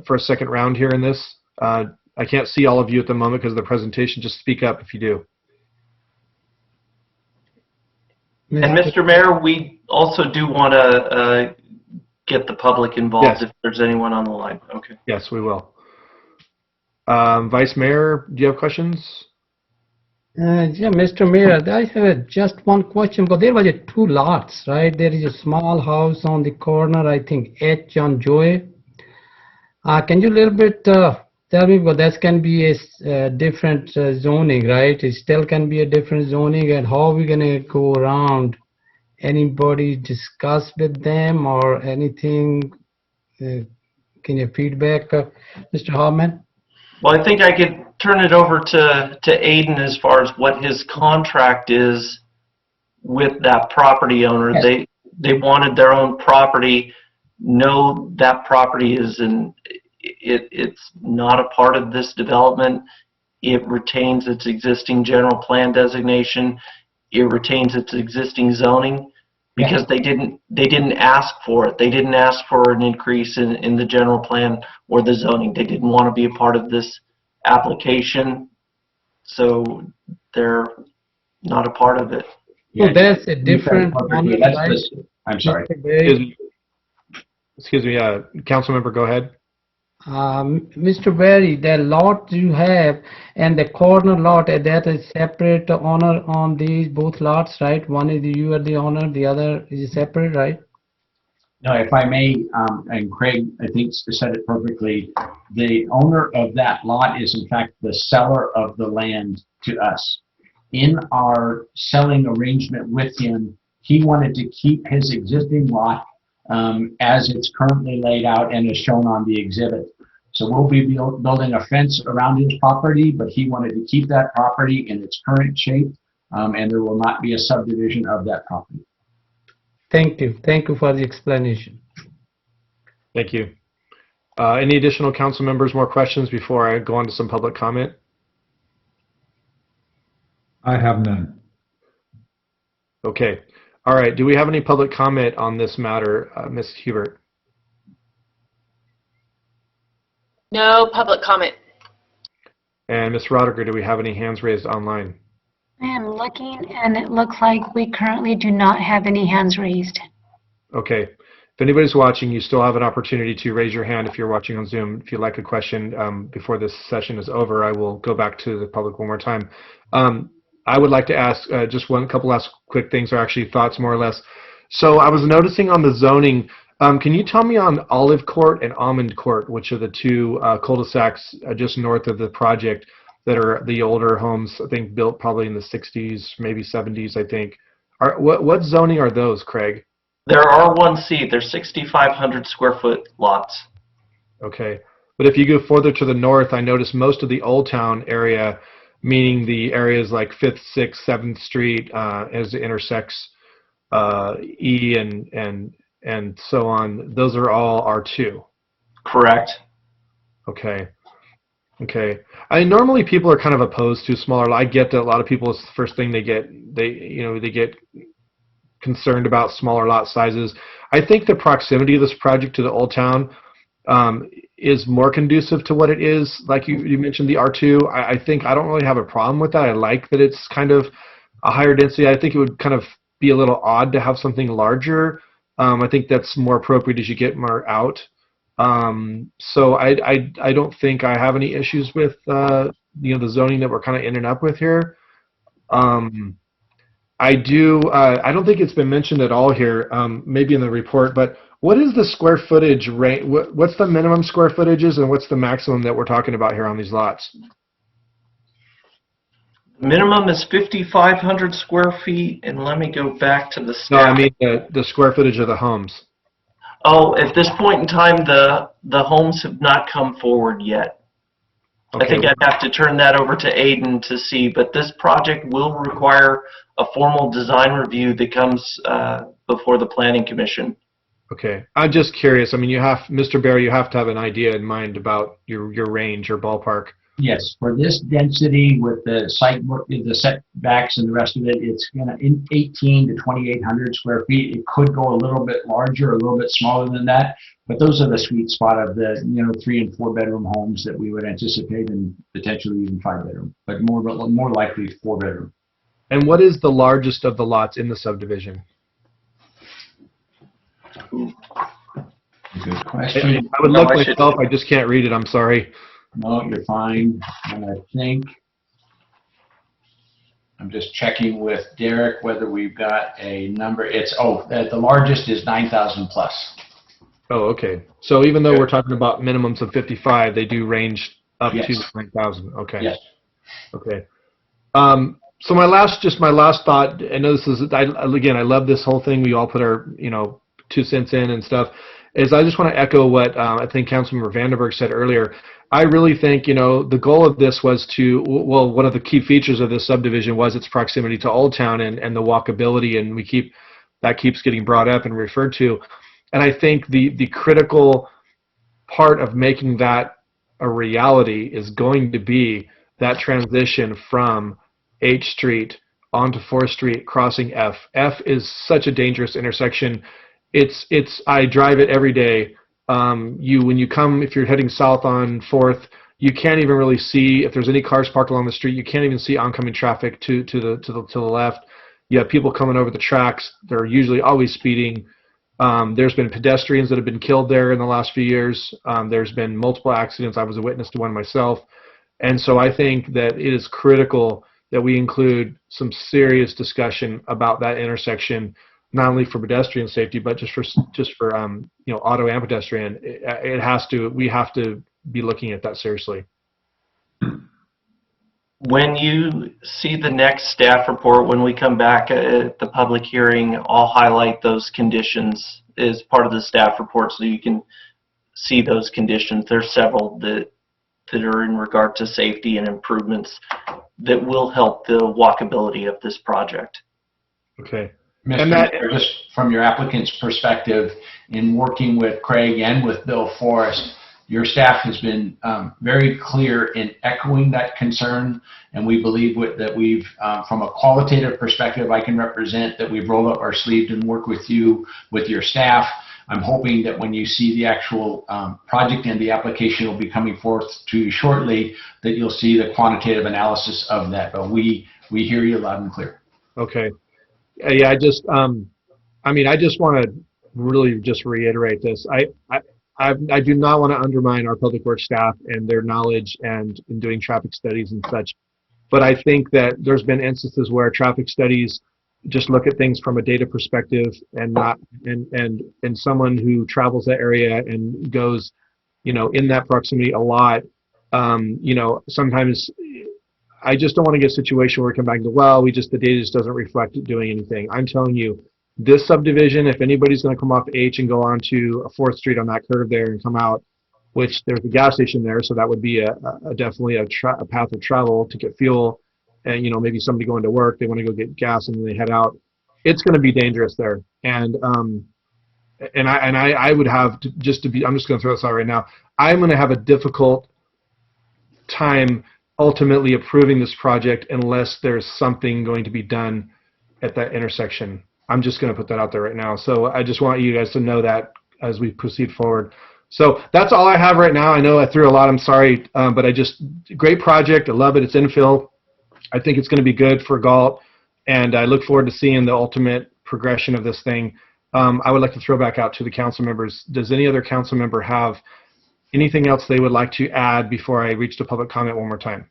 for a second round here in this? I can't see all of you at the moment because of the presentation. Just speak up if you do. And Mr. Mayor, we also do want to get the public involved, yes, if there's anyone on the line. Okay. Yes, we will. Vice Mayor, do you have questions? Yeah, Mr. Mayor, I have just one question, but there was two lots, right? There is a small house on the corner, I think H on Joy. Can you a little bit tell me, but that can be a different zoning, right? It still can be a different zoning, and how are we going to go around? Anybody discuss with them or anything? Can you feedback, Mr. Harman? Well, I think I could turn it over to Aiden as far as what his contract is with that property owner. Yes. They wanted their own property. No, that property is it's not a part of this development. It retains its existing general plan designation. It retains its existing zoning because they didn't ask for it. They didn't ask for an increase in the general plan or the zoning. They didn't want to be a part of this application, so they're not a part of it. So that's a different. I'm sorry. Excuse me, council member, go ahead. Mr. Berry, the lot you have and the corner lot, that is separate owner on these both lots, right? One is you are the owner, the other is separate, right? No, if I may, and Craig, I think, said it perfectly, the owner of that lot is in fact the seller of the land to us. In our selling arrangement with him, he wanted to keep his existing lot as it's currently laid out and is shown on the exhibit. So we'll be building a fence around his property, but he wanted to keep that property in its current shape, and there will not be a subdivision of that property. Thank you. Thank you for the explanation. Thank you. Any additional council members, more questions before I go on to some public comment? I have none. Okay. All right. Do we have any public comment on this matter, Ms. Hubert? No public comment. And Ms. Rodriger, do we have any hands raised online? I am looking, and it looks like we currently do not have any hands raised. Okay. If anybody's watching, you still have an opportunity to raise your hand if you're watching on Zoom. If you'd like a question before this session is over, I will go back to the public one more time. I would like to ask just couple last quick things, or actually thoughts more or less. So I was noticing on the zoning, Can you tell me on Olive Court and Almond Court, which are the two cul-de-sacs just north of the project that are the older homes, I think built probably in the 60s, maybe 70s, I think. What zoning are those, Craig? There are 1C. They're 6,500 square foot lots. Okay. But if you go further to the north, I noticed most of the Old Town area, meaning the areas like 5th, 6th, 7th Street, as it intersects E and so on, those are all R2. Correct. Okay. Okay. Normally people are kind of opposed to smaller. I get that a lot of people, it's the first thing they get concerned about smaller lot sizes. I think the proximity of this project to the Old Town is more conducive to what it is. Like you mentioned the R2. I think I don't really have a problem with that. I like that it's kind of a higher density. I think it would kind of be a little odd to have something larger. I think that's more appropriate as you get more out. So I don't think I have any issues with the zoning that we're kind of ending up with here. I don't think it's been mentioned at all here, maybe in the report, but what is the square footage rate? What's the minimum square footages and what's the maximum that we're talking about here on these lots? Minimum is 5,500 square feet, and let me go back to the staff. No, I mean the square footage of the homes. Oh, at this point in time, the homes have not come forward yet. Okay. I think I'd have to turn that over to Aiden to see, but this project will require a formal design review that comes before the Planning Commission. Okay, I'm just curious. I mean, Mr. Barry, you have to have an idea in mind about your range, your ballpark. Yes, for this density with the site work, the setbacks and the rest of it, it's gonna in 18 to 2,800 square feet. It could go a little bit larger, a little bit smaller than that, but those are the sweet spot of the 3 and 4 bedroom homes that we would anticipate, and potentially even 5 bedroom, but more likely 4 bedroom. And what is the largest of the lots in the subdivision? Good question. I would look myself. I just can't read it. I'm sorry. No, you're fine. And I think I'm just checking with Derek whether we've got a number. The largest is 9,000 plus. Oh, okay. So even though we're talking about minimums of 55, they do range up to 9,000. Okay. Yes. Okay. So my last thought. I know this is again. I love this whole thing. We all put our 2 cents in and stuff. Is I just want to echo what I think Councilmember Vandenberg said earlier. I really think, the goal of this was one of the key features of this subdivision was its proximity to Old Town and the walkability, and that keeps getting brought up and referred to. And I think the critical part of making that a reality is going to be that transition from H Street onto 4th Street crossing F. F is such a dangerous intersection. I drive it every day. If you're heading south on 4th, you can't even really see if there's any cars parked along the street. You can't even see oncoming traffic to the left. You have people coming over the tracks. They're usually always speeding. There's been pedestrians that have been killed there in the last few years. There's been multiple accidents. I was a witness to one myself. And so I think that it is critical that we include some serious discussion about that intersection, not only for pedestrian safety, but just for auto and pedestrian. We have to be looking at that seriously. When you see the next staff report, when we come back at the public hearing, I'll highlight those conditions as part of the staff report so you can see those conditions. There's several that are in regard to safety and improvements that will help the walkability of this project. Okay. Mr. Just from your applicant's perspective, in working with Craig and with Bill Forrest, your staff has been very clear in echoing that concern, and we believe that we've, from a qualitative perspective, I can represent that we've rolled up our sleeves and worked with you, with your staff. I'm hoping that when you see the actual project and the application will be coming forth to you shortly, that you'll see the quantitative analysis of that. But we hear you loud and clear. Okay. Yeah, I just want to really just reiterate this. I do not want to undermine our public works staff and their knowledge and in doing traffic studies and such. But I think that there's been instances where traffic studies just look at things from a data perspective and not and someone who travels that area and goes, in that proximity a lot. Sometimes I just don't want to get a situation where we come back to, well, the data just doesn't reflect it doing anything. I'm telling you, this subdivision, if anybody's going to come off H and go onto 4th Street on that curve there and come out, which there's a gas station there, so that would be definitely a path of travel to get fuel, and maybe somebody going to work, they want to go get gas and then they head out. It's going to be dangerous there, and I would have I'm just going to throw this out right now. I'm going to have a difficult time ultimately approving this project unless there's something going to be done at that intersection. I'm just going to put that out there right now. So I just want you guys to know that as we proceed forward. So that's all I have right now. I know I threw a lot. I'm sorry, but great project. I love it. It's infill. I think it's going to be good for Galt, and I look forward to seeing the ultimate progression of this thing. I would like to throw back out to the council members. Does any other council member have anything else they would like to add before I reach the public comment one more time?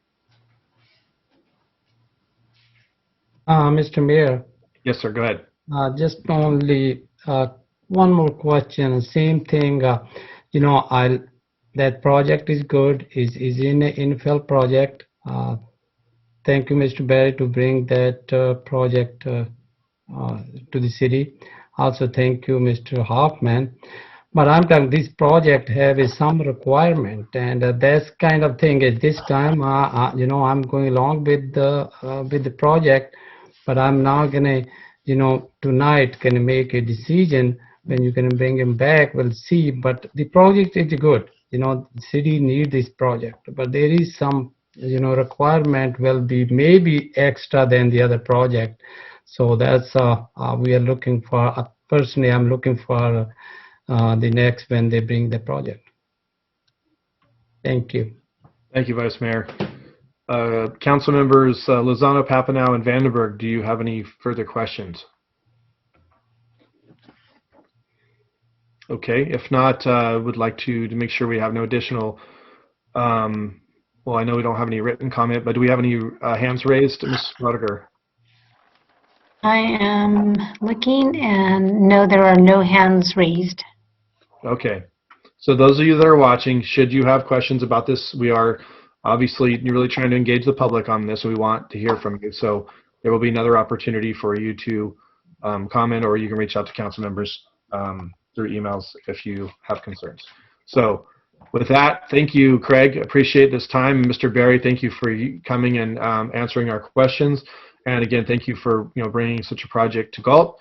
Mr. Mayor. Yes, sir. Go ahead. Just only one more question. Same thing. That project is good. Is in an infill project. Thank you, Mr. Barry, to bring that project to the city. Also, thank you, Mr. Hoffman. But I'm telling this project have some requirement, and that's kind of thing. At this time, I'm going along with the project, but I'm not gonna, tonight can make a decision. When you can bring him back, we'll see. But the project is good. The city need this project, but there is some, requirement will be maybe extra than the other project. So that's we are looking for. Personally, I'm looking for the next when they bring the project. Thank you. Thank you, Vice Mayor. Council members Lozano, Papineau, and Vandenberg, do you have any further questions? Okay, if not, I would like to make sure we have no additional, well, I know we don't have any written comment, but do we have any hands raised? Ms. Rodiger. I am looking, and no, there are no hands raised. Okay, so those of you that are watching, should you have questions about this, we are obviously really trying to engage the public on this. We want to hear from you, so there will be another opportunity for you to comment, or you can reach out to council members through emails if you have concerns. So with that, thank you, Craig. Appreciate this time. Mr. Barry, thank you for coming and answering our questions. And again, thank you for bringing such a project to Galt.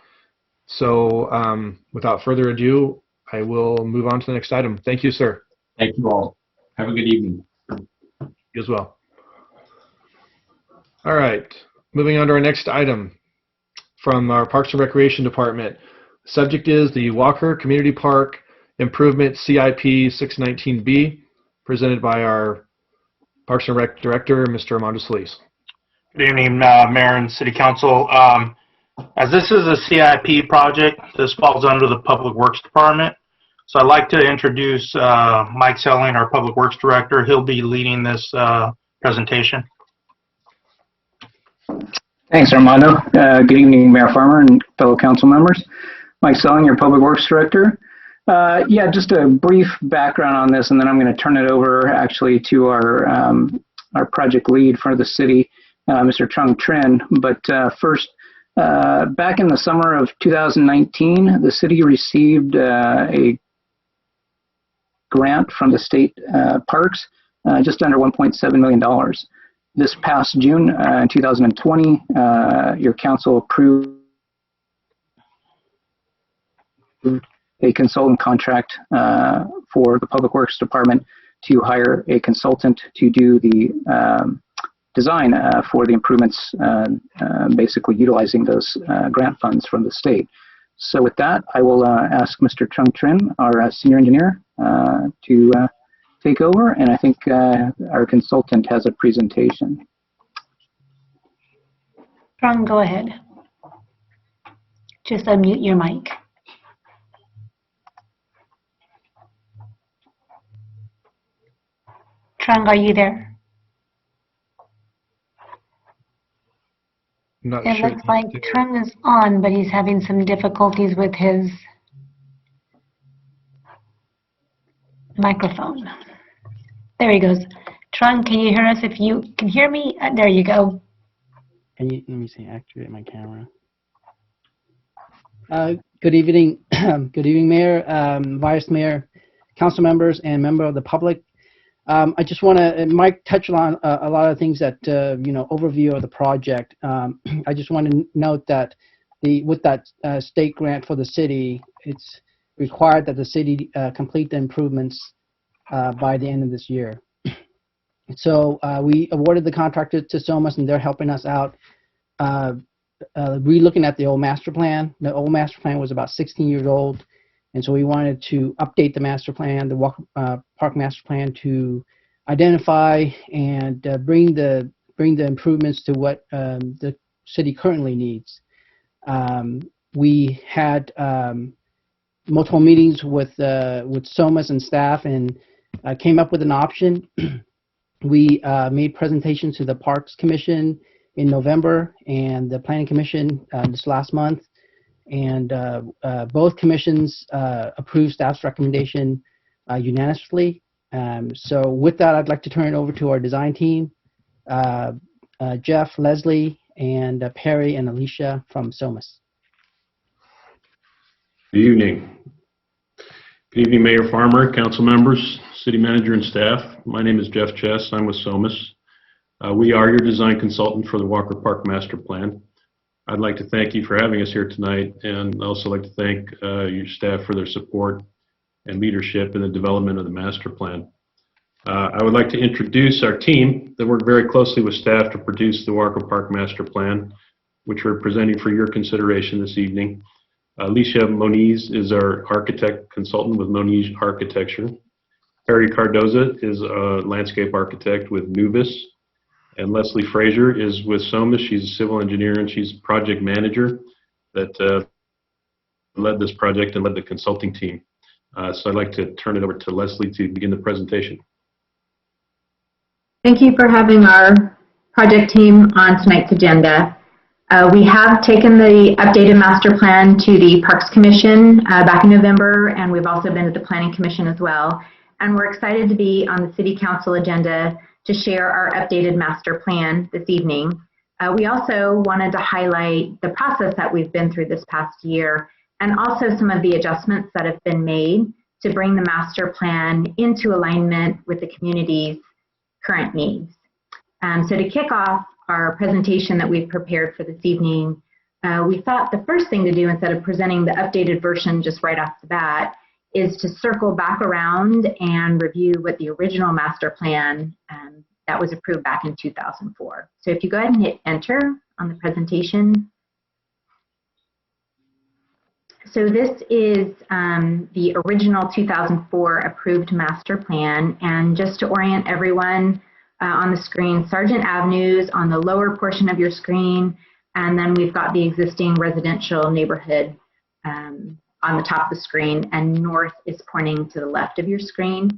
So without further ado, I will move on to the next item. Thank you, sir. Thank you all. Have a good evening. You as well. All right, moving on to our next item from our Parks and Recreation Department. Subject is the Walker Community Park Improvement CIP 619B, presented by our Parks and Rec Director, Mr. Armando Solis. Good evening, Mayor and City Council. As this is a CIP project, this falls under the Public Works Department. So I'd like to introduce Mike Selling, our Public Works Director. He'll be leading this presentation. Thanks, Armando. Good evening, Mayor Farmer and fellow council members. Mike Selling, your Public Works Director. Yeah, just a brief background on this, and then I'm going to turn it over actually to our project lead for the city, Mr. Trung Trin. But first, back in the summer of 2019, the city received a grant from the state parks, just under $1.7 million. This past June in 2020, your council approved a consultant contract for the Public Works Department to hire a consultant to do the design for the improvements, basically utilizing those grant funds from the state. So with that, I will ask Mr. Trung Trin, our senior engineer, to take over, and I think our consultant has a presentation. Trung, go ahead. Just unmute your mic. Trung, are you there? not It sure. looks like Trung is on, but he's having some difficulties with his microphone. There he goes. Trung, can you hear us? If you can hear me, there you go. Let me see, activate my camera. Good evening. Good evening, Mayor, Vice Mayor, council members, and member of the public. I just want to, Mike touched on a lot of things that, overview of the project. I just want to note that with that state grant for the city, it's required that the city complete the improvements by the end of this year. So we awarded the contractor to Somas, and they're helping us out. Re-looking at the old master plan. The old master plan was about 16 years old, and so we wanted to update the master plan, the park master plan, to identify and bring the improvements to what the city currently needs. We had multiple meetings with Somas and staff, and came up with an option. We made presentations to the Parks Commission in November and the Planning Commission this last month, and both commissions approved staff's recommendation unanimously. So with that, I'd like to turn it over to our design team, Jeff, Leslie, and Perry and Alicia from Somas. Good evening. Good evening, Mayor Farmer, council members, city manager, and staff. My name is Jeff Chess. I'm with Somas. We are your design consultant for the Walker Park Master Plan. I'd like to thank you for having us here tonight, and I'd also like to thank your staff for their support and leadership in the development of the master plan. I would like to introduce our team that worked very closely with staff to produce the Walker Park Master Plan, which we're presenting for your consideration this evening. Alicia Moniz is our architect consultant with Moniz Architecture. Harry Cardoza is a landscape architect with Nuvis. And Leslie Frazier is with Somas. She's a civil engineer, and she's project manager that led this project and led the consulting team. So I'd like to turn it over to Leslie to begin the presentation. Thank you for having our project team on tonight's agenda. We have taken the updated master plan to the Parks Commission back in November, and we've also been at the Planning Commission as well. And we're excited to be on the City Council agenda to share our updated master plan this evening. We also wanted to highlight the process that we've been through this past year, and also some of the adjustments that have been made to bring the master plan into alignment with the community's current needs. So to kick off our presentation that we've prepared for this evening, we thought the first thing to do, instead of presenting the updated version just right off the bat, is to circle back around and review what the original master plan that was approved back in 2004. So if you go ahead and hit enter on the presentation. So this is the original 2004 approved master plan, and just to orient everyone on the screen, Sargent Avenue's on the lower portion of your screen, and then we've got the existing residential neighborhood on the top of the screen, and north is pointing to the left of your screen.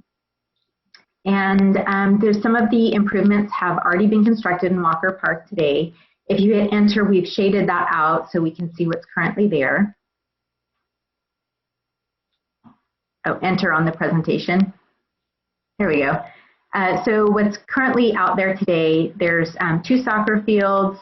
And there's some of the improvements have already been constructed in Walker Park today. If you hit enter, we've shaded that out so we can see what's currently there. Oh, enter on the presentation. There we go. So what's currently out there today, there's 2 soccer fields.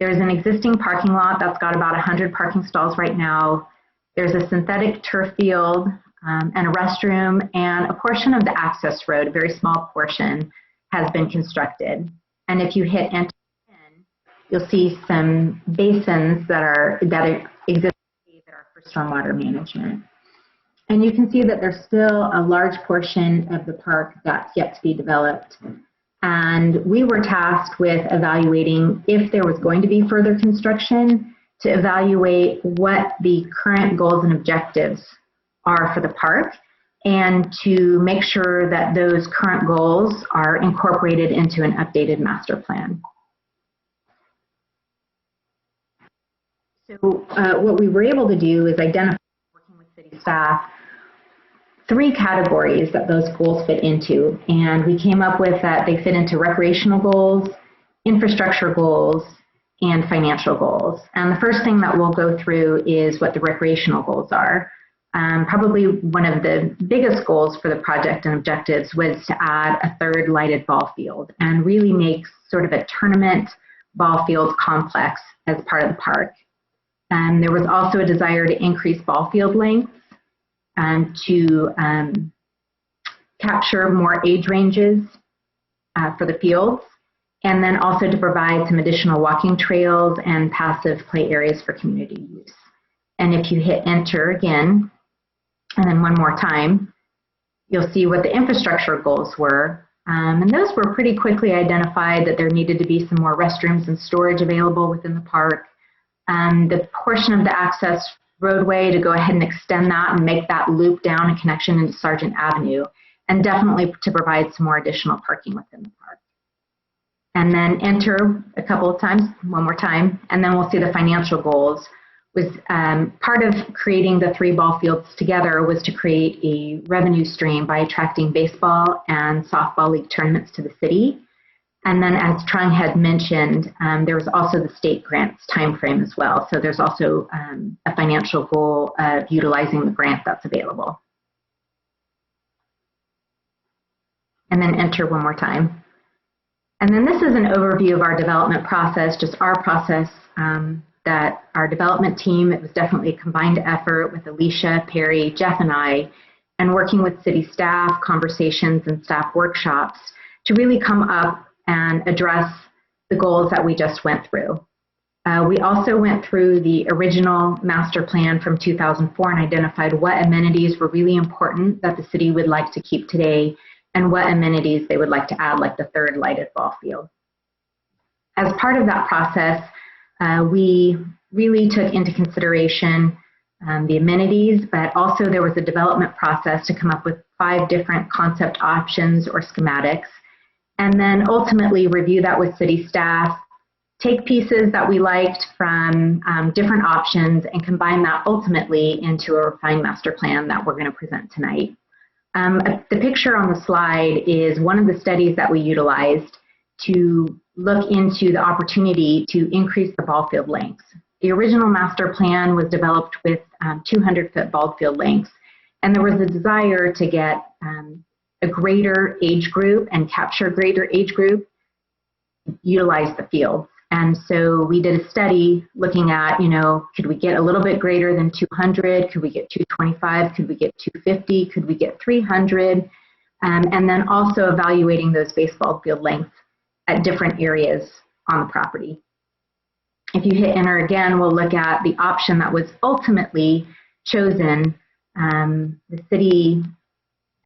There's an existing parking lot that's got about 100 parking stalls right now. There's a synthetic turf field and a restroom, and a portion of the access road, a very small portion, has been constructed. And if you hit enter, you'll see some basins that exist that are for stormwater management. And you can see that there's still a large portion of the park that's yet to be developed. And we were tasked with evaluating if there was going to be further construction, to evaluate what the current goals and objectives are for the park, and to make sure that those current goals are incorporated into an updated master plan. So what we were able to do is identify, working with city staff, 3 categories that those goals fit into. And we came up with that they fit into recreational goals, infrastructure goals, and financial goals. And the first thing that we'll go through is what the recreational goals are. Probably one of the biggest goals for the project and objectives was to add a third lighted ball field and really make sort of a tournament ball field complex as part of the park. There was also a desire to increase ball field length and to capture more age ranges for the fields, and then also to provide some additional walking trails and passive play areas for community use. And if you hit enter again, and then one more time, you'll see what the infrastructure goals were. And those were pretty quickly identified that there needed to be some more restrooms and storage available within the park. The portion of the access roadway to go ahead and extend that and make that loop down a connection into Sargent Avenue, and definitely to provide some more additional parking within the park. And then enter a couple of times, one more time, and then we'll see the financial goals. Was part of creating the 3 ball fields together was to create a revenue stream by attracting baseball and softball league tournaments to the city. And then, as Trung had mentioned, there was also the state grants timeframe as well. So there's also a financial goal of utilizing the grant that's available. And then enter one more time. And then this is an overview of our development process, just our process. That our development team, it was definitely a combined effort with Alicia, Perry, Jeff, and I, and working with city staff, conversations, and staff workshops to really come up and address the goals that we just went through. We also went through the original master plan from 2004 and identified what amenities were really important that the city would like to keep today and what amenities they would like to add, like the third lighted ball field. As part of that process, we really took into consideration the amenities, but also there was a development process to come up with 5 different concept options or schematics, and then ultimately review that with city staff, take pieces that we liked from different options and combine that ultimately into a refined master plan that we're going to present tonight. The picture on the slide is one of the studies that we utilized to look into the opportunity to increase the ball field lengths. The original master plan was developed with 200-foot ball field lengths, and there was a desire to get a greater age group and capture a greater age group, utilize the fields. And so we did a study looking at, could we get a little bit greater than 200? Could we get 225? Could we get 250? Could we get 300? And then also evaluating those baseball field lengths at different areas on the property. If you hit enter again, we'll look at the option that was ultimately chosen. The city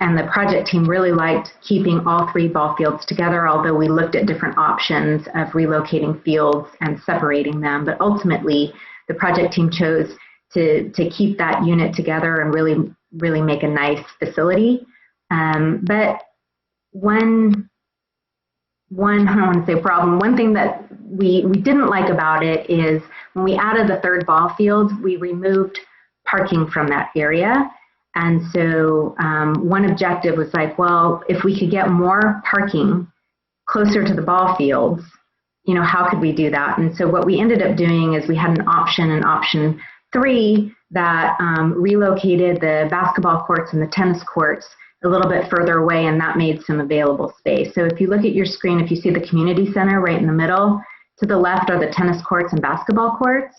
and the project team really liked keeping all 3 ball fields together, although we looked at different options of relocating fields and separating them. But ultimately, the project team chose to keep that unit together and really make a nice facility. But I don't want to say problem. One thing that we didn't like about it is when we added the 3rd ball field, we removed parking from that area. And so one objective was like, well, if we could get more parking closer to the ball fields, how could we do that? And so what we ended up doing is we had an option 3 that relocated the basketball courts and the tennis courts a little bit further away, and that made some available space. So if you look at your screen, if you see the community center right in the middle, to the left are the tennis courts and basketball courts.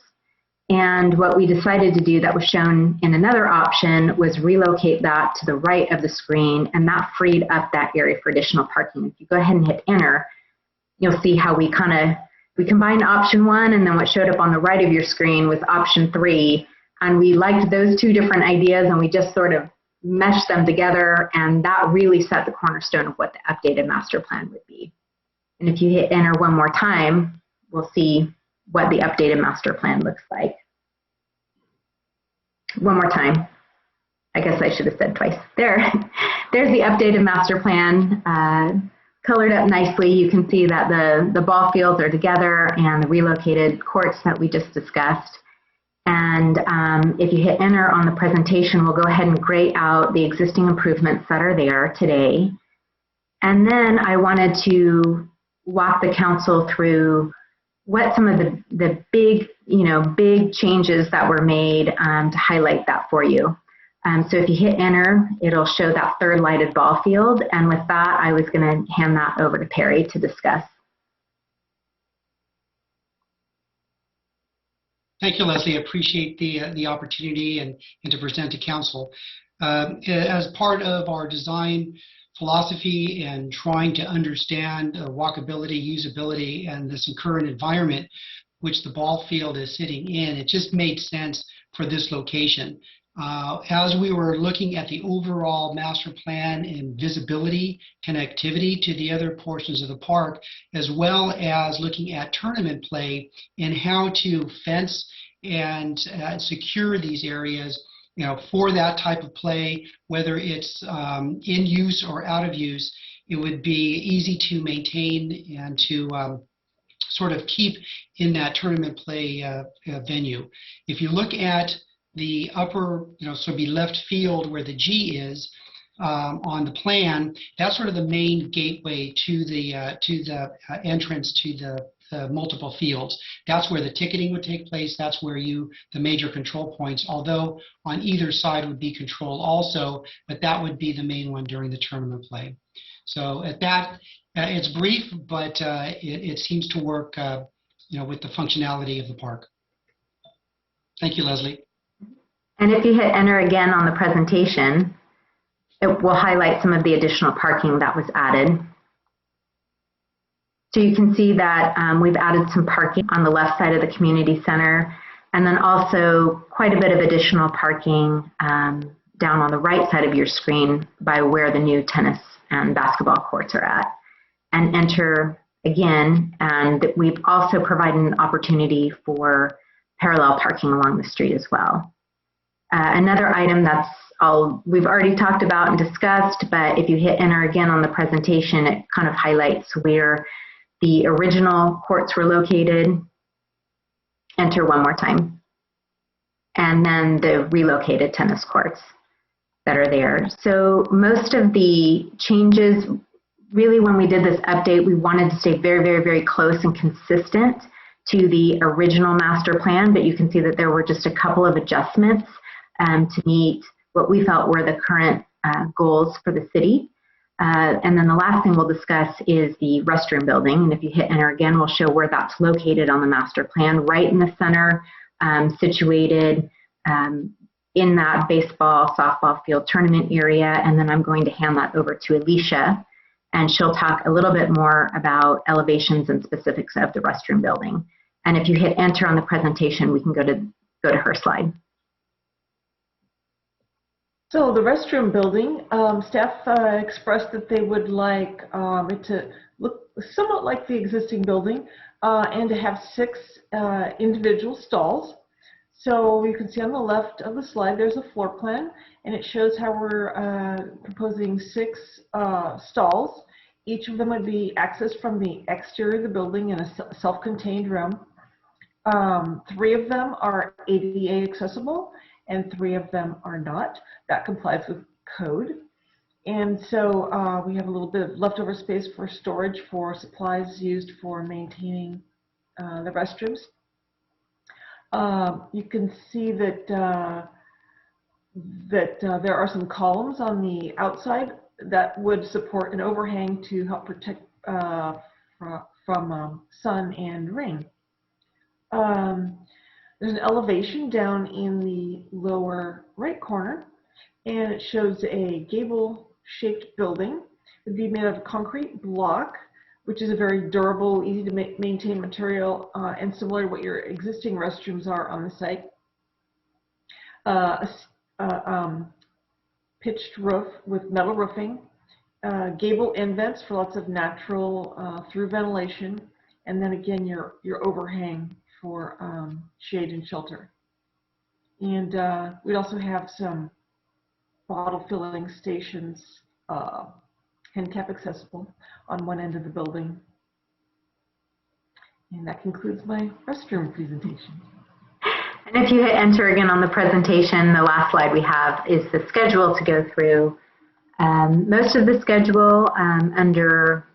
And what we decided to do that was shown in another option was relocate that to the right of the screen, and that freed up that area for additional parking. If you go ahead and hit enter, you'll see how we combined option 1, and then what showed up on the right of your screen was option 3. And we liked those 2 different ideas, and we just sort of meshed them together, and that really set the cornerstone of what the updated master plan would be. And if you hit enter one more time, we'll see what the updated master plan looks like. One more time. I guess I should have said twice. There's the updated master plan, colored up nicely. You can see that the ball fields are together and the relocated courts that we just discussed. And if you hit enter on the presentation, we'll go ahead and gray out the existing improvements that are there today. And then I wanted to walk the council through what some of the big, big changes that were made to highlight that for you. So if you hit enter, it'll show that third lighted ball field. And with that, I was going to hand that over to Perry to discuss. Thank you, Leslie. I appreciate the opportunity and to present to council. As part of our design philosophy and trying to understand walkability, usability, and this current environment which the ball field is sitting in, it just made sense for this location. As we were looking at the overall master plan and visibility, connectivity to the other portions of the park, as well as looking at tournament play and how to fence and secure these areas, for that type of play, whether it's in use or out of use, it would be easy to maintain and to sort of keep in that tournament play venue. If you look at the upper, so be left field where the G is on the plan, that's sort of the main gateway to the entrance to the multiple fields. That's where the ticketing would take place. That's where the major control points, although on either side would be control also, but that would be the main one during the tournament play. So at that, it's brief, but it seems to work, with the functionality of the park. Thank you, Leslie. And if you hit enter again on the presentation, it will highlight some of the additional parking that was added. So you can see that we've added some parking on the left side of the community center, and then also quite a bit of additional parking down on the right side of your screen by where the new tennis and basketball courts are at. And enter again, and we've also provided an opportunity for parallel parking along the street as well. Another item we've already talked about and discussed, but if you hit enter again on the presentation, it kind of highlights where the original courts were located. Enter one more time. And then the relocated tennis courts that are there. So most of the changes, really when we did this update, we wanted to stay very, very, very close and consistent to the original master plan, but you can see that there were just a couple of adjustments to meet what we felt were the current goals for the city. And then the last thing we'll discuss is the restroom building. And if you hit enter again, we'll show where that's located on the master plan, right in the center, situated in that baseball, softball field tournament area. And then I'm going to hand that over to Alicia, and she'll talk a little bit more about elevations and specifics of the restroom building. And if you hit enter on the presentation, we can go to her slide. So the restroom building, staff expressed that they would like it to look somewhat like the existing building and to have 6 individual stalls. So you can see on the left of the slide there's a floor plan, and it shows how we're proposing 6 stalls. Each of them would be accessed from the exterior of the building in a self-contained room. 3 of them are ADA accessible, and 3 of them are not. That complies with code. And so we have a little bit of leftover space for storage for supplies used for maintaining the restrooms. You can see that there are some columns on the outside that would support an overhang to help protect from sun and rain. There's an elevation down in the lower right corner, and it shows a gable-shaped building. It would be made of concrete block, which is a very durable, easy to maintain material, and similar to what your existing restrooms are on the site. Pitched roof with metal roofing, gable indents for lots of natural through ventilation, and then again your overhang for shade and shelter. And we'd also have some bottle filling stations, handicap accessible, on one end of the building. And that concludes my restroom presentation. And if you hit enter again on the presentation, the last slide we have is the schedule to go through. Most of the schedule under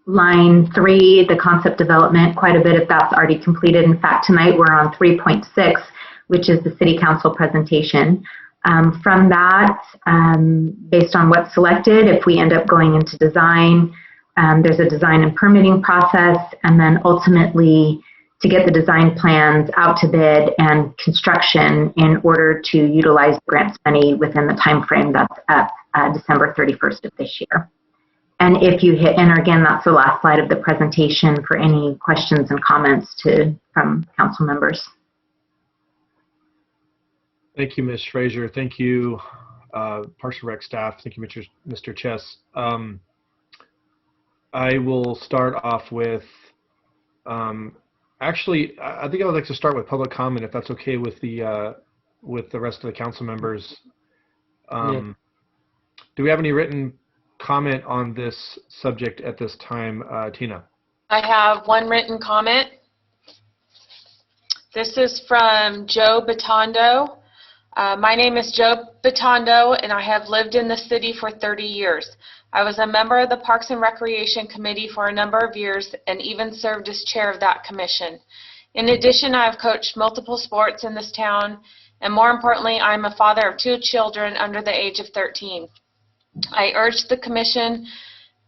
line 3, the concept development, quite a bit of that's already completed. In fact, tonight we're on 3.6, which is the City Council presentation. From that, based on what's selected, if we end up going into design, there's a design and permitting process, and then ultimately to get the design plans out to bid and construction in order to utilize grants money within the time frame that's up December 31st of this year. And if you hit enter again, that's the last slide of the presentation for any questions and comments from council members. Thank you, Ms. Frazier. Thank you, Parks and Rec staff. Thank you, Mr. Chess. I will start off with, actually, I think I would like to start with public comment, if that's okay with the rest of the council members. Yeah. Do we have any written comment on this subject at this time, Tina? I have one written comment. This is from Joe Batondo. My name is Joe Batondo, and I have lived in the city for 30 years. I was a member of the Parks and Recreation Committee for a number of years and even served as chair of that commission. In addition, I have coached multiple sports in this town, and more importantly, I'm a father of 2 children under the age of 13. I urged the commission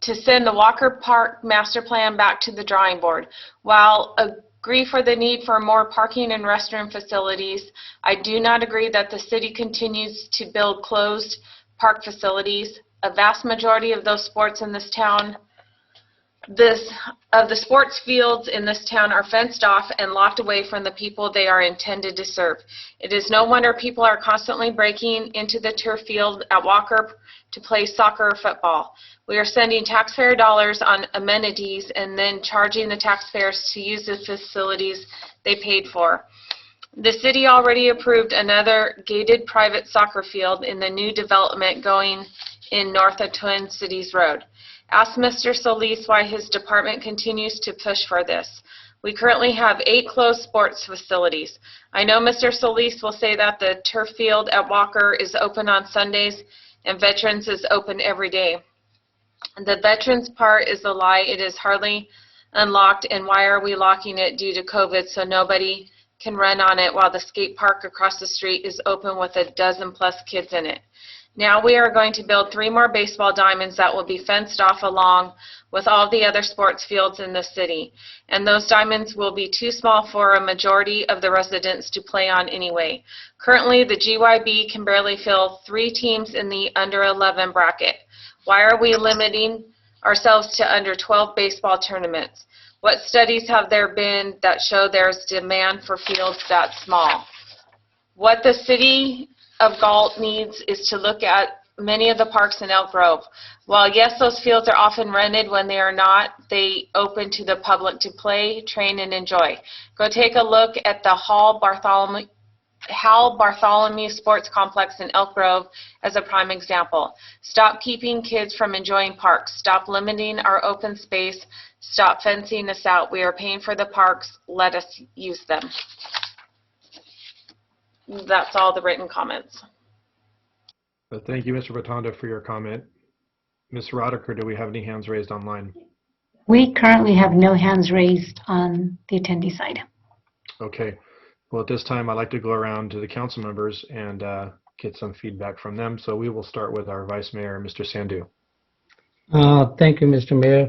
to send the Walker Park Master Plan back to the drawing board. While agree for the need for more parking and restroom facilities, I do not agree that the city continues to build closed park facilities. A vast majority of those sports in this town, of the sports fields in this town are fenced off and locked away from the people they are intended to serve. It is no wonder people are constantly breaking into the turf field at Walker to play soccer or football. We are sending taxpayer dollars on amenities and then charging the taxpayers to use the facilities they paid for. The city already approved another gated private soccer field in the new development going in north of Twin Cities Road. Ask Mr. Solis why his department continues to push for this. We currently have 8 closed sports facilities. I know Mr. Solis will say that the turf field at Walker is open on Sundays and Veterans is open every day. The Veterans part is a lie. It is hardly unlocked, and why are we locking it due to COVID so nobody can run on it while the skate park across the street is open with a dozen plus kids in it? Now we are going to build 3 more baseball diamonds that will be fenced off along with all the other sports fields in the city. And those diamonds will be too small for a majority of the residents to play on anyway. Currently, the GYB can barely fill 3 teams in the under 11 bracket. Why are we limiting ourselves to under 12 baseball tournaments? What studies have there been that show there's demand for fields that small? What the city of Galt needs is to look at many of the parks in Elk Grove. While yes, those fields are often rented, when they are not, they open to the public to play, train, and enjoy. Go take a look at the Hal Bartholomew Sports Complex in Elk Grove as a prime example. Stop keeping kids from enjoying parks. Stop limiting our open space. Stop fencing us out. We are paying for the parks. Let us use them. That's all the written comments. Thank you, Mr. Batondo, for your comment. Ms. Roddicker, do we have any hands raised online? We currently have no hands raised on the attendee side. Okay. Well, at this time, I'd like to go around to the council members and get some feedback from them. So we will start with our Vice Mayor, Mr. Sandhu. Thank you, Mr. Mayor.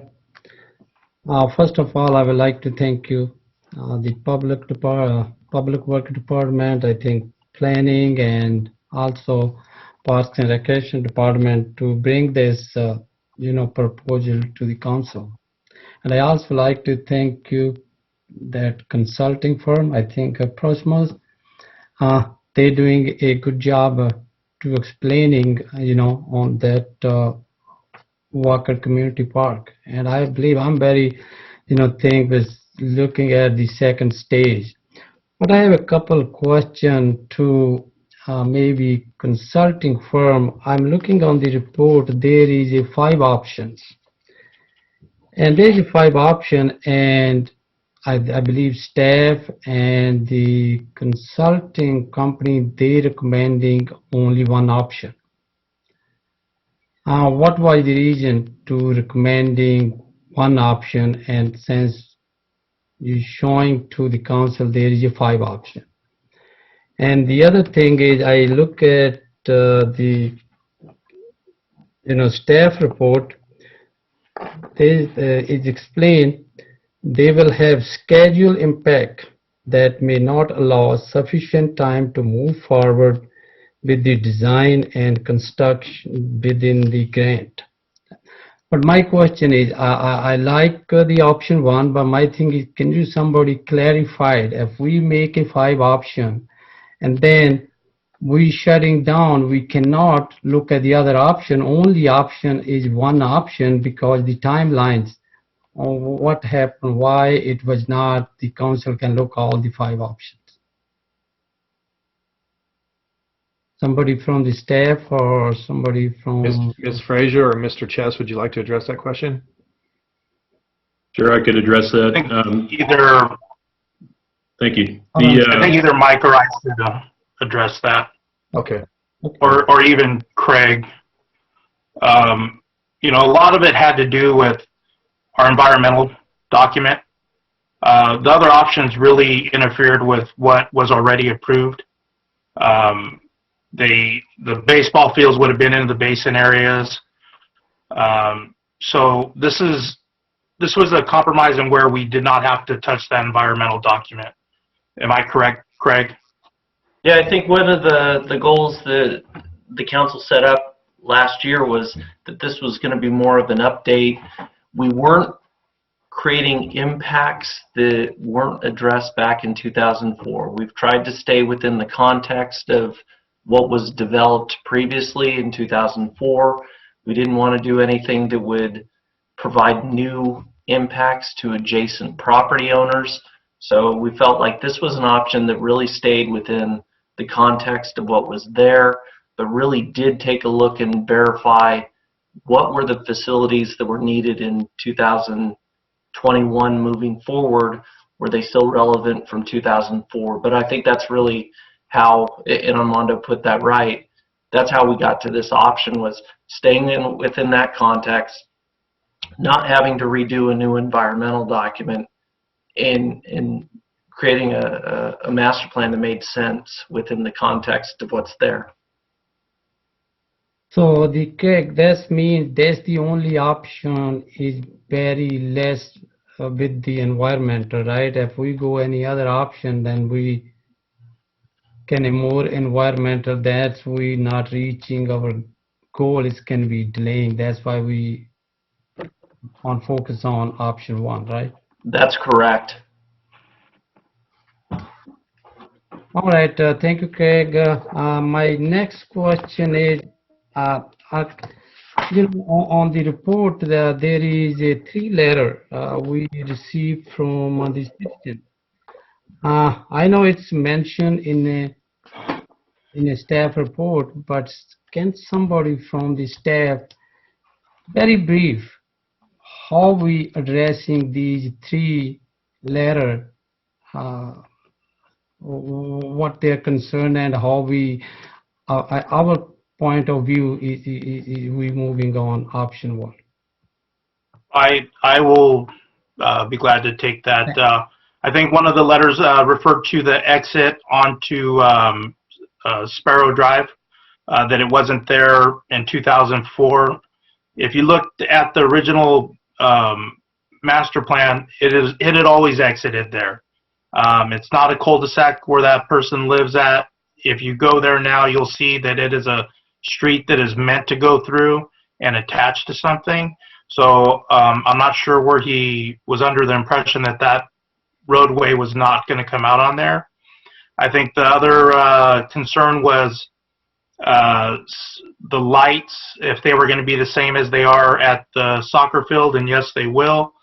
First of all, I would like to thank you, the Public Works Department, I think Planning, and also Parks and Recreation Department to bring this, proposal to the council. And I also like to thank you, that consulting firm, I think Prosmos, they're doing a good job to explaining, on that Walker Community Park. And I believe I'm very, think with looking at the second stage. But I have a couple of questions to maybe consulting firm. I'm looking on the report, there is a 5 options. And there's a 5 option, and I believe staff and the consulting company, they're recommending only 1 option. What was the reason to recommending one option, and since you're showing to the council there is a 5 option. And the other thing is I look at the staff report. Is explained they will have schedule impact that may not allow sufficient time to move forward with the design and construction within the grant. But my question is, I like the option 1, but my thing is, can you somebody clarify it? If we make a 5 option and then we shutting down, we cannot look at the other option. Only option is one option because the timelines, what happened, why it was not, the council can look all the 5 options. Somebody from the staff or somebody from... Ms. Frazier or Mr. Chess, would you like to address that question? Sure, I could address that. Either. Thank you. I think either Mike or I should address that. Okay. Or even Craig. A lot of it had to do with our environmental document. The other options really interfered with what was already approved. The baseball fields would have been in the basin areas. So this was a compromise in where we did not have to touch that environmental document. Am I correct, Craig? Yeah, I think one of the goals that the council set up last year was that this was going to be more of an update. We weren't creating impacts that weren't addressed back in 2004. We've tried to stay within the context of what was developed previously in 2004. We didn't want to do anything that would provide new impacts to adjacent property owners. So we felt like this was an option that really stayed within the context of what was there, but really did take a look and verify what were the facilities that were needed in 2021 moving forward. Were they still relevant from 2004? But I think that's really how, and Armando put that right, that's how we got to this option, was staying within that context, not having to redo a new environmental document, and creating a master plan that made sense within the context of what's there. So that means that's the only option is very less with the environmental, right? If we go any other option, then we can a more environmental, that's we not reaching our goal, is can be delaying. That's why we on focus on option 1, right? That's correct. All right, thank you, Craig. My next question is, on the report, there is a 3-letter we received from the citizen. I know it's mentioned in a staff report, but can somebody from the staff, very brief, how we addressing these 3 letters, what they're concerned, and how we, our point of view is we moving on option 1. I will be glad to take that. I think one of the letters referred to the exit onto Sparrow Drive, that it wasn't there in 2004. If you looked at the original master plan, it had always exited there. It's not a cul-de-sac where that person lives at. If you go there now, you'll see that it is a street that is meant to go through and attached to something. So I'm not sure where he was under the impression that that roadway was not going to come out on there. I think the other concern was the lights, if they were going to be the same as they are at the soccer field, and yes, they will.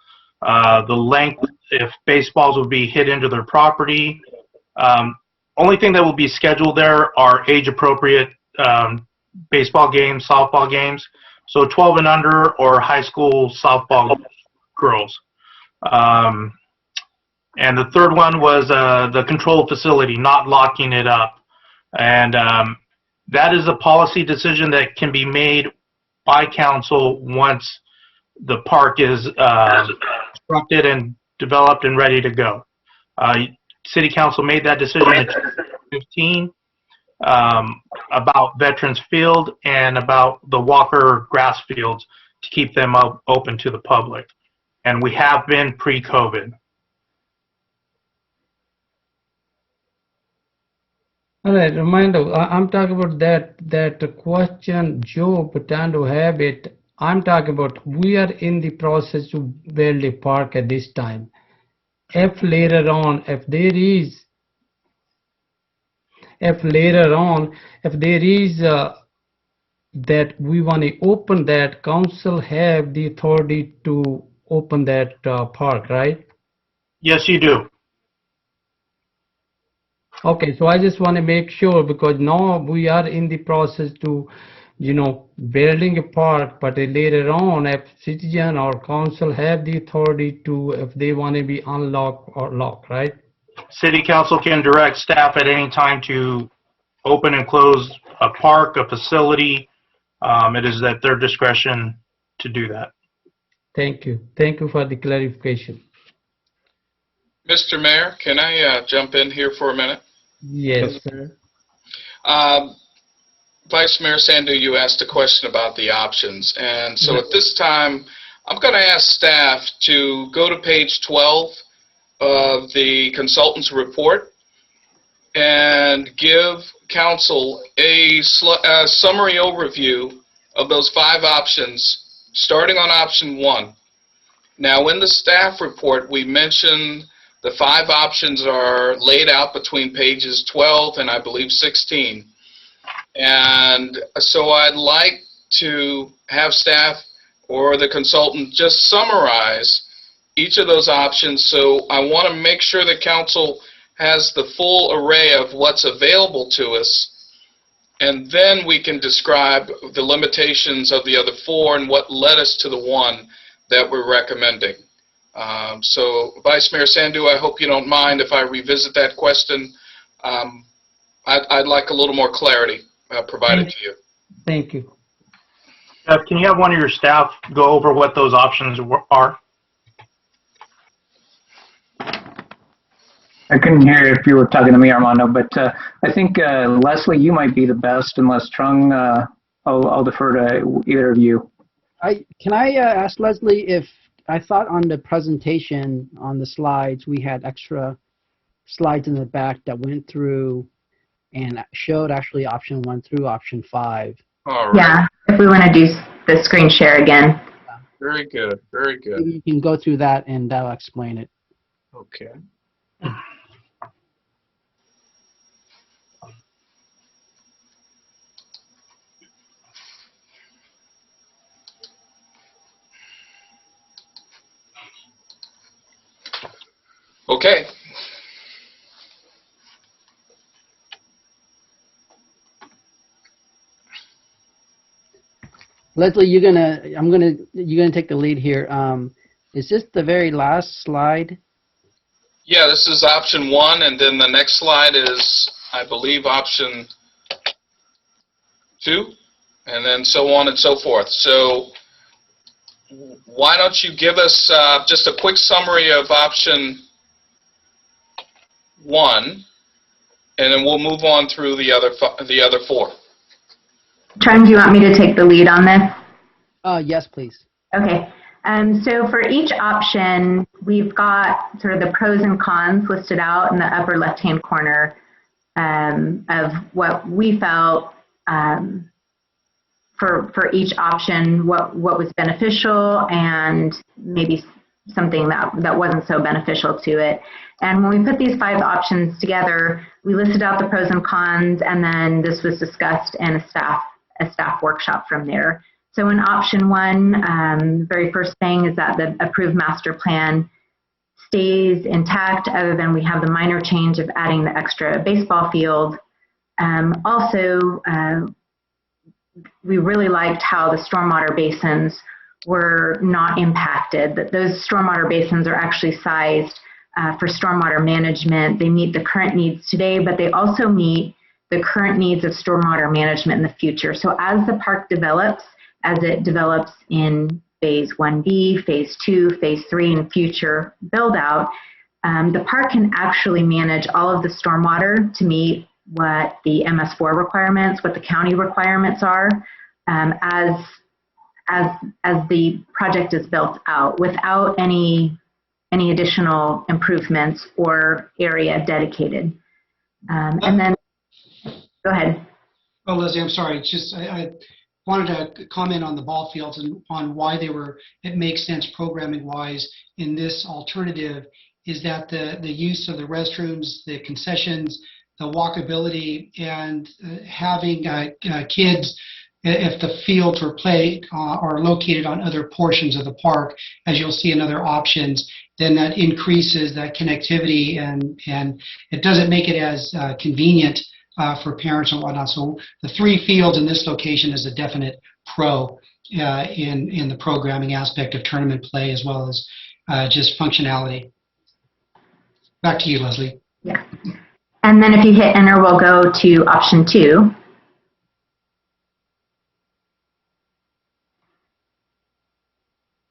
The length, if baseballs would be hit into their property. Only thing that will be scheduled there are age-appropriate baseball games, softball games. So 12 and under, or high school softball girls. And the third one was the control facility, not locking it up. And that is a policy decision that can be made by council once the park is constructed and developed and ready to go. City Council made that decision in 2015 about Veterans Field and about the Walker grass fields to keep them open to the public. And we have been pre-COVID. All right, reminder, I'm talking about that question Joe pretend to have it. I'm talking about we are in the process to build a park at this time. If later on, if there is that we want to open that, council have the authority to open that park, right? Yes, you do. Okay, so I just want to make sure, because now we are in the process to, building a park, but later on, if citizen or council have the authority to, if they want to be unlocked or locked, right? City Council can direct staff at any time to open and close a park, a facility. It is at their discretion to do that. Thank you. Thank you for the clarification. Mr. Mayor, can I jump in here for a minute? Yes, sir. Vice Mayor Sandhu, you asked a question about the options. And so at this time, I'm going to ask staff to go to page 12 of the consultant's report and give council a summary overview of those 5 options, starting on option 1. Now, in the staff report, we mentioned the 5 options are laid out between pages 12 and I believe 16. And so I'd like to have staff or the consultant just summarize each of those options. So I want to make sure that council has the full array of what's available to us. And then we can describe the limitations of the other 4 and what led us to the one that we're recommending. So, Vice Mayor Sandhu, I hope you don't mind if I revisit that question. I'd like a little more clarity provided to you. Thank you. Can you have one of your staff go over what those options are? I couldn't hear if you were talking to me, Armando, but I think Leslie, you might be the best, unless Trung, I'll defer to either of you. Can I ask Leslie if I thought on the presentation on the slides we had extra slides in the back that went through and showed actually option 1 through option 5. All right. Yeah, if we want to do the screen share again. Very good, very good. Maybe you can go through that and that'll explain it. Okay. Okay. Leslie, you're gonna take the lead here. Is this the very last slide? Yeah, this is option 1, and then the next slide is, I believe, option 2, and then so on and so forth. So why don't you give us just a quick summary of option 1, and then we'll move on through the other 4. Trung, do you want me to take the lead on this? Yes, please. Okay. So for each option, we've got sort of the pros and cons listed out in the upper left-hand corner of what we felt for each option, what was beneficial and maybe something that wasn't so beneficial to it. And when we put these 5 options together, we listed out the pros and cons, and then this was discussed in a staff workshop from there. So in option 1, the very first thing is that the approved master plan stays intact, other than we have the minor change of adding the extra baseball field. Also, we really liked how the stormwater basins were not impacted, that those stormwater basins are actually sized for stormwater management. They meet the current needs today, but they also meet the current needs of stormwater management in the future. So as the park develops, as it develops in Phase 1B, Phase 2, Phase 3, and future build-out, the park can actually manage all of the stormwater to meet what the MS4 requirements, what the county requirements are, as the project is built out without any additional improvements or area dedicated. And then, go ahead. Oh, Leslie, I'm sorry. It's just I wanted to comment on the ball fields and on why it makes sense programming-wise in this alternative, is that the use of the restrooms, the concessions, the walkability, and having kids, if the fields or play are located on other portions of the park, as you'll see in other options, then that increases that connectivity, and it doesn't make it as convenient for parents and whatnot. So the 3 fields in this location is a definite pro in the programming aspect of tournament play, as well as just functionality. Back to you, Leslie. Yeah. And then if you hit enter, we'll go to option 2.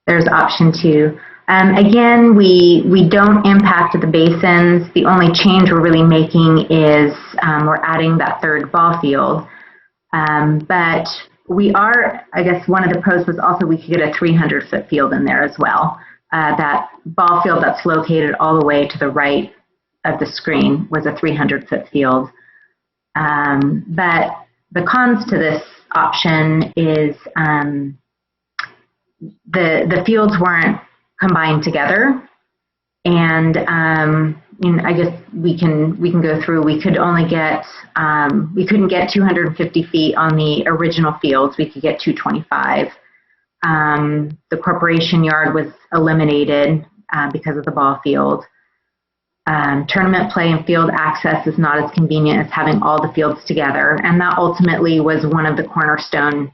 There's option 2. Again, we don't impact the basins. The only change we're really making is we're adding that 3rd ball field. But we are, I guess one of the pros was also we could get a 300-foot field in there as well. That ball field that's located all the way to the right of the screen was a 300-foot field. But the cons to this option is the fields weren't combined together, and I guess we can go through. We could only get we couldn't get 250 feet on the original fields. We could get 225. The corporation yard was eliminated because of the ball field. Tournament play and field access is not as convenient as having all the fields together, and that ultimately was one of the cornerstone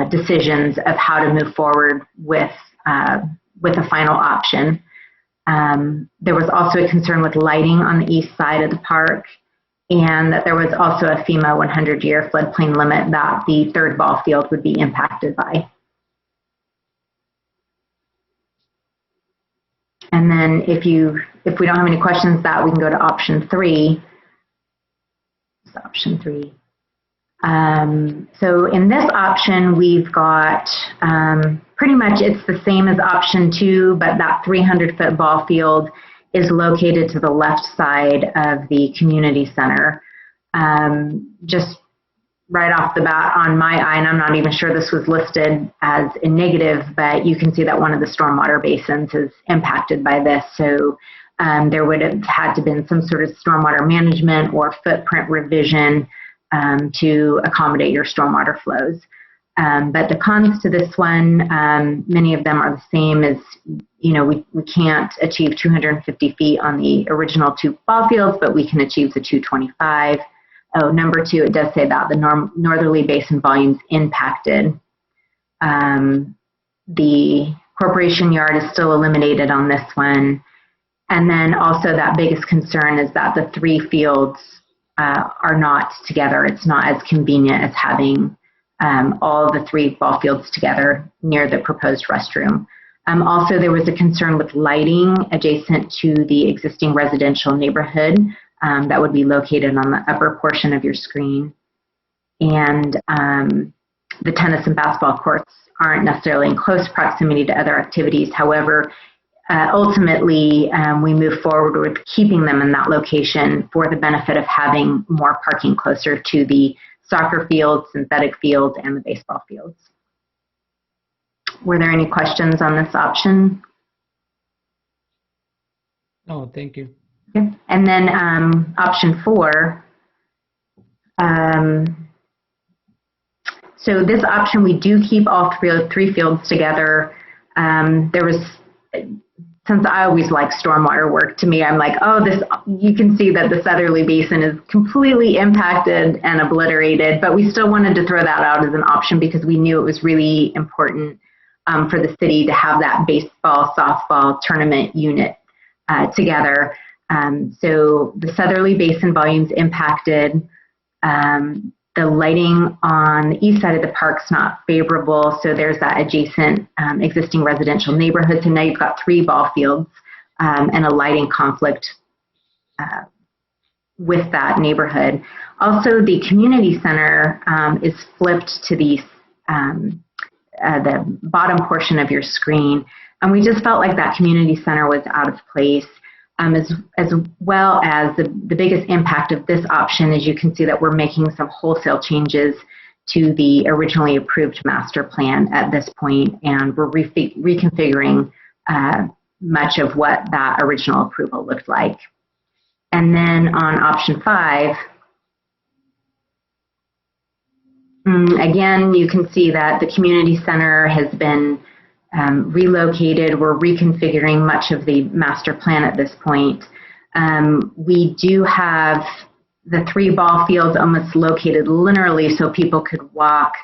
decisions of how to move forward with a final option. There was also a concern with lighting on the east side of the park, and that there was also a FEMA 100-year floodplain limit that the 3rd ball field would be impacted by. And then if we don't have any questions, we can go to option 3. It's option 3. So in this option, we've got pretty much it's the same as option 2, but that 300-foot ball field is located to the left side of the community center. Just right off the bat on my eye, and I'm not even sure this was listed as a negative, but you can see that one of the stormwater basins is impacted by this. So there would have had to been some sort of stormwater management or footprint revision to accommodate your stormwater flows. But the cons to this one, many of them are the same as, we can't achieve 250 feet on the original 2 ball fields, but we can achieve the 225. Oh, number 2, it does say that the northerly basin volumes impacted. The corporation yard is still eliminated on this one. And then also that biggest concern is that the 3 fields are not together. It's not as convenient as having all the 3 ball fields together near the proposed restroom. Also, there was a concern with lighting adjacent to the existing residential neighborhood that would be located on the upper portion of your screen. And the tennis and basketball courts aren't necessarily in close proximity to other activities. However, ultimately, we move forward with keeping them in that location for the benefit of having more parking closer to the soccer fields, synthetic fields, and the baseball fields. Were there any questions on this option? No, thank you. Okay. And then option 4. So this option, we do keep all 3 fields together. There was, since I always like stormwater work, to me, I'm like, oh, you can see that the southerly basin is completely impacted and obliterated, but we still wanted to throw that out as an option because we knew it was really important for the city to have that baseball, softball tournament unit together. So the southerly basin volumes impacted. the lighting on the east side of the park's not favorable, so there's that adjacent existing residential neighborhood. So now you've got 3 ball fields and a lighting conflict with that neighborhood. Also, the community center is flipped to the bottom portion of your screen, and we just felt like that community center was out of place. As well as the biggest impact of this option is you can see that we're making some wholesale changes to the originally approved master plan at this point, and we're reconfiguring much of what that original approval looked like. And then on option 5, again, you can see that the community center has been relocated. We're reconfiguring much of the master plan at this point. We do have the 3 ball fields almost located linearly so people could walk,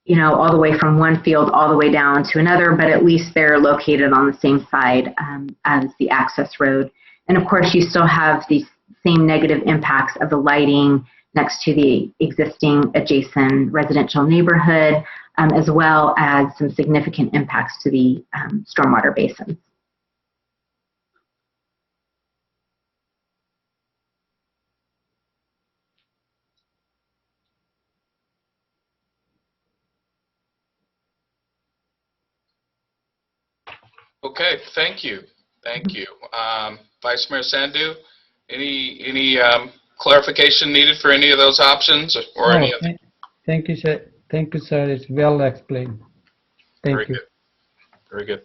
all the way from one field all the way down to another, but at least they're located on the same side as the access road. And of course, you still have these same negative impacts of the lighting next to the existing adjacent residential neighborhood, as well as some significant impacts to the stormwater basins. Okay, thank you. Thank you. Vice Mayor Sandhu, any clarification needed for any of those options or any of them? Thank you, sir. Thank you, sir. It's well explained. Thank you. Good. Very good.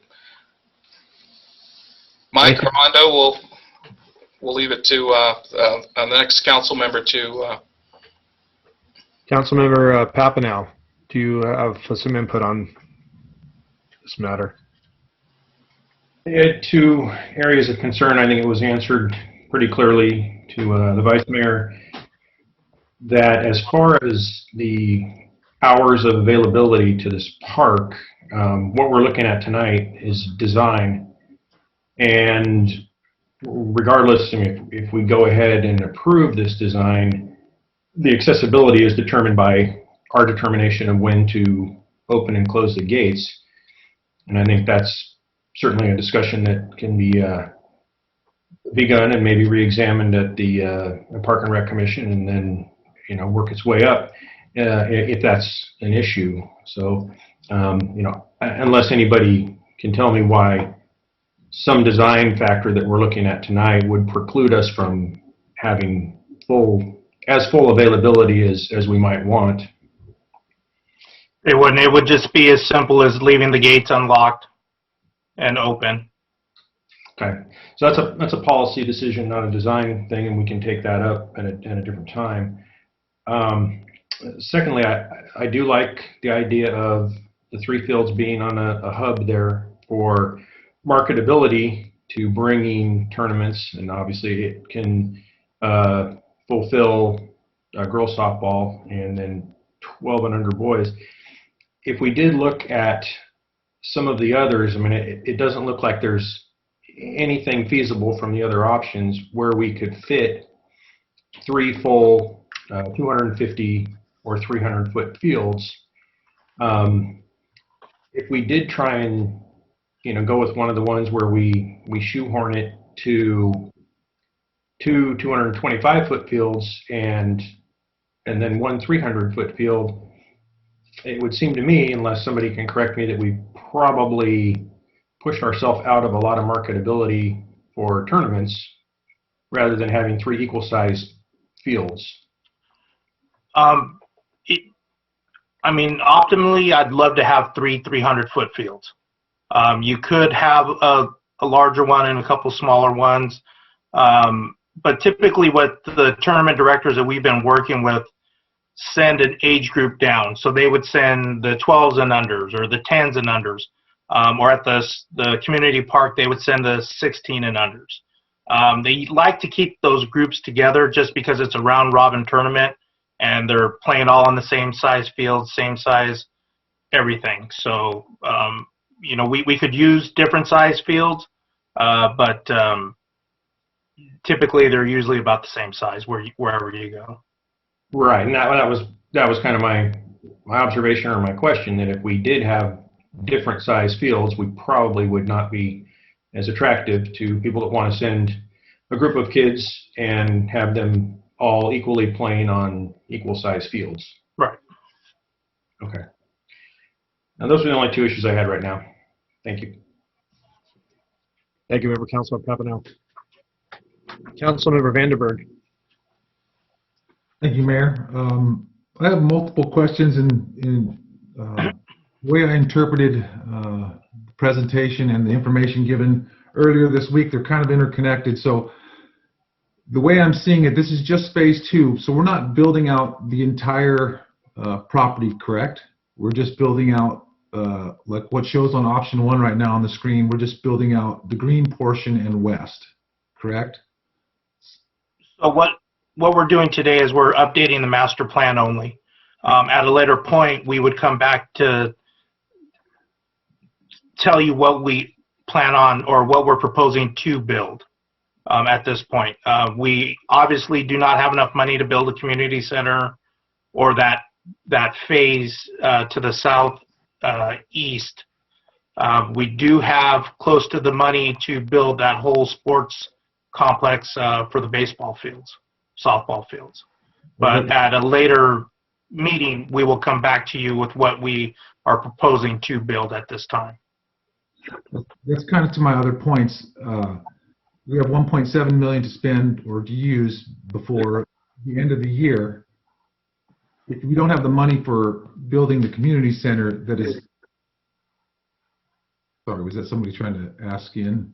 Mike, Armando, we'll leave it to the next council member to. Councilmember Papineau, do you have some input on this matter? Yeah, 2 areas of concern. I think it was answered pretty clearly to the Vice Mayor, that as far as the hours of availability to this park, what we're looking at tonight is design. And regardless, if we go ahead and approve this design, the accessibility is determined by our determination of when to open and close the gates. And I think that's certainly a discussion that can be begun and maybe re-examined at the Park and Rec Commission, and then work its way up if that's an issue. So unless anybody can tell me why some design factor that we're looking at tonight would preclude us from having full availability as we might want. It wouldn't. It would just be as simple as leaving the gates unlocked and open. Okay, so that's a policy decision, not a design thing, and we can take that up at a different time. Secondly, I do like the idea of the 3 fields being on a hub there for marketability to bringing tournaments, and obviously it can fulfill girls softball and then 12 and under boys. If we did look at some of the others, it doesn't look like there's anything feasible from the other options where we could fit 3 full 250 or 300 foot fields. If we did try and go with one of the ones where we shoehorn it to 2 225 foot fields and then 1 300 foot field, it would seem to me, unless somebody can correct me, that we probably pushed ourselves out of a lot of marketability for tournaments rather than having 3 equal sized fields. Optimally, I'd love to have 3 300 foot fields. You could have a larger one and a couple smaller ones, but typically what the tournament directors that we've been working with send an age group down. So they would send the 12s and unders or the 10s and unders, or at the community park, they would send the 16 and unders. They like to keep those groups together just because it's a round robin tournament and they're playing all on the same size field, same size everything. So, we could use different size fields, but typically they're usually about the same size wherever you go. Right, and that was that was kind of my observation or my question, that if we did have different size fields, we probably would not be as attractive to people that want to send a group of kids and have them all equally playing on equal size fields. Right. Okay. Now those are the only two issues I had right now. Thank you. Thank you, Member Councilman Papineau. Councilmember Vandenberg. Thank you, Mayor. I have multiple questions in the way I interpreted the presentation and the information given earlier this week. They're kind of interconnected. So the way I'm seeing it, this is just phase 2. So we're not building out the entire property, correct? We're just building out like what shows on option 1 right now on the screen. We're just building out the green portion and west, correct? So what we're doing today is we're updating the master plan only. At a later point, we would come back to tell you what we plan on or what we're proposing to build at this point. We obviously do not have enough money to build a community center or that phase to the south east. We do have close to the money to build that whole sports complex for the baseball fields, softball fields. But at a later meeting, we will come back to you with what we are proposing to build at this time. That's kind of to my other points. We have 1.7 million to spend or to use before the end of the year. If we don't have the money for building the community center, that is. Sorry, was that somebody trying to ask in?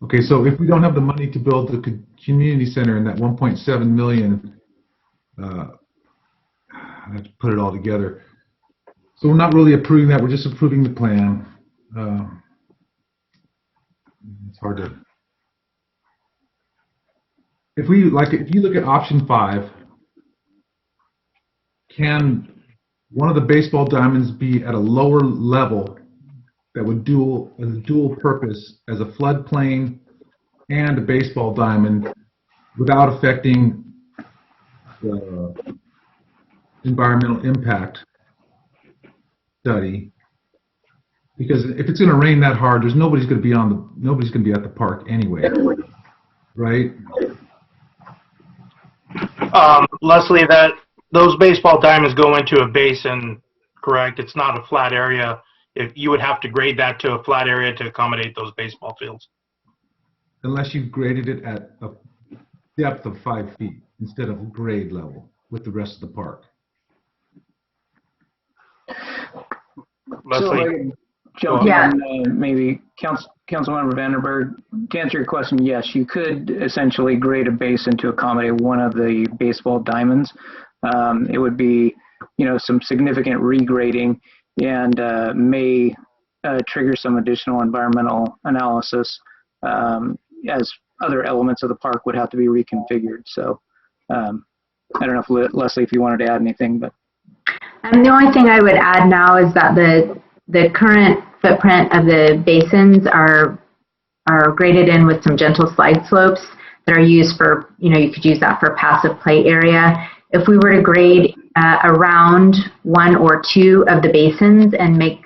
Okay, so if we don't have the money to build the community center and that 1.7 million, I have to put it all together. So we're not really approving that. We're just approving the plan. It's hard to. If you look at option 5, can one of the baseball diamonds be at a lower level that would dual purpose as a floodplain and a baseball diamond without affecting the environmental impact study? Because if it's going to rain that hard, nobody's going to be at the park anyway, right? Leslie, those baseball diamonds go into a basin, correct? It's not a flat area. If you would have to grade that to a flat area to accommodate those baseball fields. Unless you graded it at a depth of 5 feet instead of grade level with the rest of the park. Leslie? So maybe Councilmember Vandenberg, to answer your question, yes, you could essentially grade a basin to accommodate one of the baseball diamonds. It would be, some significant regrading and may trigger some additional environmental analysis as other elements of the park would have to be reconfigured. So I don't know if Leslie, if you wanted to add anything, but. The only thing I would add now is that the current footprint of the basins are graded in with some gentle slide slopes that are used for, you could use that for passive play area. If we were to grade around 1 or 2 of the basins and make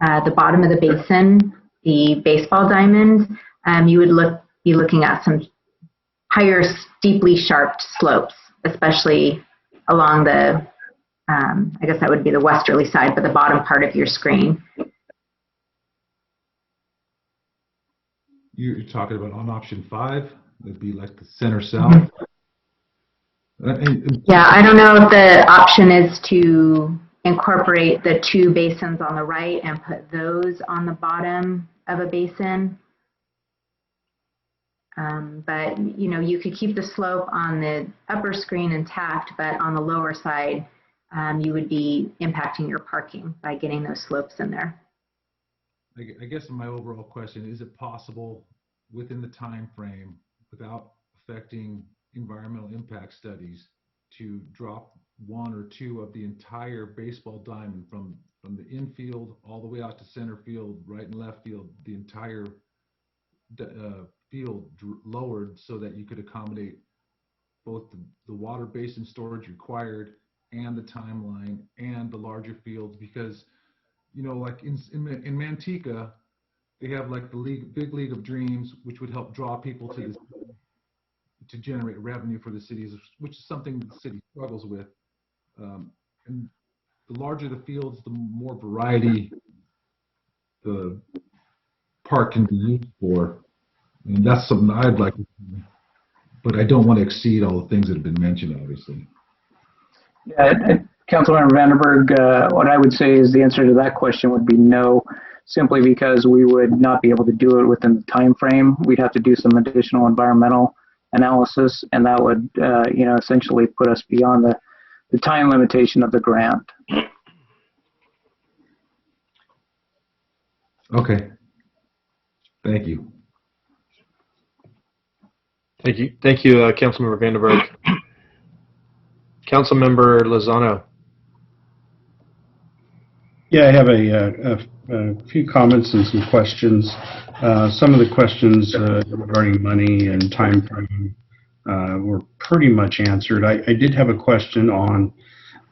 the bottom of the basin the baseball diamond, you would be looking at some higher, steeply sharped slopes, especially along the, I guess that would be the westerly side, but the bottom part of your screen. You're talking about on option 5, that'd be like the center south. Yeah, I don't know if the option is to incorporate the 2 basins on the right and put those on the bottom of a basin. But, you could keep the slope on the upper screen intact, but on the lower side, you would be impacting your parking by getting those slopes in there. I guess my overall question, is it possible within the time frame, without affecting environmental impact studies, to drop 1 or 2 of the entire baseball diamond from the infield all the way out to center field, right and left field, the entire field lowered so that you could accommodate both the water basin storage required and the timeline and the larger fields, because, you know, like in Manteca, they have like the big League of Dreams, which would help draw people to the to generate revenue for the cities, which is something the city struggles with. And the larger the fields, the more variety the park can be used for. And that's something I'd like to see, but I don't want to exceed all the things that have been mentioned, obviously. Yeah, Councilmember Vandenberg, what I would say is the answer to that question would be no, simply because we would not be able to do it within the time frame. We'd have to do some additional environmental analysis, and that would, essentially put us beyond the time limitation of the grant. Okay. Thank you. Thank you. Thank you, Councilmember Vandenberg. Councilmember Lozano. Yeah, I have a few comments and some questions. Some of the questions regarding money and time frame were pretty much answered. I did have a question on,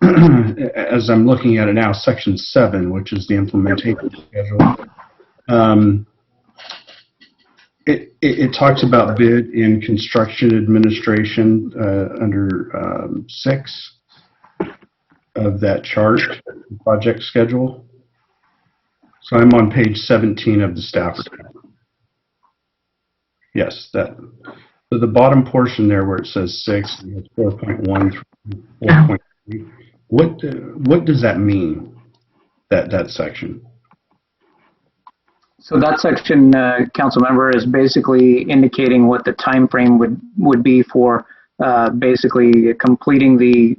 as I'm looking at it now, Section 7, which is the implementation schedule. It talks about bid in construction administration under 6 of that chart, project schedule. So I'm on page 17 of the staff report. Yes, that. So the bottom portion there where it says 6, and it's 4.1 through 4.3. What does that mean? That section? So that section, council member, is basically indicating what the time frame would be for basically completing the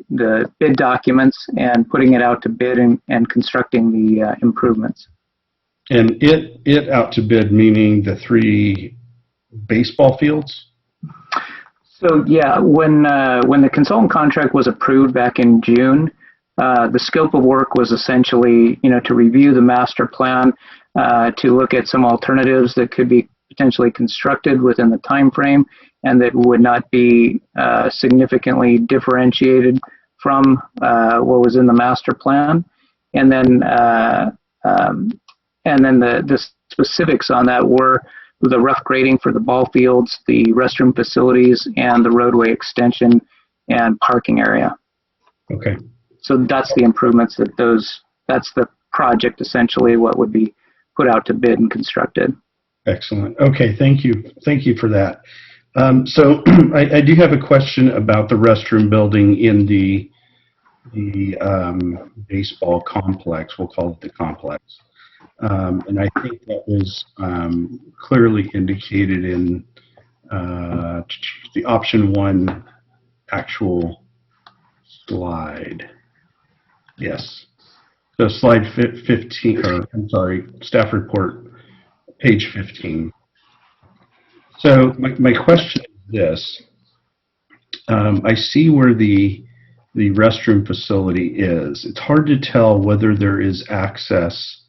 bid documents and putting it out to bid and constructing the improvements. And it out to bid meaning the 3 baseball fields? So yeah, when the consultant contract was approved back in June, the scope of work was essentially, to review the master plan, to look at some alternatives that could be potentially constructed within the time frame and that would not be significantly differentiated from what was in the master plan. And then the specifics on that were the rough grading for the ball fields, the restroom facilities, and the roadway extension and parking area. Okay. So that's the improvements that's the project essentially, what would be put out to bid and constructed. Excellent. Okay, thank you. Thank you for that. So I do have a question about the restroom building in the baseball complex. We'll call it the complex. And I think that was clearly indicated in the option 1 actual slide. Yes. So slide 15, or I'm sorry, staff report, page 15. So my question is this. I see where the restroom facility is. It's hard to tell whether there is access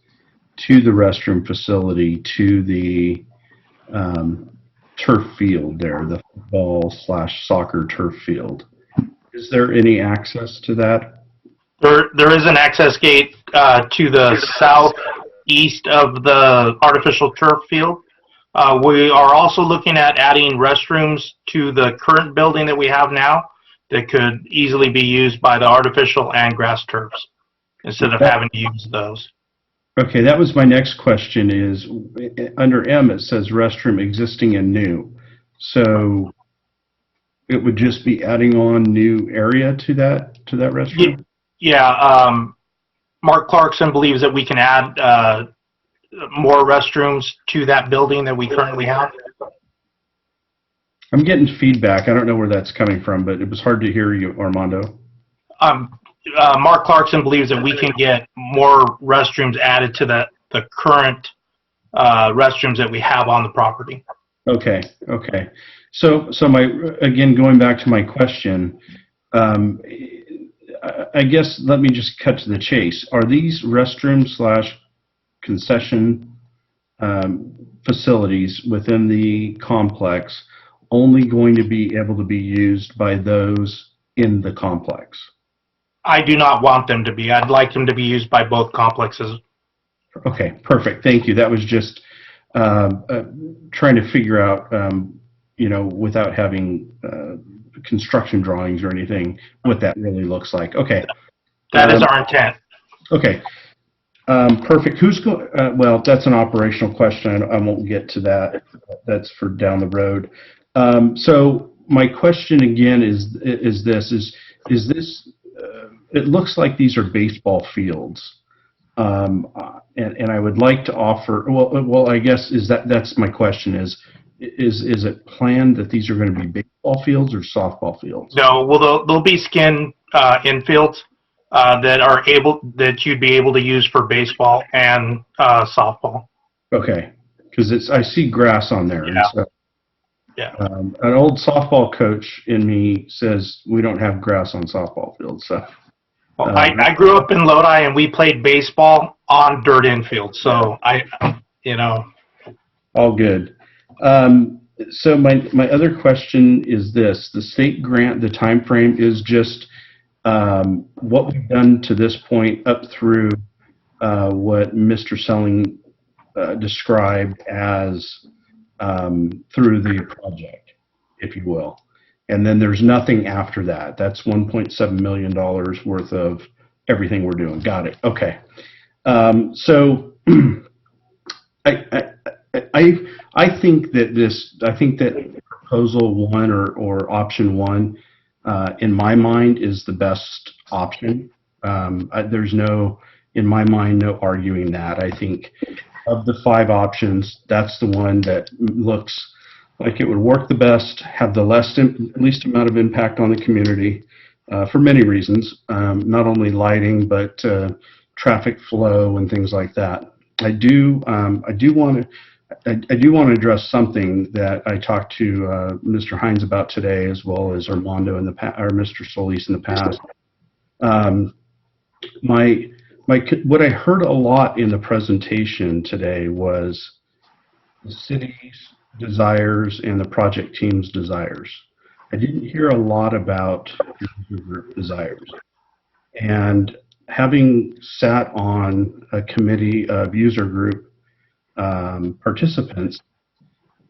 to the restroom facility to the turf field there, the football/soccer turf field. Is there any access to that? There is an access gate to the southeast of the artificial turf field. We are also looking at adding restrooms to the current building that we have now that could easily be used by the artificial and grass turfs instead of having to use those. Okay, that was my next question is, under M it says restroom existing and new. So it would just be adding on new area to that restroom? Yeah, Mark Clarkson believes that we can add more restrooms to that building that we currently have. I'm getting feedback. I don't know where that's coming from, but it was hard to hear you, Armando. Mark Clarkson believes that we can get more restrooms added to the current restrooms that we have on the property. Okay. So again, going back to my question, I guess let me just cut to the chase. Are these restroom/concession facilities within the complex only going to be able to be used by those in the complex? I do not want them to be. I'd like them to be used by both complexes. Okay, perfect. Thank you. That was just trying to figure out, without having construction drawings or anything, what that really looks like. Okay. That is our intent. Okay. Perfect. Who's going? Well, that's an operational question. I won't get to that. That's for down the road. So my question again is this: is this? It looks like these are baseball fields, and I would like to offer. Well, I guess that's my question. Is it planned that these are going to be baseball fields or softball fields? No, well, they'll be skin infields that you'd be able to use for baseball and softball. Okay, because I see grass on there. Yeah. And so, yeah. An old softball coach in me says we don't have grass on softball fields. So. Well, I grew up in Lodi and we played baseball on dirt infield. So All good. So my other question is this: the state grant, the time frame is just what we've done to this point up through what Mr. Selling described as through the project, if you will. And then there's nothing after that. That's $1.7 million worth of everything we're doing. Got it. Okay. So I think that proposal one or option one, in my mind, is the best option. There's in my mind, no arguing that. I think of the 5 options, that's the one that looks like it would work the best, have the least amount of impact on the community for many reasons, not only lighting but traffic flow and things like that. I do want to address something that I talked to Mr. Hines about today, as well as Armando or Mr. Solis in the past. What I heard a lot in the presentation today was the city's desires and the project team's desires. I didn't hear a lot about user group desires. And having sat on a committee of user group participants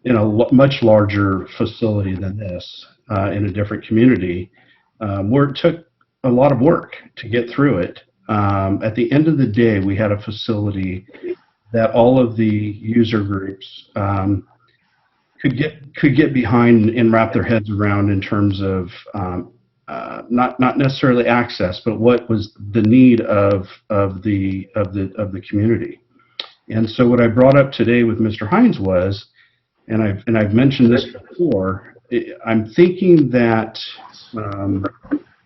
in a much larger facility than this, in a different community, where it took a lot of work to get through it. At the end of the day, we had a facility that all of the user groups could get behind and wrap their heads around in terms of not necessarily access, but what was the need of the community. And so what I brought up today with Mr. Hines was, and I've mentioned this before, I'm thinking that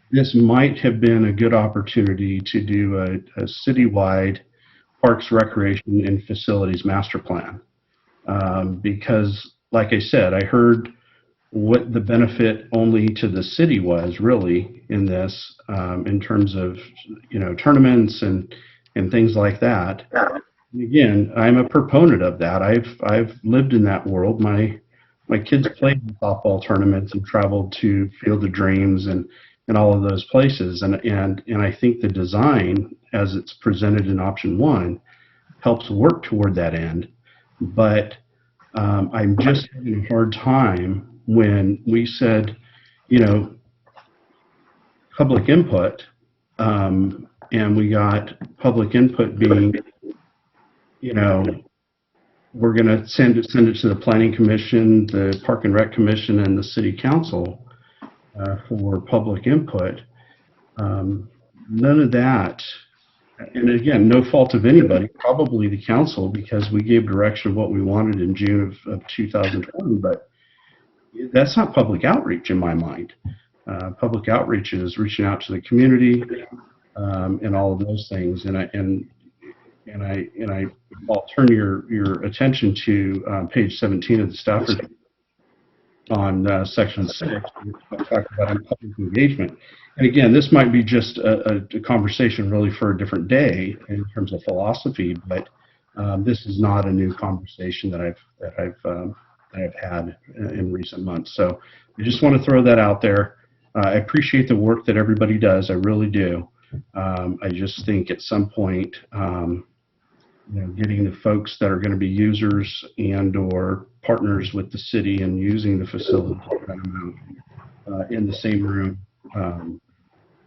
this might have been a good opportunity to do a citywide parks, recreation, and facilities master plan. Because, like I said, I heard what the benefit only to the city was really in this, in terms of tournaments and things like that. And again, I'm a proponent of that. I've lived in that world. My kids played in softball tournaments and traveled to Field of Dreams and all of those places. And I think the design, as it's presented in option one, helps work toward that end. But I'm just having a hard time when we said, public input, and we got public input being, we're going to send it to the Planning Commission, the Park and Rec Commission, and the City Council for public input. None of that, and again, no fault of anybody, probably the council, because we gave direction of what we wanted in June of 2020, but that's not public outreach in my mind. Public outreach is reaching out to the community and all of those things, I'll turn your attention to page 17 of the staff report on section 6, which talks about public engagement. And again, this might be just a conversation really for a different day in terms of philosophy, but this is not a new conversation that I've had in recent months. So I just want to throw that out there. I appreciate the work that everybody does. I really do. I just think at some point, getting the folks that are going to be users and or partners with the city and using the facility in the same room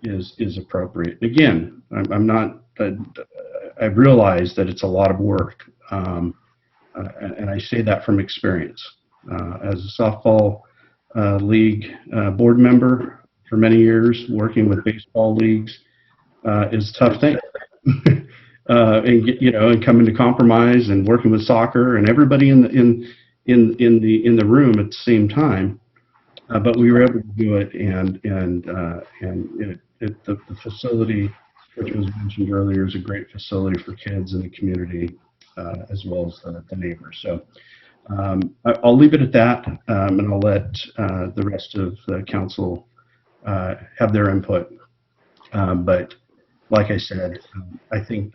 is appropriate. Again, I'm not. I realize that it's a lot of work, and I say that from experience. As a softball league board member for many years, working with baseball leagues is a tough thing. And coming to compromise and working with soccer and everybody in the room at the same time, but we were able to do it, and the facility, which was mentioned earlier, is a great facility for kids in the community as well as the neighbors. So I'll leave it at that, and I'll let the rest of the council have their input. But like I said, I think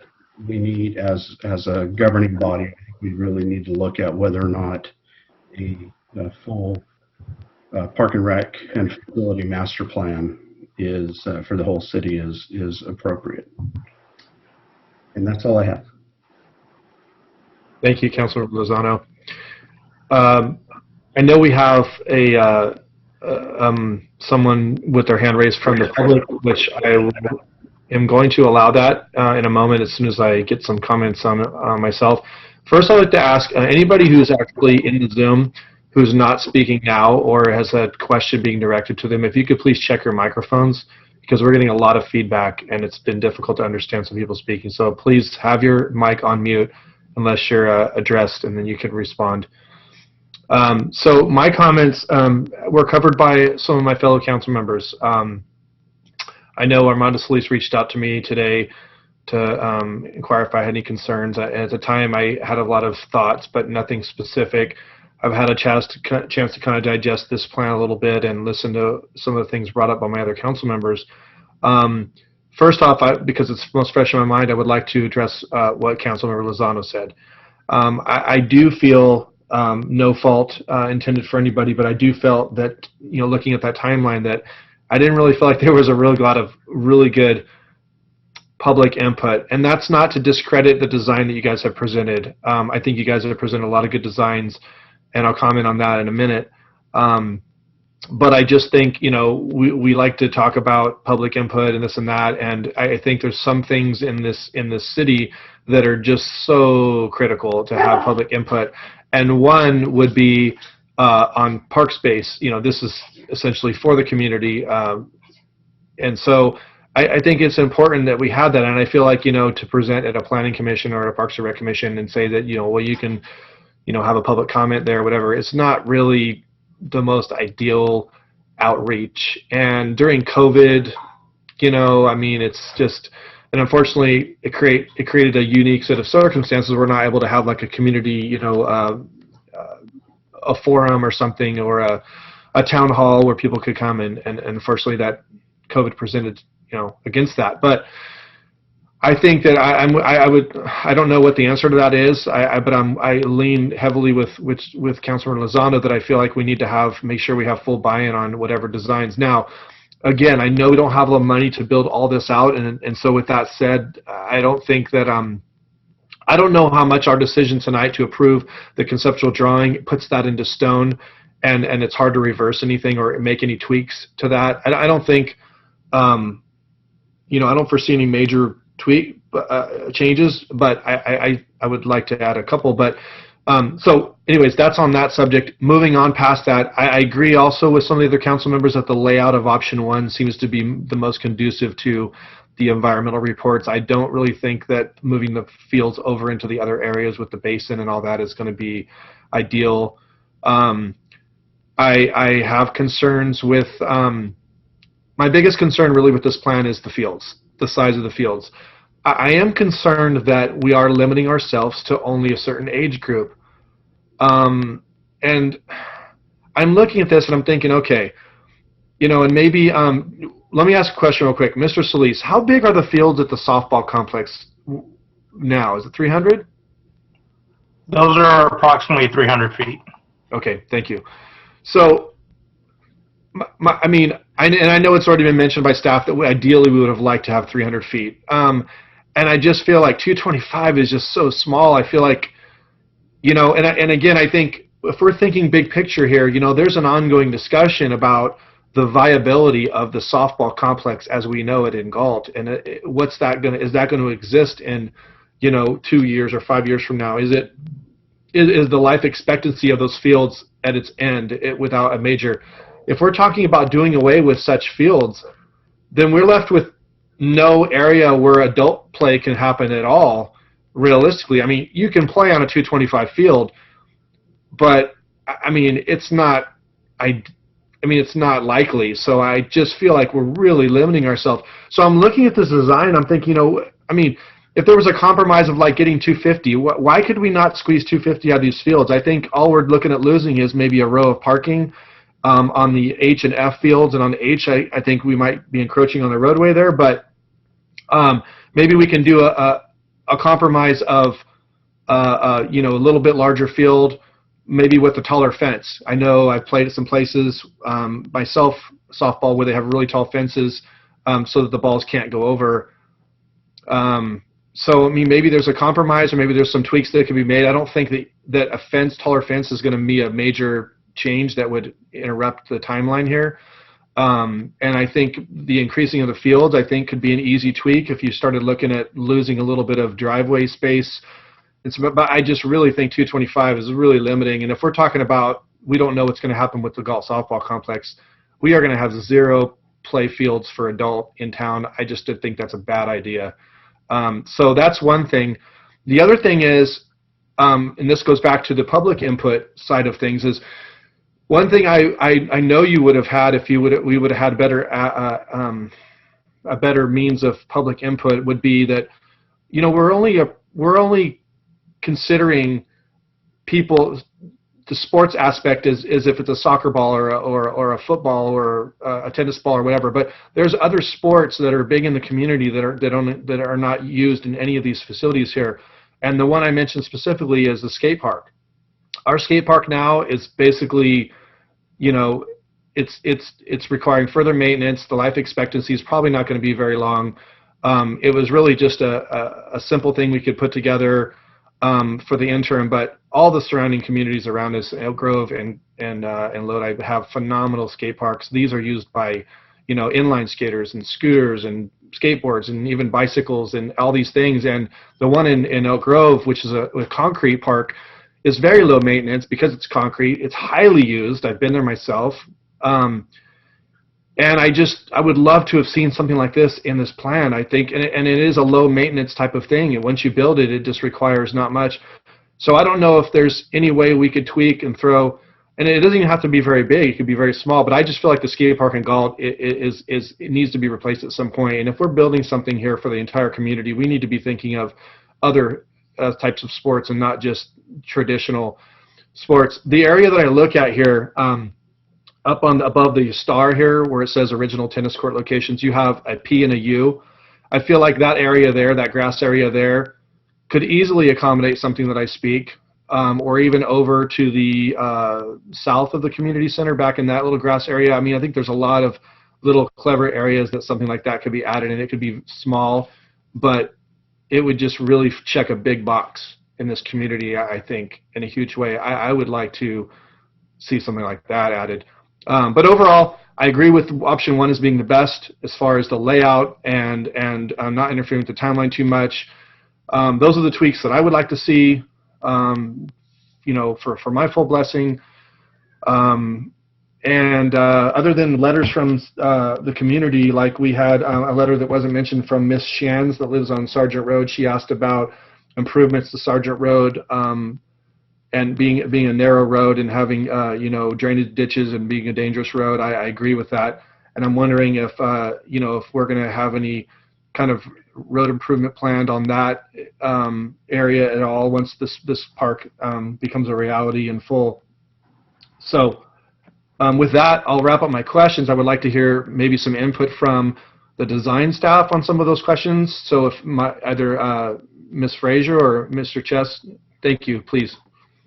we need, as a governing body, I think we really need to look at whether or not a full park and rec and facility master plan is for the whole city is appropriate. And that's all I have. Thank you, Councilor Lozano. I know we have someone with their hand raised from the public, which I am going to allow that in a moment as soon as I get some comments on myself. First, I'd like to ask anybody who's actually in the Zoom who's not speaking now or has a question being directed to them, if you could please check your microphones, because we're getting a lot of feedback and it's been difficult to understand some people speaking. So please have your mic on mute unless you're addressed, and then you can respond. So my comments were covered by some of my fellow council members. I know Armando Solis reached out to me today to inquire if I had any concerns. At the time, I had a lot of thoughts, but nothing specific. I've had a chance to kind of digest this plan a little bit and listen to some of the things brought up by my other council members. First off, because it's most fresh in my mind, I would like to address what Councilmember Lozano said. I do feel no fault intended for anybody, but I do felt that, looking at that timeline, that I didn't really feel like there was a real lot of really good public input. And that's not to discredit the design that you guys have presented. I think you guys have presented a lot of good designs, and I'll comment on that in a minute. But I just think, we like to talk about public input and this and that, and I think there's some things in this city that are just so critical to have public input. And one would be on park space. This is essentially for the community, and so I think it's important that we have that. And I feel like, to present at a planning commission or a Parks and Rec commission and say that, well, you can, have a public comment there, or whatever. It's not really the most ideal outreach. And during COVID, it's just, and unfortunately, it created a unique set of circumstances. We're not able to have like a community, a forum or something, or a town hall where people could come, and unfortunately that COVID presented, against that. But I think that I don't know what the answer to that is. But I lean heavily with Councilor Lozano that I feel like we need to make sure we have full buy-in on whatever designs. Now, again, I know we don't have the money to build all this out, and so with that said, I don't think that I don't know how much our decision tonight to approve the conceptual drawing puts that into stone, and it's hard to reverse anything or make any tweaks to that. I don't think, I don't foresee any major changes, but I would like to add a couple. But so anyways, that's on that subject. Moving on past that, I agree also with some of the other council members that the layout of option 1 seems to be the most conducive to the environmental reports. I don't really think that moving the fields over into the other areas with the basin and all that is going to be ideal. I have concerns with, my biggest concern really with this plan is the fields, the size of the fields. I am concerned that we are limiting ourselves to only a certain age group. And I'm looking at this and I'm thinking, okay, and maybe, let me ask a question real quick. Mr. Solis, how big are the fields at the softball complex now? Is it 300? Those are approximately 300 feet. Okay, thank you. So, and I know it's already been mentioned by staff that ideally we would have liked to have 300 feet. And I just feel like 225 is just so small. I feel like, and again, I think if we're thinking big picture here, there's an ongoing discussion about the viability of the softball complex as we know it in Galt, and is that going to exist in 2 years or 5 years from now? Is the life expectancy of those fields at its end without a major? If we're talking about doing away with such fields, then we're left with no area where adult play can happen at all. Realistically, I mean, you can play on a 225 field, but I mean, it's not. It's not likely. So I just feel like we're really limiting ourselves. So I'm looking at this design. I'm thinking, if there was a compromise of like getting 250, why could we not squeeze 250 out of these fields? I think all we're looking at losing is maybe a row of parking on the H and F fields, and on the H, I think we might be encroaching on the roadway there. But maybe we can do a compromise of a little bit larger field, maybe with a taller fence. I know I've played at some places myself, softball, where they have really tall fences so that the balls can't go over. So, maybe there's a compromise, or maybe there's some tweaks that can be made. I don't think that a taller fence is going to be a major change that would interrupt the timeline here. And I think the increasing of the fields, I think, could be an easy tweak if you started looking at losing a little bit of driveway space. But I just really think 225 is really limiting. And if we're talking about, we don't know what's going to happen with the Galt softball complex, we are going to have 0 play fields for adult in town. I just did think that's a bad idea. So that's one thing. The other thing is, and this goes back to the public input side of things, is one thing I know you would have had if we would have had a better means of public input would be that, we're only considering people, the sports aspect is if it's a soccer ball or a football or a tennis ball or whatever. But there's other sports that are big in the community that are not used in any of these facilities here. And the one I mentioned specifically is the skate park. Our skate park now is basically, it's requiring further maintenance. The life expectancy is probably not going to be very long. It was really just a simple thing we could put together for the interim, but all the surrounding communities around us, Elk Grove and Lodi, have phenomenal skate parks. These are used by, inline skaters and scooters and skateboards and even bicycles and all these things. And the one in Elk Grove, which is a concrete park, is very low maintenance because it's concrete. It's highly used. I've been there myself. And I would love to have seen something like this in this plan, I think, and it is a low maintenance type of thing, and once you build it, it just requires not much. So I don't know if there's any way we could tweak and throw, and it doesn't even have to be very big, it could be very small, but I just feel like the skate park in Galt it needs to be replaced at some point, and if we're building something here for the entire community, we need to be thinking of other types of sports and not just traditional sports. The area that I look at here, up above the star here where it says original tennis court locations, you have a P and a U. I feel like that area there, that grass area there, could easily accommodate something that I speak, or even over to the south of the community center, back in that little grass area. I think there's a lot of little clever areas that something like that could be added, and it could be small, but it would just really check a big box in this community, I think, in a huge way. I would like to see something like that added. But overall, I agree with option 1 as being the best as far as the layout and not interfering with the timeline too much. Those are the tweaks that I would like to see, for my full blessing. And other than letters from the community, like we had a letter that wasn't mentioned from Miss Shands that lives on Sargent Road. She asked about improvements to Sargent Road, and being a narrow road and having drainage ditches and being a dangerous road. I agree with that, and I'm wondering if if we're going to have any kind of road improvement planned on that area at all once this park becomes a reality in full. So with that, I'll wrap up my questions. I would like to hear maybe some input from the design staff on some of those questions. So if either Ms. Frazier or Mr. Chess, thank you, please.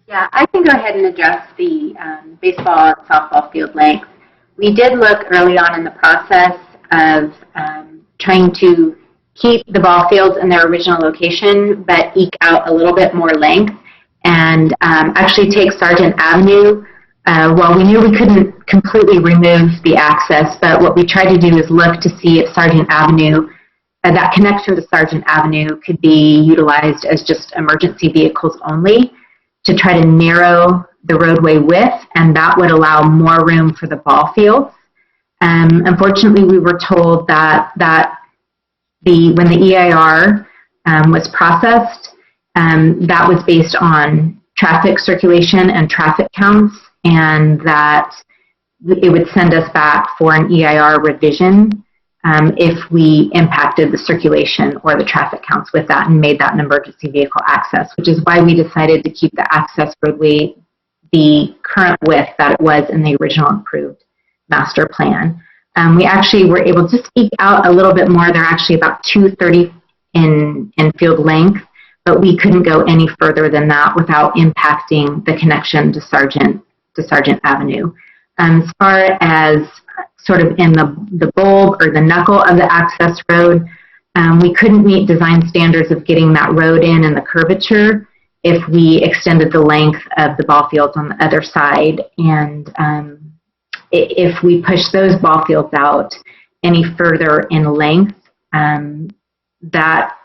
Yeah, I can go ahead and address the baseball and softball field length. We did look early on in the process of trying to keep the ball fields in their original location, but eke out a little bit more length and actually take Sargent Avenue. Well, we knew we couldn't completely remove the access, but what we tried to do is look to see if Sargent Avenue, that connection to Sargent Avenue could be utilized as just emergency vehicles only to try to narrow the roadway width, and that would allow more room for the ball fields. Unfortunately, we were told that when the EIR was processed, that was based on traffic circulation and traffic counts, and that it would send us back for an EIR revision if we impacted the circulation or the traffic counts with that and made that an emergency vehicle access, which is why we decided to keep the access roadway the current width that it was in the original approved master plan. We actually were able to eke out a little bit more. They're actually about 230 in field length, but we couldn't go any further than that without impacting the connection to Sargent Avenue. As far as sort of in the bulb or the knuckle of the access road, we couldn't meet design standards of getting that road in and the curvature if we extended the length of the ball fields on the other side. And if we push those ball fields out any further in length, that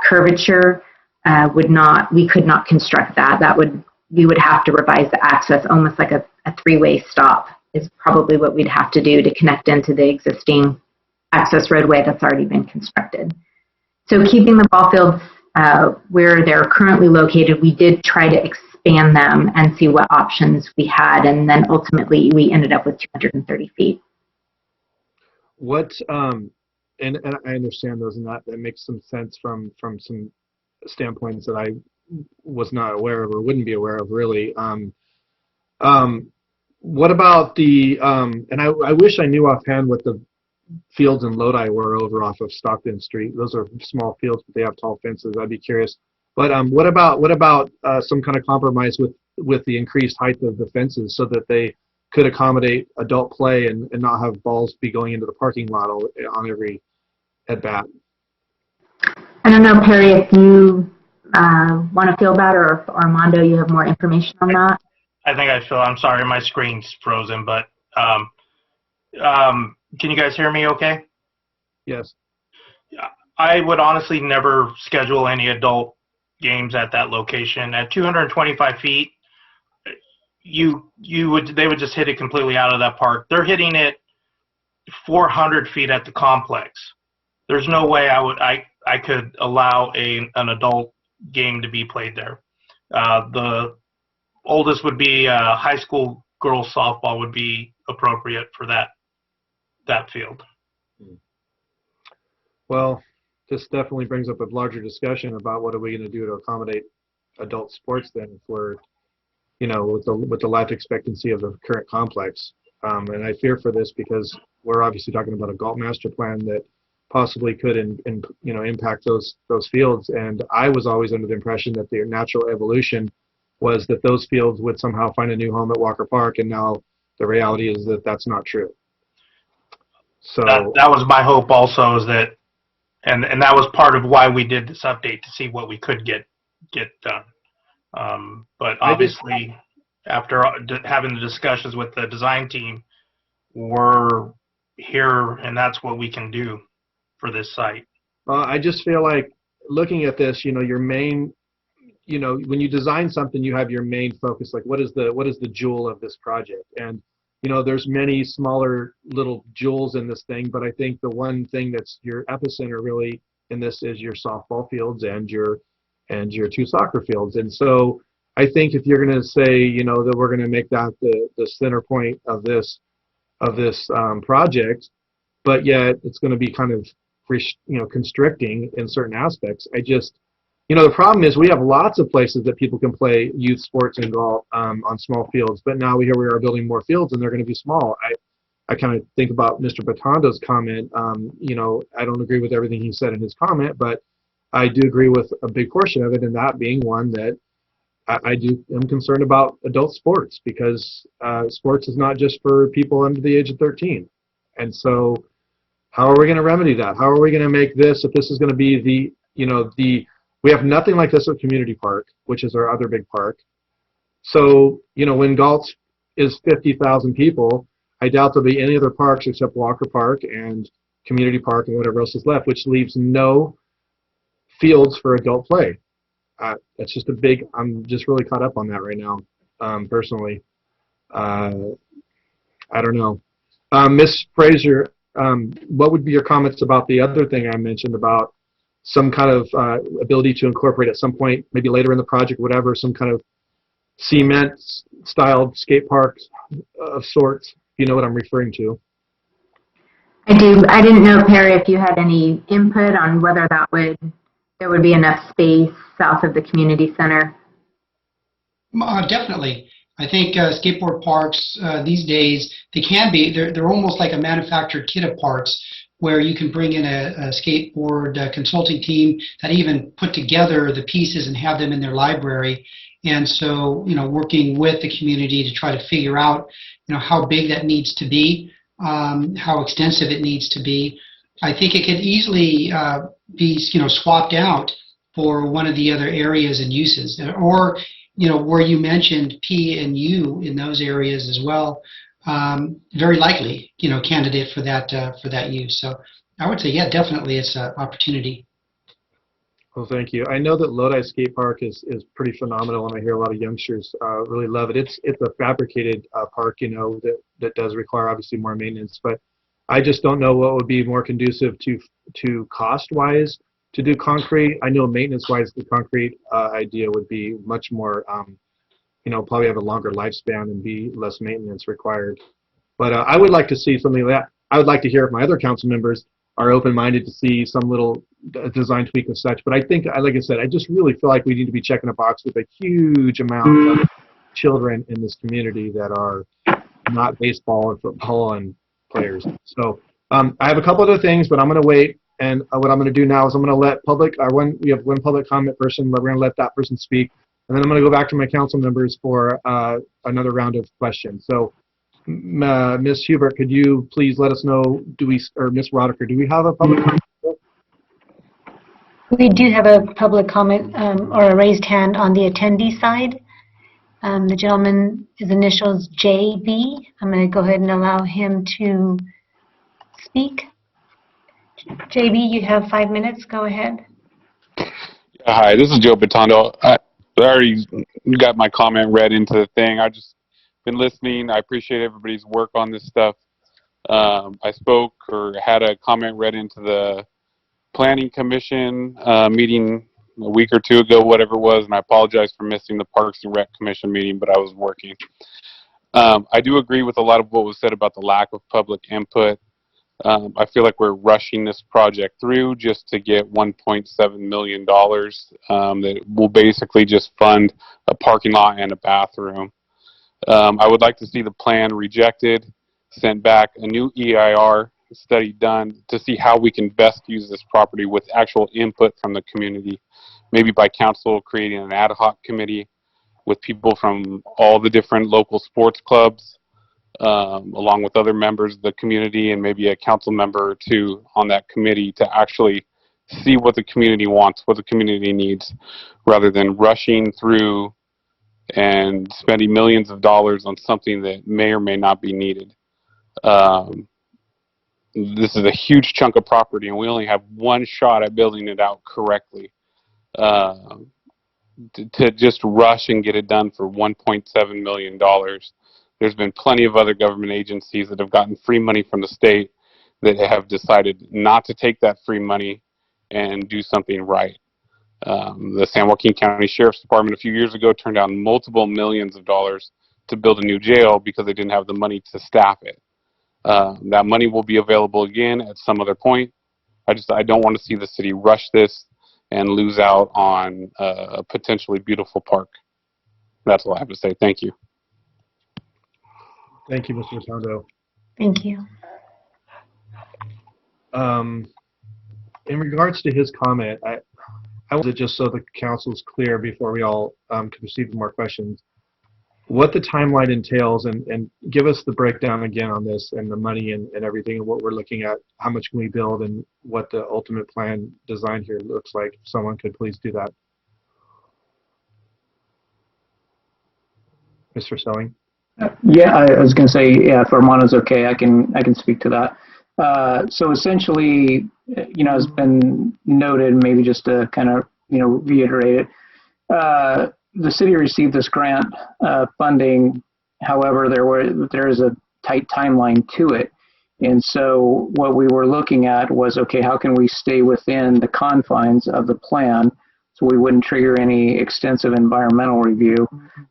curvature we could not construct that. We would have to revise the access almost like a three-way stop is probably what we'd have to do to connect into the existing access roadway that's already been constructed. So keeping the ball fields where they're currently located, we did try to expand them and see what options we had, and then ultimately we ended up with 230 feet. What, and I understand those, and that makes some sense from some standpoints that I was not aware of or wouldn't be aware of, really. What about the, and I wish I knew offhand what the fields in Lodi were over off of Stockton Street. Those are small fields, but they have tall fences. I'd be curious. But what about some kind of compromise with the increased height of the fences so that they could accommodate adult play and not have balls be going into the parking lot on every at bat? I don't know, Perry, if you want to field that, or if Armando, you have more information on that. I think I'm sorry, my screen's frozen, but can you guys hear me okay? Yes. I would honestly never schedule any adult games at that location. At 225 feet, they would just hit it completely out of that park. They're hitting it 400 feet at the complex. There's no way I could allow an adult game to be played there. The oldest would be high school girls softball would be appropriate for that field. Well, this definitely brings up a larger discussion about what are we going to do to accommodate adult sports then, if we're, with the life expectancy of the current complex. And I fear for this because we're obviously talking about a Galt master plan that possibly could impact those fields. And I was always under the impression that the natural evolution was that those fields would somehow find a new home at Walker Park, and now the reality is that that's not true. So that was my hope also, is that, and that was part of why we did this update, to see what we could get done. But obviously, after having the discussions with the design team, we're here, and that's what we can do for this site. I just feel like looking at this, your main, when you design something, you have your main focus, like what is the jewel of this project? And there's many smaller little jewels in this thing, but I think the one thing that's your epicenter really in this is your softball fields and your two soccer fields. And so I think if you're going to say, that we're going to make that the center point of this project, but yet it's going to be kind of constricting in certain aspects. The problem is we have lots of places that people can play youth sports in Galt on small fields, but now we are building more fields and they're going to be small. I kind of think about Mr. Batondo's comment. I don't agree with everything he said in his comment, but I do agree with a big portion of it, and that being one that I'm concerned about adult sports because sports is not just for people under the age of 13. And so how are we going to remedy that? How are we going to make this, if this is going to be we have nothing like this at Community Park, which is our other big park. So, when Galt is 50,000 people, I doubt there'll be any other parks except Walker Park and Community Park and whatever else is left, which leaves no fields for adult play. That's just I'm just really caught up on that right now, personally. I don't know. Ms. Fraser, what would be your comments about the other thing I mentioned about some kind of ability to incorporate at some point, maybe later in the project, whatever, some kind of cement-styled skate park of sorts? You know what I'm referring to. I do. I didn't know, Perry, if you had any input on whether there would be enough space south of the community center. Definitely. I think skateboard parks these days, they're almost like a manufactured kit of parts where you can bring in a skateboard consulting team that even put together the pieces and have them in their library. And so, working with the community to try to figure out, how big that needs to be, how extensive it needs to be. I think it could easily be, swapped out for one of the other areas and uses, or where you mentioned P and U in those areas as well. Very likely, candidate for that use. So I would say, yeah, definitely, it's an opportunity. Well, thank you. I know that Lodi Skate Park is pretty phenomenal, and I hear a lot of youngsters really love it. It's a fabricated park, that does require obviously more maintenance, but I just don't know what would be more conducive to cost-wise to do concrete. I know maintenance-wise, the concrete idea would be much more, probably have a longer lifespan and be less maintenance required. But I would like to see something like that. I would like to hear if my other council members are open-minded to see some little design tweak and such. But I think, like I said, I just really feel like we need to be checking a box with a huge amount of children in this community that are not baseball and football and players. So I have a couple other things, but I'm going to wait. And what I'm going to do now is I'm going to let we have one public comment person, but we're going to let that person speak. And then I'm going to go back to my council members for another round of questions. So Ms. Hubert, could you please let us know, or Ms. Roddicker, do we have a public comment? We do have a public comment or a raised hand on the attendee side. The gentleman, his initials JB. I'm going to go ahead and allow him to speak. JB, you have 5 minutes. Go ahead. Hi, this is Joe Batondo. I already got my comment read into the thing. I've just been listening. I appreciate everybody's work on this stuff. I spoke or had a comment read into the Planning Commission meeting a week or two ago, whatever it was, and I apologize for missing the Parks and Rec Commission meeting, but I was working. I do agree with a lot of what was said about the lack of public input. I feel like we're rushing this project through just to get $1.7 million that will basically just fund a parking lot and a bathroom. I would like to see the plan rejected, sent back, a new EIR study done to see how we can best use this property with actual input from the community. Maybe by council creating an ad hoc committee with people from all the different local sports clubs, along with other members of the community, and maybe a council member or two on that committee to actually see what the community wants, what the community needs, rather than rushing through and spending millions of dollars on something that may or may not be needed. This is a huge chunk of property, and we only have one shot at building it out correctly. To just rush and get it done for $1.7 million. There's been plenty of other government agencies that have gotten free money from the state that have decided not to take that free money and do something right. The San Joaquin County Sheriff's Department a few years ago turned down multiple millions of dollars to build a new jail because they didn't have the money to staff it. That money will be available again at some other point. I don't want to see the city rush this and lose out on a potentially beautiful park. That's all I have to say. Thank you. Thank you, Mr. Tondo. Thank you. In regards to his comment, I wanted just so the council is clear before we all can proceed with more questions, what the timeline entails, and give us the breakdown again on this and the money and everything and what we're looking at, how much can we build and what the ultimate plan design here looks like. If someone could please do that. Mr. Selling? Yeah, I was going to say, yeah, if Armando's okay, I can speak to that. So essentially, has been noted, maybe just to kind of, reiterate it, the city received this grant funding. However, there is a tight timeline to it. And so what we were looking at was, okay, how can we stay within the confines of the plan so we wouldn't trigger any extensive environmental review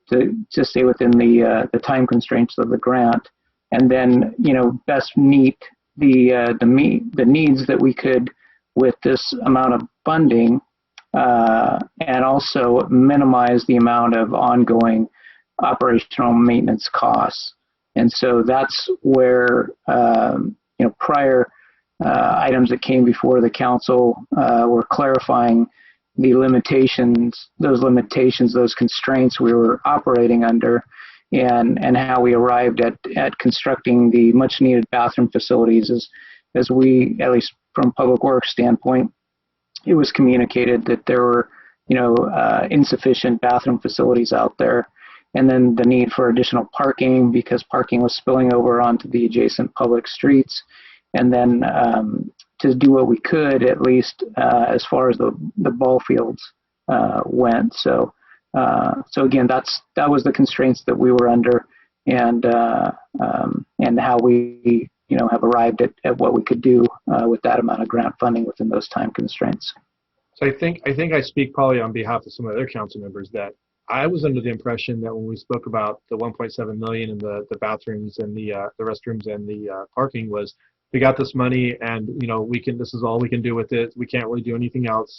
to stay within the time constraints of the grant, and then best meet the needs that we could with this amount of funding, and also minimize the amount of ongoing operational maintenance costs. And so that's where prior items that came before the council were clarifying the limitations, those constraints we were operating under, and how we arrived at constructing the much needed bathroom facilities as we, at least from Public Works standpoint, it was communicated that there were insufficient bathroom facilities out there, and then the need for additional parking because parking was spilling over onto the adjacent public streets, and then to do what we could, at least as far as the ball fields went. So again, that was the constraints that we were under, and how we have arrived at what we could do with that amount of grant funding within those time constraints. So I think I speak probably on behalf of some other council members that I was under the impression that when we spoke about the 1.7 million and the bathrooms and the restrooms and the parking was, we got this money and this is all we can do with it. We can't really do anything else.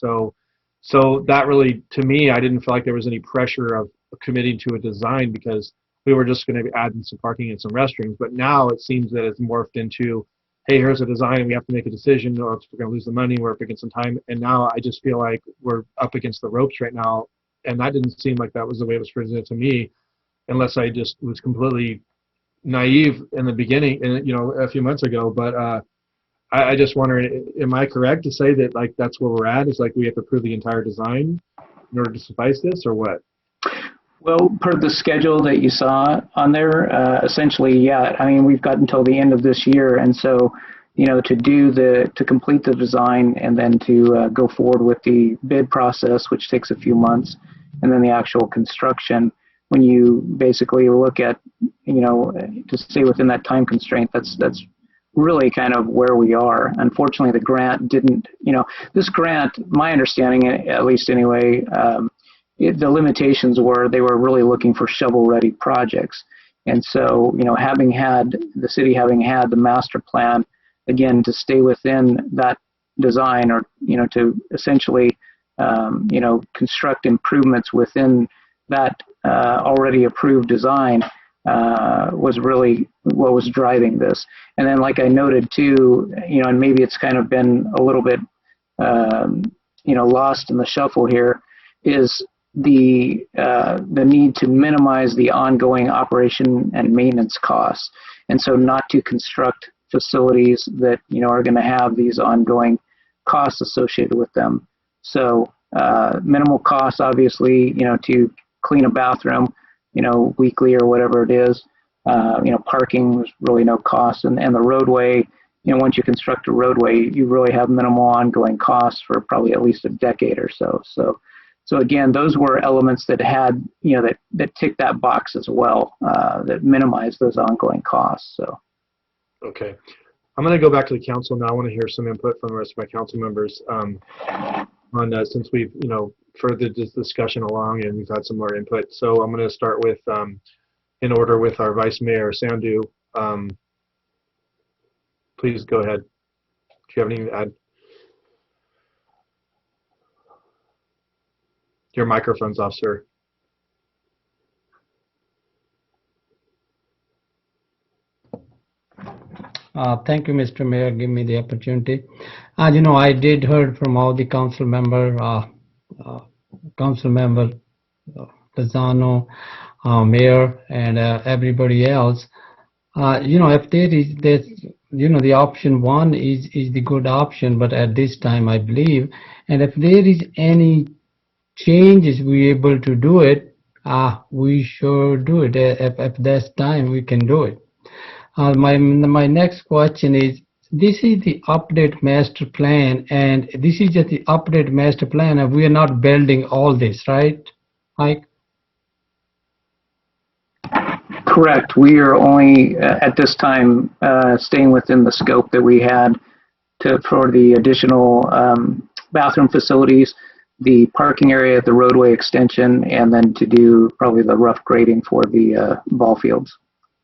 So that really, to me, I didn't feel like there was any pressure of committing to a design because we were just going to add in some parking and some restrooms. But now it seems that it's morphed into, hey, here's a design, we have to make a decision, or if we're going to lose the money, we're up against some time. And now I just feel like we're up against the ropes right now. And that didn't seem like that was the way it was presented to me, unless I just was completely naive in the beginning, and a few months ago. But I just wonder, am I correct to say that like that's where we're at? Is like we have to approve the entire design in order to suffice this, or what? Well, per the schedule that you saw on there, essentially, yeah. I mean, we've got until the end of this year, and so to complete the design and then to go forward with the bid process, which takes a few months, and then the actual construction. When you basically look at, to stay within that time constraint, that's really kind of where we are. Unfortunately, the grant didn't, this grant, my understanding, at least anyway, the limitations were they were really looking for shovel-ready projects. And so, the city having had the master plan, again, to stay within that design or, to essentially, construct improvements within that already approved design was really what was driving this. And then, like I noted too, and maybe it's kind of been a little bit, lost in the shuffle here, is the need to minimize the ongoing operation and maintenance costs, and so not to construct facilities that are going to have these ongoing costs associated with them. So minimal costs, obviously, to clean a bathroom, weekly or whatever it is. Parking was really no cost, and the roadway. Once you construct a roadway, you really have minimal ongoing costs for probably at least a decade or so. So again, those were elements that had, that ticked that box as well, that minimized those ongoing costs. So. Okay. I'm going to go back to the council now. I want to hear some input from the rest of my council members on since we've, furthered this discussion along and we've had some more input. So I'm going to start with, in order with our Vice Mayor, Sandhu. Please go ahead. Do you have anything to add? Your microphone's off, sir. Thank you, Mr. Mayor, give me the opportunity. I did heard from all the council members council member Lozano, mayor, and everybody else. If there is this, the option one is the good option, but at this time I believe, and if there is any changes we able to do it, we should do it. If there's time, we can do it. My next question is, this is the update master plan, and this is just the update master plan, and we are not building all this, right, Mike? Correct. We are only at this time staying within the scope that we had for the additional bathroom facilities, the parking area, the roadway extension, and then to do probably the rough grading for the ball fields.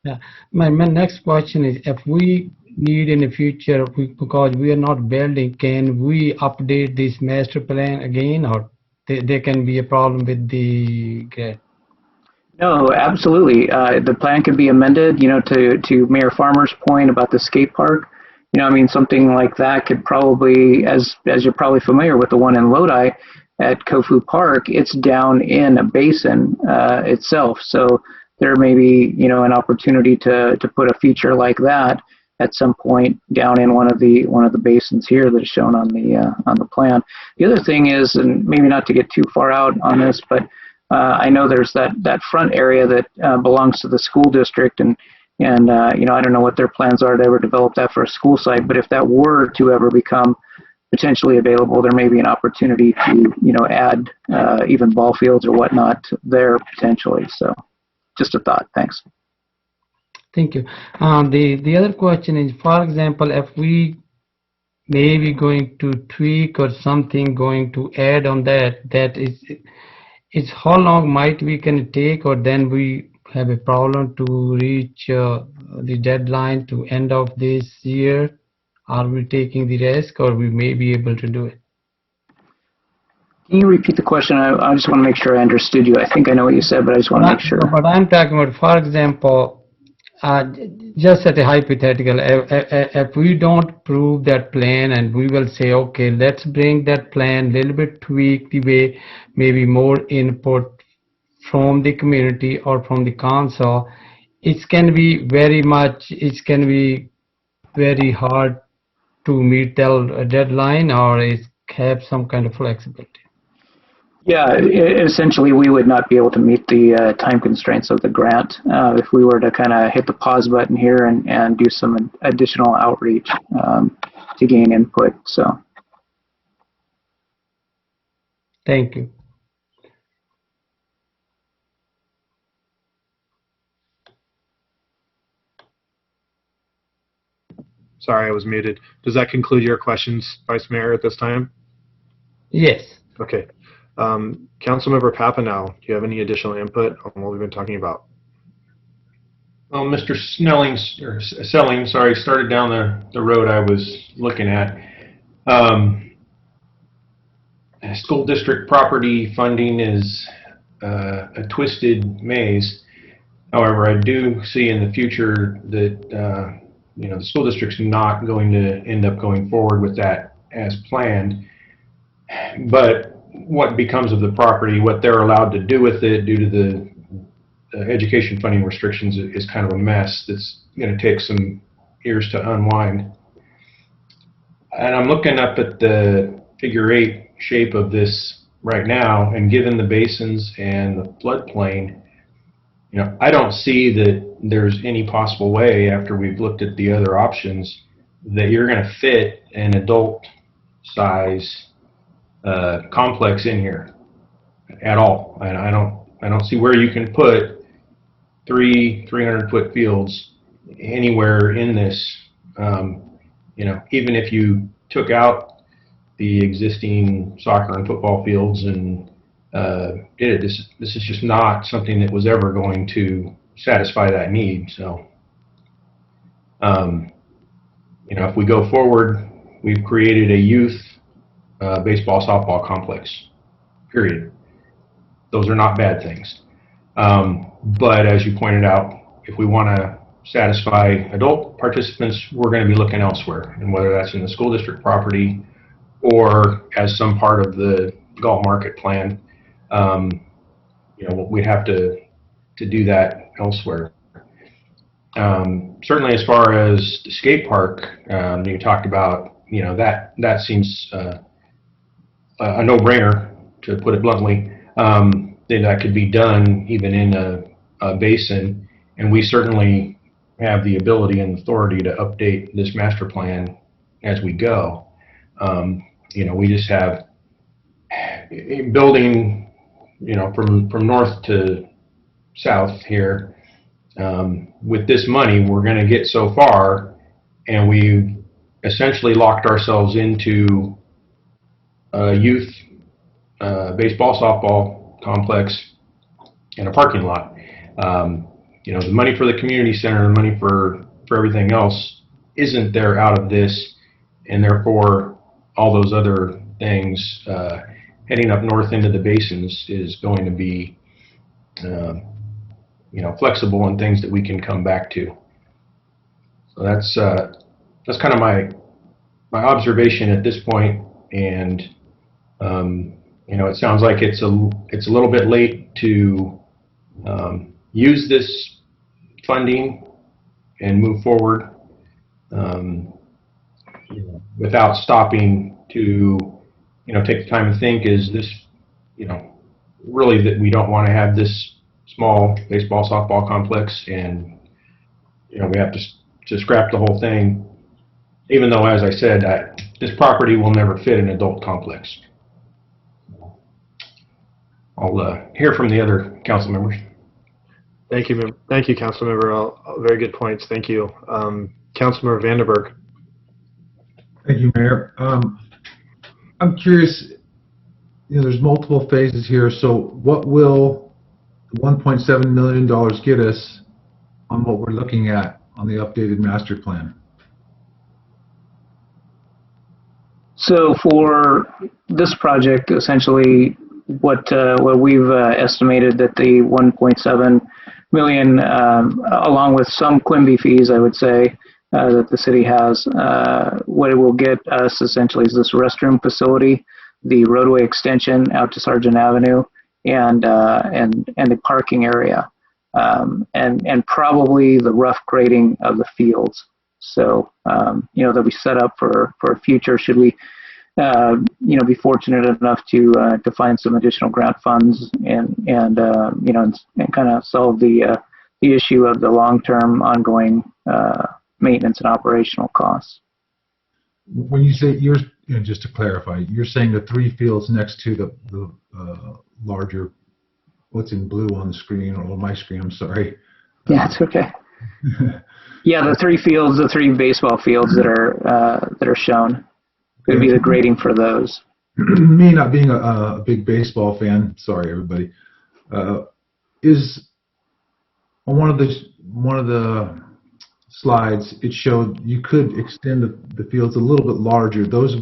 Yeah. My next question is, if we need in the future, because we are not building, can we update this master plan again, or there can be a problem with the grade? No, absolutely. The plan could be amended, to Mayor Farmer's point about the skate park. Something like that could probably, as you're probably familiar with the one in Lodi at Kofu Park, it's down in a basin itself. So there may be, an opportunity to put a feature like that at some point down in one of the basins here that is shown on the plan. The other thing is, and maybe not to get too far out on this, but I know there's that front area that belongs to the school district, and I don't know what their plans are to ever develop that for a school site, but if that were to ever become potentially available, there may be an opportunity to, add even ball fields or whatnot there potentially. So just a thought. Thanks. Thank you. The other question is, for example, if we maybe going to tweak or something going to add on that is how long might we can take, or then we have a problem to reach the deadline to end of this year? Are we taking the risk, or we may be able to do it? Can you repeat the question? I just want to make sure I understood you. I think I know what you said, but I just want to make sure. But I'm talking about, for example, just at a hypothetical, if we don't prove that plan and we will say, okay, let's bring that plan a little bit tweak the way, maybe more input from the community or from the council, it can be very hard to meet the deadline, or have some kind of flexibility. Yeah, essentially we would not be able to meet the time constraints of the grant if we were to kind of hit the pause button here and do some additional outreach to gain input. So, thank you. Sorry, I was muted. Does that conclude your questions, Vice Mayor, at this time? Yes. Okay. Councilmember Papanow, do you have any additional input on what we've been talking about? Well, Mr. Selling, started down the road I was looking at. School district property funding is a twisted maze. However, I do see in the future that the school district's not going to end up going forward with that as planned. But what becomes of the property, what they're allowed to do with it due to the education funding restrictions is kind of a mess that's going to take some years to unwind. And I'm looking up at the figure 8 shape of this right now, and given the basins and the floodplain, I don't see that there's any possible way, after we've looked at the other options, that you're going to fit an adult size complex in here at all. And I don't see where you can put 300-foot fields anywhere in this. Even if you took out the existing soccer and football fields and did it, this is just not something that was ever going to satisfy that need. So, if we go forward, we've created a youth baseball, softball complex, period. Those are not bad things. But as you pointed out, if we want to satisfy adult participants, we're going to be looking elsewhere, and whether that's in the school district property or as some part of the Galt Market plan. We'd have to do that elsewhere. Certainly, as far as the skate park, you talked about, that seems a no-brainer, to put it bluntly. That could be done even in a basin, and we certainly have the ability and authority to update this master plan as we go. We just have building, from north to south here. With this money, we're going to get so far, and we've essentially locked ourselves into a youth baseball, softball complex and a parking lot. The money for the community center, the money for everything else isn't there out of this, and therefore all those other things heading up north into the basins is going to be flexible and things that we can come back to. So that's kind of my observation at this point, and it sounds like it's a little bit late to use this funding and move forward without stopping to take the time to think, is this really that we don't want to have this small baseball softball complex, and we have to scrap the whole thing, even though, as I said, this property will never fit an adult complex. I'll hear from the other council members. Thank you, Council Member. Very good points. Thank you. Councilmember Vandenberg. Thank you, Mayor. I'm curious, there's multiple phases here, so what will the $1.7 million get us on what we're looking at on the updated master plan? So for this project, essentially, what we've estimated that the 1.7 million, along with some Quimby fees, I would say, that the city has, what it will get us essentially is this restroom facility, the roadway extension out to Sargent Avenue, and the parking area, and probably the rough grading of the fields. So that we set up for future, should we be fortunate enough to find some additional grant funds and kind of solve the issue of the long-term ongoing maintenance and operational costs. When you say just to clarify, you're saying the 3 fields next to the larger, what's in blue on the screen, or my screen, I'm sorry. Yeah, it's okay. Yeah, the 3 fields, the 3 baseball fields that are shown. Could be the grading for those. Me not being a big baseball fan, sorry everybody, is on one of the slides it showed you could extend the fields a little bit larger. Those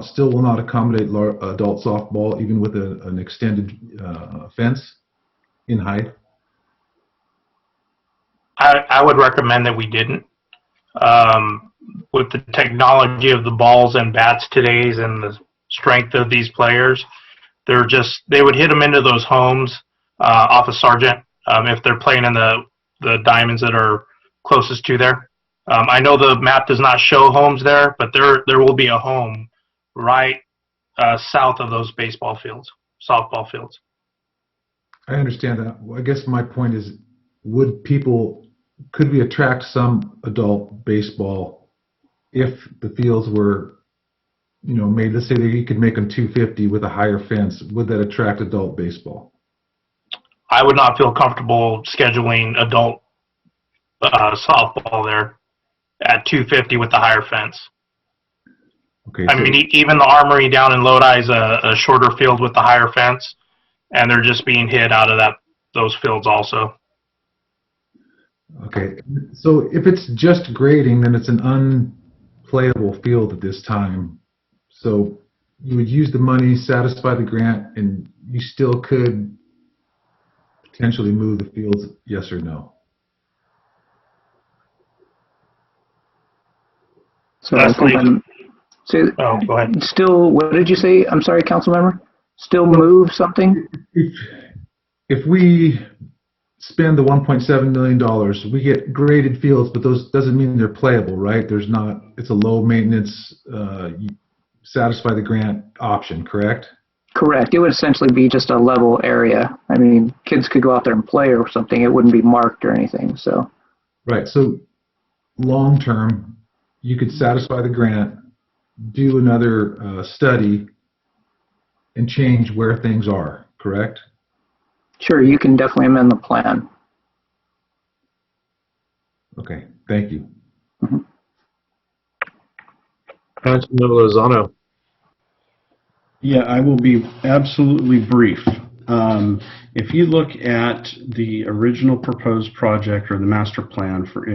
still will not accommodate adult softball, even with an extended fence in height. I would recommend that we didn't. With the technology of the balls and bats today's and the strength of these players, they would hit them into those homes off of Sargent if they're playing in the diamonds that are closest to there. I know the map does not show homes there, but there will be a home right south of those baseball fields, softball fields. I understand that. Well, I guess my point is, could we attract some adult baseball if the fields were, made, let's say that you could make them 250 with a higher fence? Would that attract adult baseball? I would not feel comfortable scheduling adult softball there at 250 with the higher fence. Okay. I mean, even the Armory down in Lodi is a shorter field with the higher fence, and they're just being hit out of those fields also. Okay, so if it's just grading, then it's an unplayable field at this time. So you would use the money, satisfy the grant, and you still could potentially move the fields, yes or no? So I think go ahead. still, what did you say? I'm sorry, council member? still move something? If we spend the $1.7 million, we get graded fields, but those doesn't mean they're playable, right? There's not, it's a low maintenance, satisfy the grant option, correct? Correct. It would essentially be just a level area. I mean, kids could go out there and play or something. It wouldn't be marked or anything, so. Right, so long term, you could satisfy the grant, do another study, and change where things are, correct? Sure, you can definitely amend the plan. Okay, thank you. Councilmember Lozano. Yeah, I will be absolutely brief. If you look at the original proposed project or the master plan for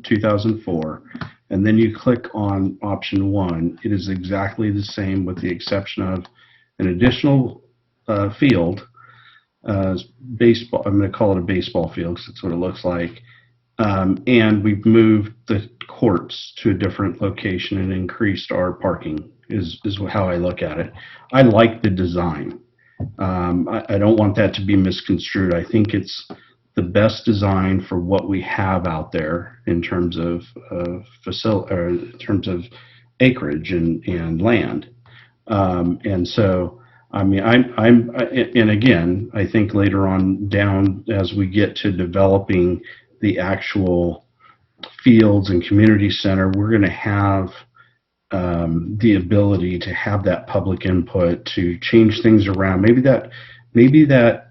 2004, and then you click on option 1, it is exactly the same with the exception of an additional field, baseball. I'm going to call it a baseball field because that's what it looks like. And we've moved the courts to a different location and increased our parking is how I look at it. I like the design. I don't want that to be misconstrued. I think it's the best design for what we have out there in terms of in terms of acreage and land. And so, I mean, and again, I think later on down as we get to developing the actual fields and community center, we're going to have the ability to have that public input to change things around. Maybe that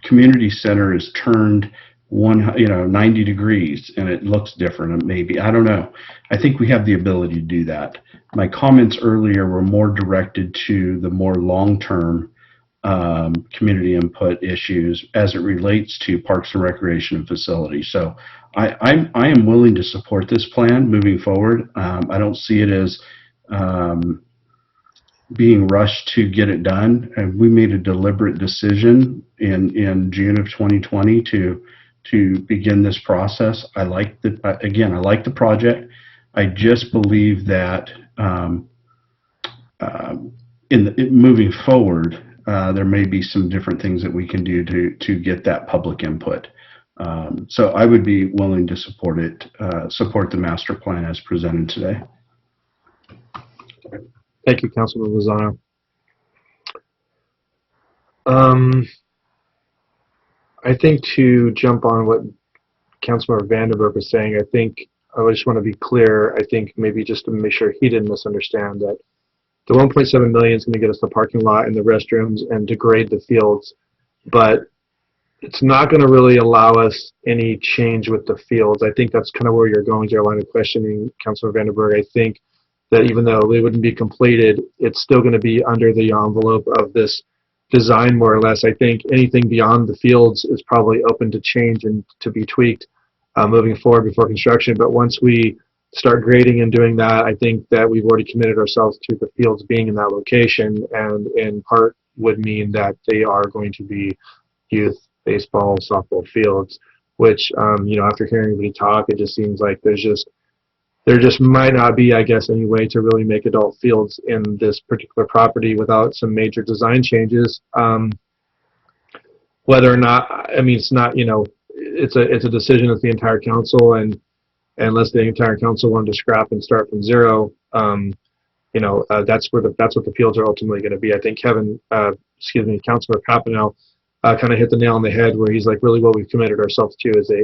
community center is turned 90 degrees and it looks different. Maybe, I don't know. I think we have the ability to do that. My comments earlier were more directed to the more long-term community input issues as it relates to parks and recreation facilities. So I am willing to support this plan moving forward. I don't see it as being rushed to get it done. And we made a deliberate decision in June of 2020 to begin this process. I like the project. I just believe that moving forward, there may be some different things that we can do to get that public input. So I would be willing to support the master plan as presented today. Thank you, Councilman Lozano. I think to jump on what Councilmember Vandenberg was saying, I think I just want to be clear. I think maybe just to make sure he didn't misunderstand that the 1.7 million is going to get us the parking lot and the restrooms and degrade the fields, but it's not going to really allow us any change with the fields. I think that's kind of where you're going to your line of questioning, Councilor Vandenberg. I think that even though they wouldn't be completed, it's still going to be under the envelope of this design, more or less. I think anything beyond the fields is probably open to change and to be tweaked moving forward before construction. But once we start grading and doing that, I think that we've already committed ourselves to the fields being in that location, and in part would mean that they are going to be youth baseball, softball fields, which, after hearing everybody talk, it just seems like there just might not be, I guess, any way to really make adult fields in this particular property without some major design changes. Whether or not, I mean, it's not, it's a decision of the entire council, and unless the entire council wanted to scrap and start from zero, that's what the fields are ultimately going to be. I think Councilor Papineau kind of hit the nail on the head, where he's like, really what we've committed ourselves to is a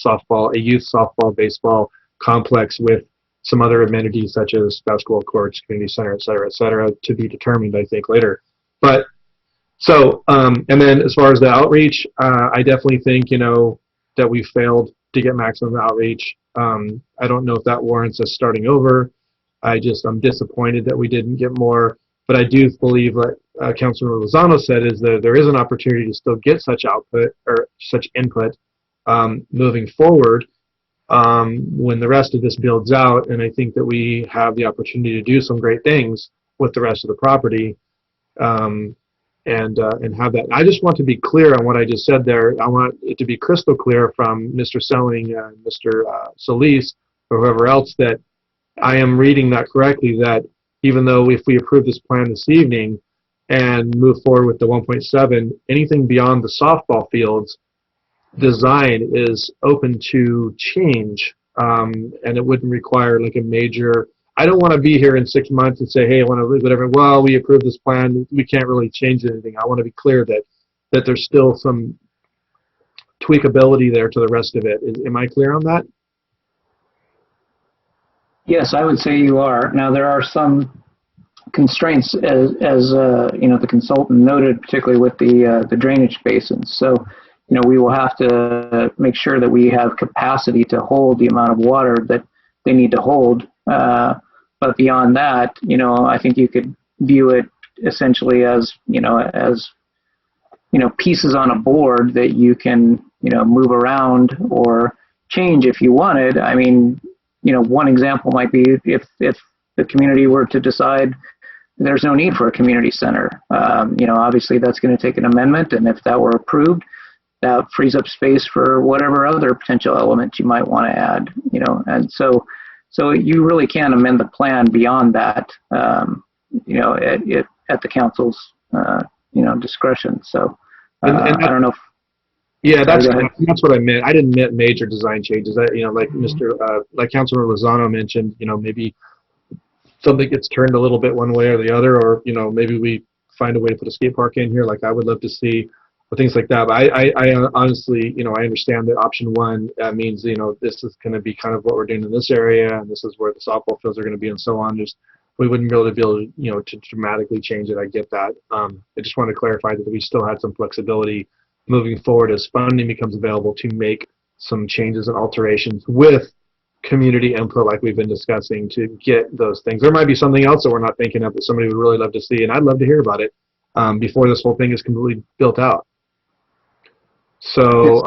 softball, a youth softball, baseball complex with some other amenities such as basketball courts, community center, et cetera, to be determined, I think, later. But so, and then as far as the outreach, I definitely think, that we failed to get maximum outreach. I don't know if that warrants us starting over. I'm disappointed that we didn't get more. But I do believe what Councilor Lozano said is that there is an opportunity to still get such output or such input moving forward when the rest of this builds out. And I think that we have the opportunity to do some great things with the rest of the property and have that. I just want to be clear on what I just said there. I want it to be crystal clear from Mr. Selling and Mr. Solis or whoever else that I am reading that correctly, that even though if we approve this plan this evening, and move forward with the 1.7, anything beyond the softball fields design is open to change, and it wouldn't require like a major. I don't want to be here in 6 months and say, hey, I want to whatever. Well, we approved this plan. We can't really change anything. I want to be clear that there's still some tweakability there to the rest of it. Am I clear on that? Yes, I would say you are. Now, there are some constraints, as you know, the consultant noted, particularly with the drainage basins. So, you know, we will have to make sure that we have capacity to hold the amount of water that they need to hold. But beyond that, you know, I think you could view it essentially as pieces on a board that you can, you know, move around or change if you wanted. I mean, you know, one example might be if the community were to decide there's no need for a community center. You know, obviously that's going to take an amendment, and if that were approved, that frees up space for whatever other potential element you might want to add. You know, and so you really can amend the plan beyond that. You know, at the council's discretion. So And I don't know if. Yeah, that's what I meant. I didn't mean major design changes. Like like Councilor Lozano mentioned, you know, maybe something gets turned a little bit one way or the other, or you know, maybe we find a way to put a skate park in here. Like I would love to see, or things like that. But I honestly, you know, I understand that option one means, you know, this is going to be kind of what we're doing in this area, and this is where the softball fields are going to be, and so on. We wouldn't be able to you know, to dramatically change it. I get that. I just wanted to clarify that we still had some flexibility moving forward as funding becomes available to make some changes and alterations with community input like we've been discussing to get those things. There might be something else that we're not thinking of that somebody would really love to see, and I'd love to hear about it before this whole thing is completely built out. So,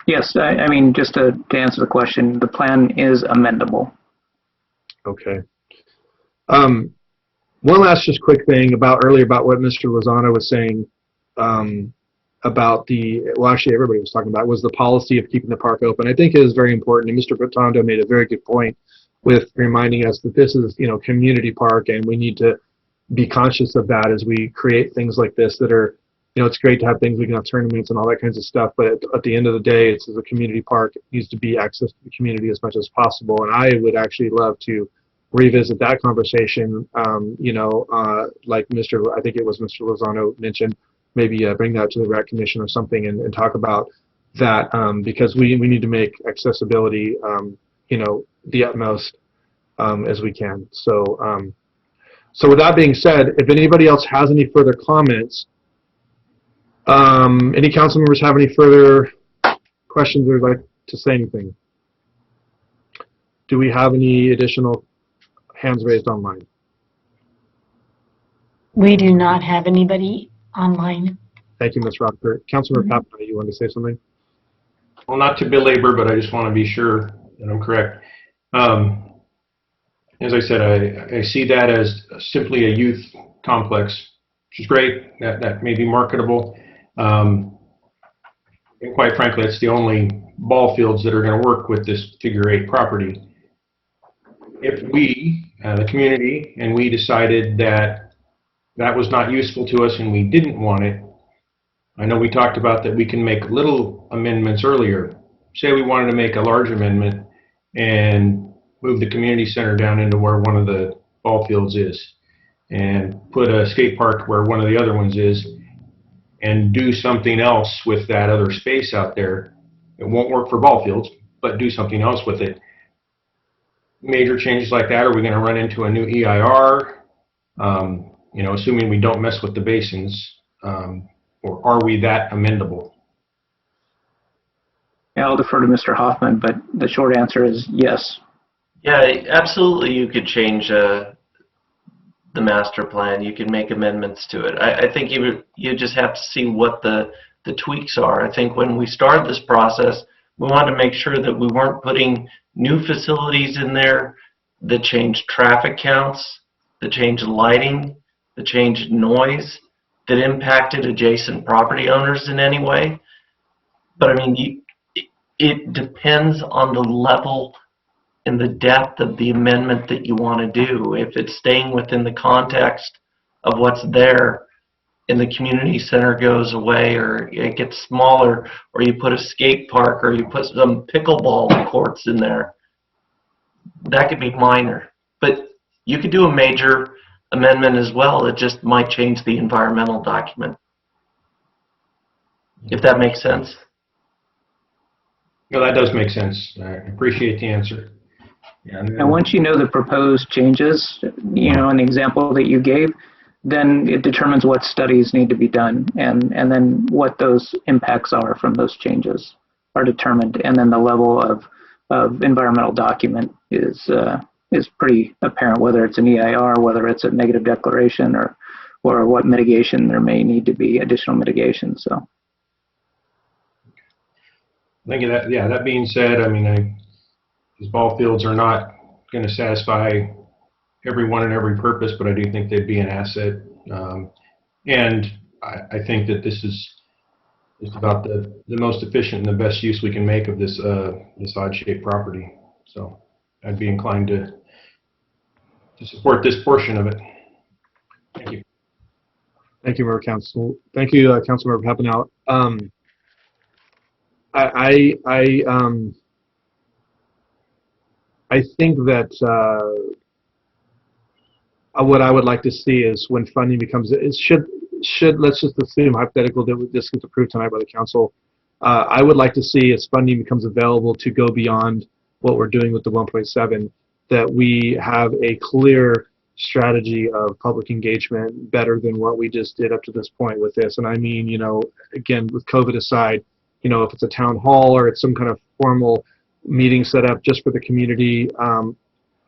yes, I mean, just to answer the question, the plan is amendable. Okay. One last just quick thing earlier about what Mr. Lozano was saying. About actually everybody was talking about was the policy of keeping the park open. I think it is very important, and Mr. Rotondo made a very good point with reminding us that this is, you know, community park, and we need to be conscious of that as we create things like this that are, you know, it's great to have things, we can have tournaments and all that kinds of stuff, but at the end of the day, it's a community park. It needs to be access to the community as much as possible, and I would actually love to revisit that conversation, you know, like I think it was Mr. Lozano mentioned, maybe bring that to the Rec Commission or something and talk about that, because we need to make accessibility, you know, the utmost as we can. So, so with that being said, if anybody else has any further comments, any council members have any further questions or would like to say anything? Do we have any additional hands raised online? We do not have anybody online. Thank you, Ms. Rockford. Councilor Papua, you want to say something? Well, not to belabor, but I just want to be sure that I'm correct. As I said, I see that as simply a youth complex, which is great. That may be marketable. And quite frankly, it's the only ball fields that are going to work with this figure 8 property. If we, the community, and we decided that that was not useful to us and we didn't want it, I know we talked about that we can make little amendments earlier. Say we wanted to make a large amendment and move the community center down into where one of the ball fields is and put a skate park where one of the other ones is and do something else with that other space out there. It won't work for ball fields, but do something else with it. Major changes like that, are we going to run into a new EIR? You know, assuming we don't mess with the basins, or are we that amendable? Yeah, I'll defer to Mr. Hoffman, but the short answer is yes. Yeah, absolutely. You could change the master plan. You can make amendments to it. I think you just have to see what the tweaks are. I think when we started this process, we wanted to make sure that we weren't putting new facilities in there that changed traffic counts, that changed lighting, that changed noise, that impacted adjacent property owners in any way. But I mean, it depends on the level and the depth of the amendment that you want to do. If it's staying within the context of what's there and the community center goes away or it gets smaller, or you put a skate park or you put some pickleball courts in there, that could be minor. But you could do a major amendment as well. It just might change the environmental document, if that makes sense. No, that does make sense. I appreciate the answer. Yeah, And once you know the proposed changes, in the example that you gave, then it determines what studies need to be done, and then what those impacts are from those changes are determined, and then the level of environmental document is pretty apparent, whether it's an EIR, whether it's a negative declaration, or what mitigation there may need to be, additional mitigation. So. Thank you. That being said, I mean, these ball fields are not going to satisfy everyone and every purpose, but I do think they'd be an asset. And I think that this is just about the most efficient and the best use we can make of this odd-shaped property. So I'd be inclined to support this portion of it. Thank you. Thank you, Member Council. Thank you, Councilmember Papanow. I think that what I would like to see is when funding becomes, let's just assume hypothetical that this gets approved tonight by the council. I would like to see as funding becomes available to go beyond what we're doing with the 1.7, that we have a clear strategy of public engagement better than what we just did up to this point with this. And I mean, again, with COVID aside, if it's a town hall or it's some kind of formal meeting set up just for the community,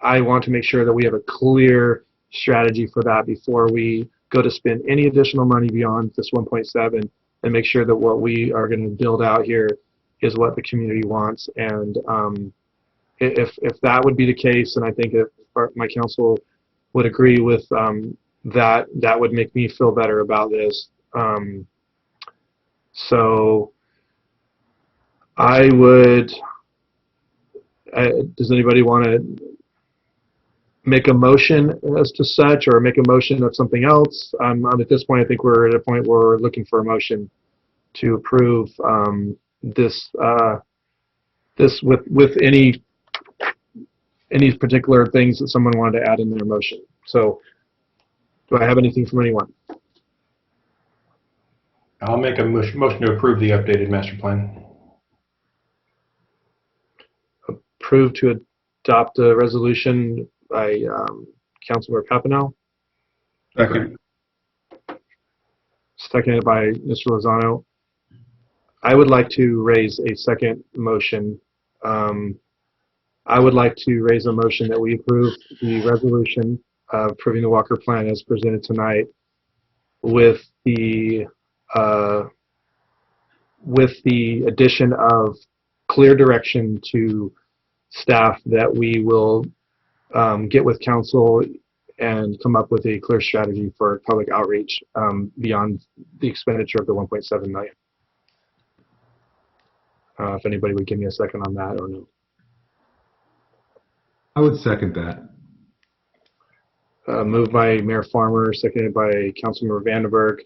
I want to make sure that we have a clear strategy for that before we go to spend any additional money beyond this 1.7, and make sure that what we are going to build out here is what the community wants. And if that would be the case, and I think if my council would agree with that, that would make me feel better about this. So I would, does anybody want to make a motion as to such, or make a motion of something else? At this point, I think we're at a point where we're looking for a motion to approve this with any particular things that someone wanted to add in their motion. So do I have anything from anyone? I'll make a motion to approve the updated master plan. Approve to adopt a resolution by Councilmember Papanow. Second. Seconded by Mr. Lozano. I would like to raise a second motion. I would like to raise a motion that we approve the resolution approving the Walker Plan as presented tonight, with the addition of clear direction to staff that we will get with council and come up with a clear strategy for public outreach beyond the expenditure of the 1.7 million. If anybody would give me a second on that or no. I would second that. Moved by Mayor Farmer, seconded by Councilmember Vandenberg.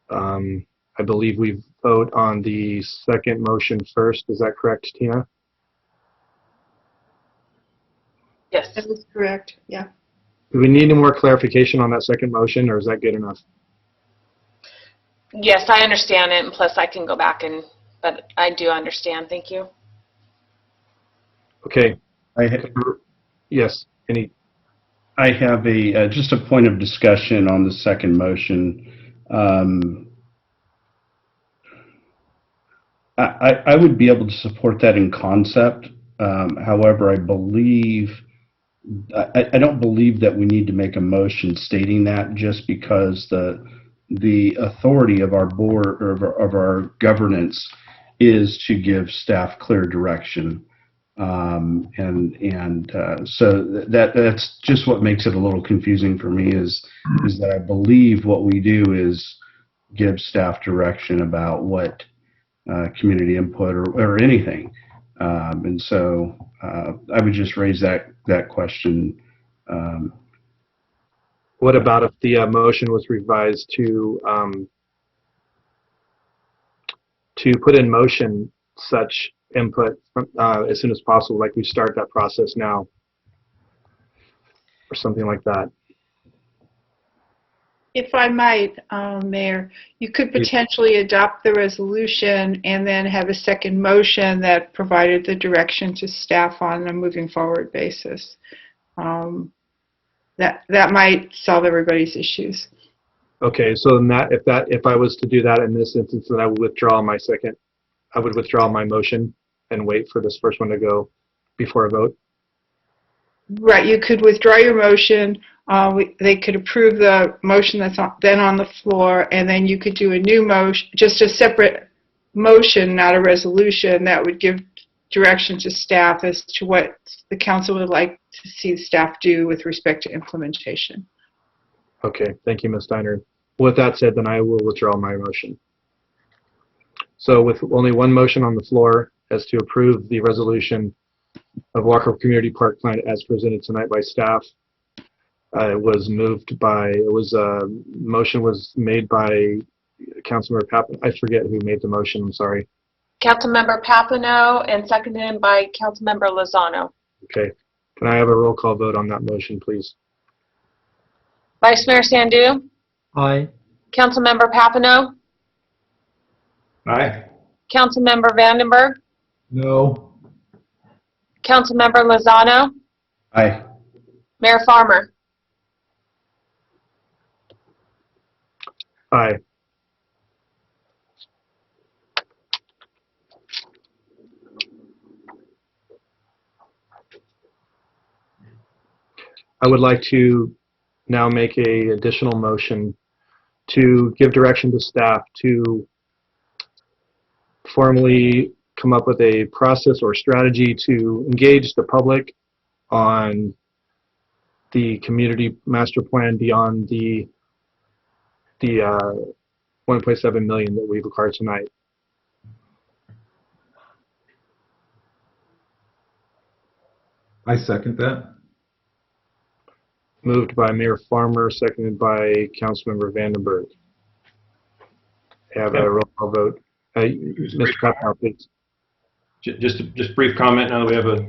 I believe we vote on the second motion first. Is that correct, Tina? Yes. That is correct, yeah. Do we need any more clarification on that second motion, or is that good enough? Yes, I understand it, and plus I can go back but I do understand. Thank you. Okay. Yes. I have just a point of discussion on the second motion. I would be able to support that in concept. However, I don't believe that we need to make a motion stating that, just because the authority of our board, or of our governance, is to give staff clear direction. So that's just what makes it a little confusing for me, is that I believe what we do is give staff direction about what community input or anything. And so I would just raise that question What about if the motion was revised to put in motion such input as soon as possible, like we start that process now, or something like that? If I might, Mayor, you could potentially adopt the resolution and then have a second motion that provided the direction to staff on a moving forward basis. That might solve everybody's issues. Okay, so in if I was to do that in this instance, then I would withdraw my motion and wait for this first one to go before a vote. Right, you could withdraw your motion. They could approve the motion that's then on the floor, and then you could do a new motion, just a separate motion, not a resolution, that would give direction to staff as to what the council would like to see staff do with respect to implementation. Okay, thank you, Ms. Steiner. With that said, then I will withdraw my motion. So with only one motion on the floor as to approve the resolution of Walker Community Park Plan as presented tonight by staff, motion was made by Councilmember Pappen. I forget who made the motion, I'm sorry. Councilmember Papineau and seconded by Councilmember Lozano. Okay, can I have a roll call vote on that motion, please? Vice Mayor Sandu? Aye. Councilmember Papineau? Aye. Councilmember Vandenberg? No. Councilmember Lozano? Aye. Mayor Farmer? Aye. I would like to now make a additional motion to give direction to staff to formally come up with a process or strategy to engage the public on the community master plan beyond the 1.7 million that we've acquired tonight. I second that. Moved by Mayor Farmer, seconded by Councilmember Vandenberg. Have a roll call vote. Mr. Papanow, please. Just brief comment now that we have a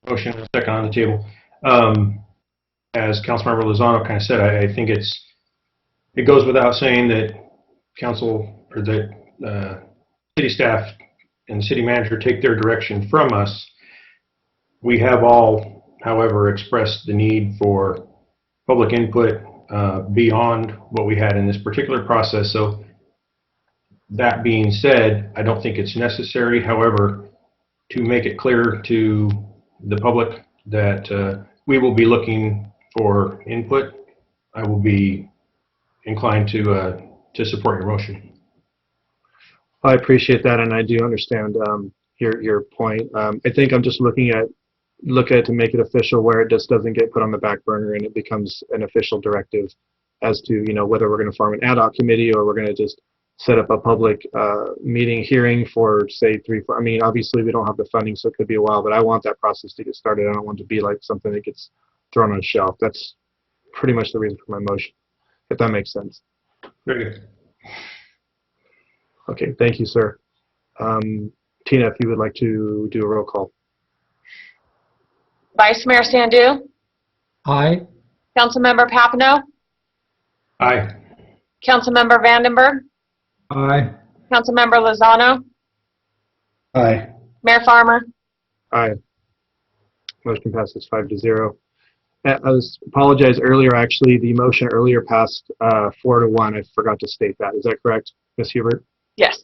motion and a second on the table. As Councilmember Lozano kind of said, I think it goes without saying that council or that city staff and the city manager take their direction from us. We have all, however, expressed the need for public input beyond what we had in this particular process. So that being said, I don't think it's necessary. However, to make it clear to the public that we will be looking for input, I will be inclined to support your motion. I appreciate that, and I do understand your point. I think I'm just look at it to make it official, where it just doesn't get put on the back burner and it becomes an official directive as to whether we're going to form an ad hoc committee or we're going to just set up a public hearing for say 3-4. I mean, obviously we don't have the funding, so it could be a while, but I want that process to get started. I don't want it to be like something that gets thrown on a shelf. That's pretty much the reason for my motion, if that makes sense. Very good. Okay, thank you, sir. Tina, if you would like to do a roll call. Vice Mayor Sandu? Aye. Councilmember Papineau? Aye. Councilmember Vandenberg? Aye. Councilmember Lozano? Aye. Mayor Farmer? Aye. Motion passes 5-0. I apologize earlier. Actually, the motion earlier passed 4-1. I forgot to state that. Is that correct, Ms. Hubert? Yes.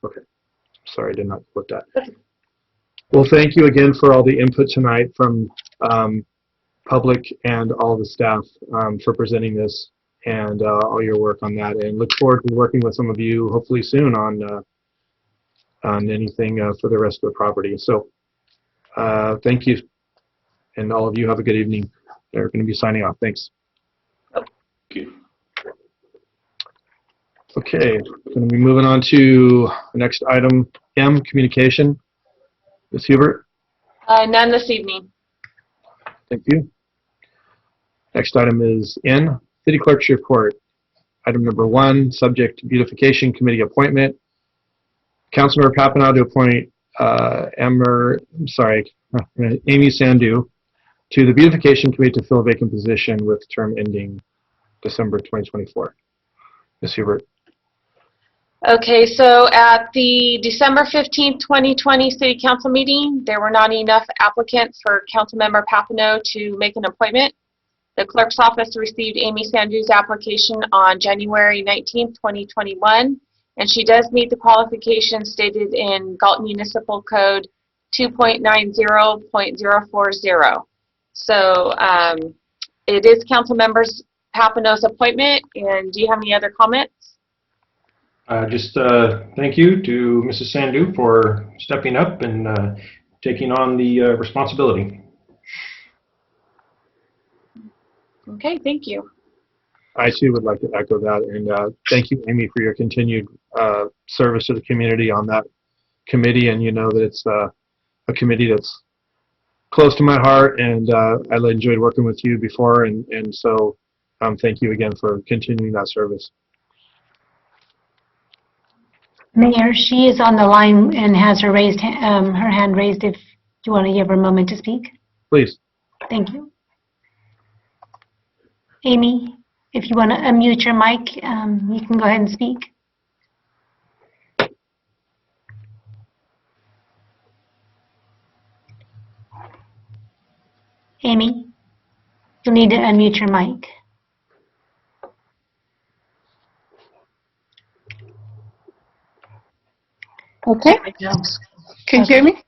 Okay. Sorry, I did not put that. Well, thank you again for all the input tonight from public and all the staff for presenting this and all your work on that. And look forward to working with some of you hopefully soon on anything for the rest of the property. So thank you. And all of you have a good evening. They're going to be signing off. Thanks. Thank you. Okay, going to be moving on to the next item, M, communication. Ms. Hubert? None this evening. Thank you. Next item is N, City Clerk's report. Item number 1, subject to Beautification Committee appointment. Councilmember Papineau to appoint Amy Sandu to the Beautification Committee to fill a vacant position with term ending December 2024. Ms. Hubert. Okay, so at the December 15th, 2020 City Council meeting, there were not enough applicants for Councilmember Papineau to make an appointment. The clerk's office received Amy Sandu's application on January 19th, 2021, and she does meet the qualifications stated in Galt Municipal Code 2.90.040. So it is Councilmember Papineau's appointment, and do you have any other comments? Just thank you to Mrs. Sandu for stepping up and taking on the responsibility. Okay, thank you. I too would like to echo that, and thank you, Amy, for your continued service to the community on that committee. And you know that it's a committee that's close to my heart, and I enjoyed working with you before, and so thank you again for continuing that service. Mayor, she is on the line and has her hand raised if you want to give her a moment to speak. Please. Thank you. Amy, if you want to unmute your mic, you can go ahead and speak. Amy, you'll need to unmute your mic. Okay. Can you hear me?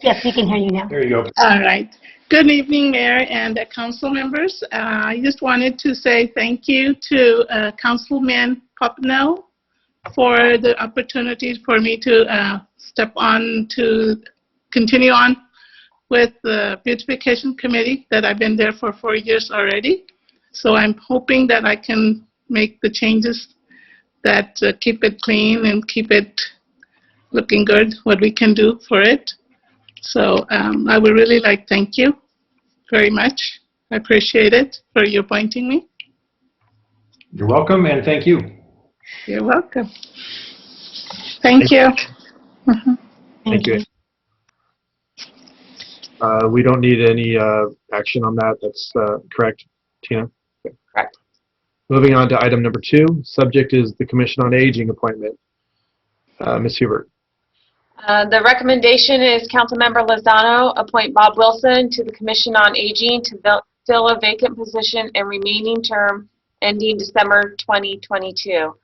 Yes, we can hear you now. There you go. All right. Good evening, Mayor and council members. I just wanted to say thank you to Councilman Papineau for the opportunity for me to step on to continue on with the Beautification Committee that I've been there for 4 years already. So I'm hoping that I can make the changes that keep it clean and keep it looking good, what we can do for it. So I would really like to thank you very much. I appreciate it for you appointing me. You're welcome, and thank you. You're welcome. Thank you. Thank you. We don't need any action on that. That's correct, Tina? Okay. Correct. Moving on to item number 2. Subject is the Commission on Aging appointment. Ms. Hubert. The recommendation is Councilmember Lozano appoint Bob Wilson to the Commission on Aging to fill a vacant position and remaining term ending December 2022.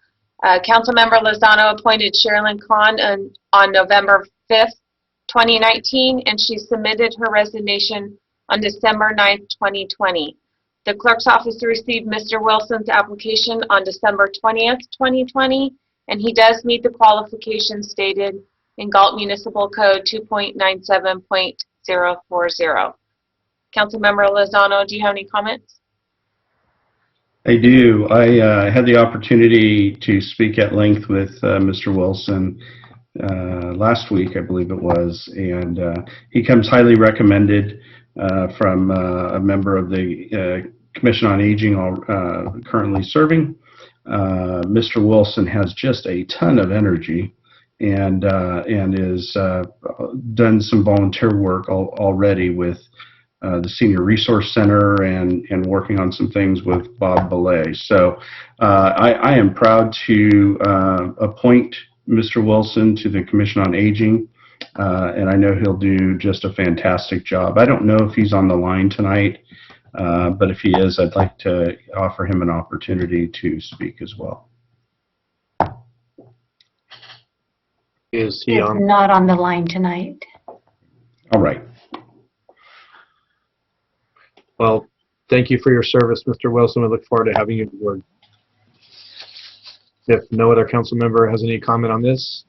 Councilmember Lozano appointed Sherilyn Kahn on November 5th, 2019, and she submitted her resignation on December 9th, 2020. The clerk's office received Mr. Wilson's application on December 20th, 2020, and he does meet the qualifications stated in Galt Municipal Code 2.97.040. Councilmember Lozano, do you have any comments? I do. I had the opportunity to speak at length with Mr. Wilson last week, I believe it was, and he comes highly recommended from a member of the Commission on Aging currently serving. Mr. Wilson has just a ton of energy and is done some volunteer work already with the Senior Resource Center and working on some things with Bob Belay. So I am proud to appoint Mr. Wilson to the Commission on Aging, and I know he'll do just a fantastic job. I don't know if he's on the line tonight, but if he is, I'd like to offer him an opportunity to speak as well. Is he He's on? not on the line tonight. All right. Well, thank you for your service, Mr. Wilson. We look forward to having you aboard. If no other council member has any comment on this,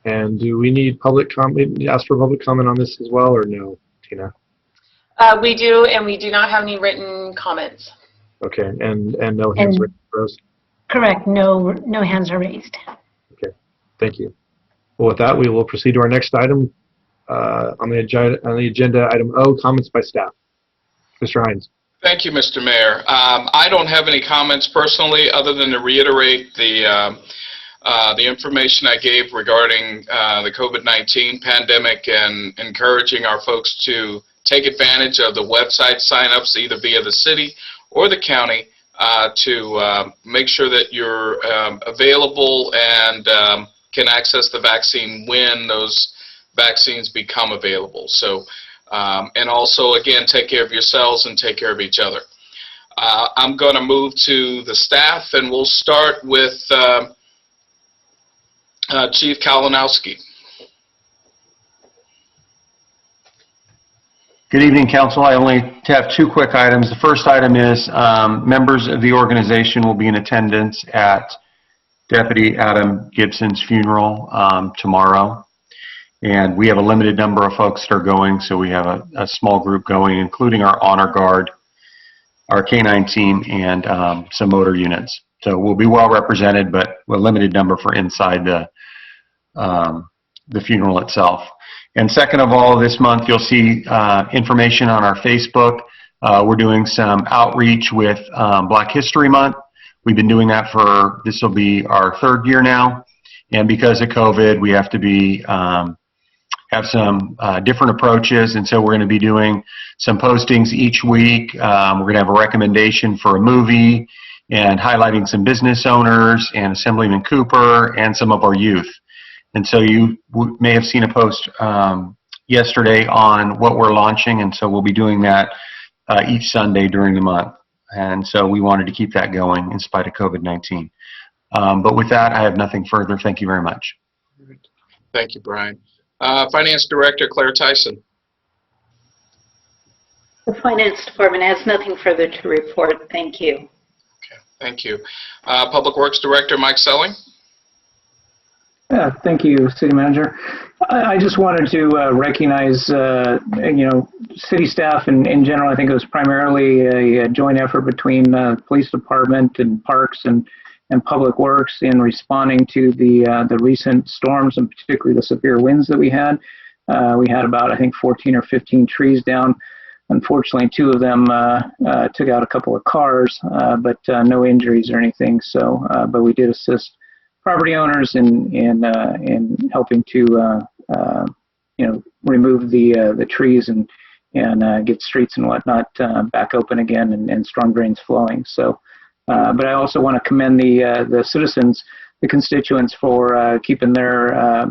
and do we need public comment? Ask for public comment on this as well, or no, Tina? We do, and we do not have any written comments. Okay, and no hands raised for us? Correct. No hands are raised. Okay, thank you. Well, with that, we will proceed to our next item on the agenda, item O, comments by staff. Mr. Hines. Thank you, Mr. Mayor. I don't have any comments personally other than to reiterate the information I gave regarding the COVID-19 pandemic and encouraging our folks to take advantage of the website signups either via the city or the county to make sure that you're available and can access the vaccine when those vaccines become available. So, and also, again, take care of yourselves and take care of each other. I'm going to move to the staff, and we'll start with Chief Kalinowski. Good evening, Council. I only have two quick items. The first item is members of the organization will be in attendance at Deputy Adam Gibson's funeral tomorrow. And we have a limited number of folks that are going, so we have a small group going, including our honor guard, our K-9 team, and some motor units. So we'll be well represented, but a limited number for inside the funeral itself. And second of all, this month you'll see information on our Facebook. We're doing some outreach with Black History Month. We've been doing that for, this will be our third year now. And because of COVID, we have to be have some different approaches, and so we're going to be doing some postings each week. We're going to have a recommendation for a movie and highlighting some business owners and Assemblyman Cooper and some of our youth. And so you may have seen a post yesterday on what we're launching, and so we'll be doing that each Sunday during the month. And so we wanted to keep that going in spite of COVID-19. But with that, I have nothing further. Thank you very much. Thank you, Brian. Finance Director Claire Tyson. The Finance Department has nothing further to report. Thank you. Okay, thank you. Public Works Director Mike Selling. Yeah, thank you, City Manager. I just wanted to recognize, city staff in general. I think it was primarily a joint effort between Police Department and Parks and Public Works in responding to the recent storms, and particularly the severe winds that we had. We had about, I think, 14 or 15 trees down. Unfortunately, two of them took out a couple of cars, but no injuries or anything. So, but we did assist property owners in helping to remove the trees and get streets and whatnot back open again and storm drains flowing. So. But I also want to commend the citizens, the constituents, for keeping their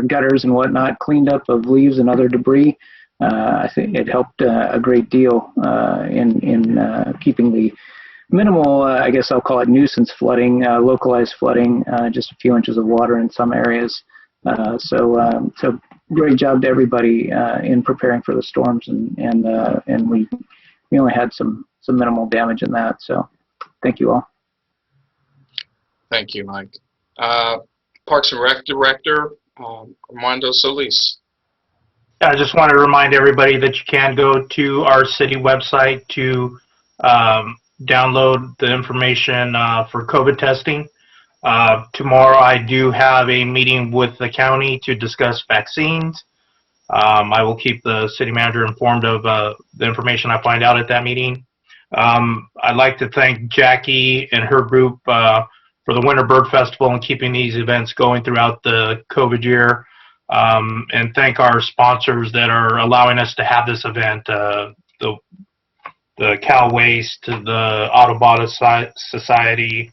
gutters and whatnot cleaned up of leaves and other debris. I think it helped a great deal in keeping the minimal, I guess I'll call it nuisance flooding, localized flooding, just a few inches of water in some areas. So great job to everybody in preparing for the storms, and we only had some minimal damage in that. So. Thank you all. Thank you, Mike. Parks and Rec Director, Armando Solis. I just want to remind everybody that you can go to our city website to download the information for COVID testing. Tomorrow I do have a meeting with the county to discuss vaccines. I will keep the city manager informed of the information I find out at that meeting. I'd like to thank Jackie and her group for the Winter Bird Festival and keeping these events going throughout the COVID year, and thank our sponsors that are allowing us to have this event, the Cal Waste, the Autobot Society.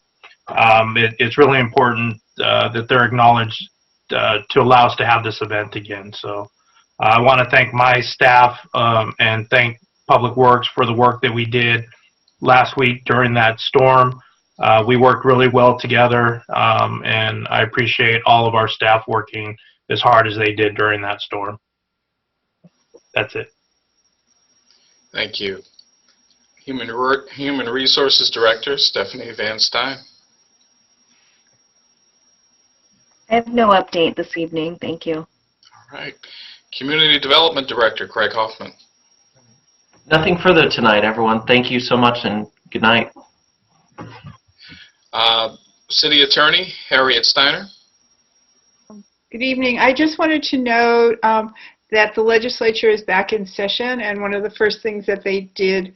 It's really important that they're acknowledged to allow us to have this event again. So I want to thank my staff and thank Public Works for the work that we did last week during that storm. We worked really well together, and I appreciate all of our staff working as hard as they did during that storm. That's it. Thank you. Human Resources Director Stephanie Van Stein. I have no update this evening. Thank you. All right. Community Development Director Craig Hoffman. Nothing further tonight, everyone. Thank you so much, and good night. City Attorney Harriet Steiner. Good evening. I just wanted to note that the legislature is back in session, and one of the first things that they did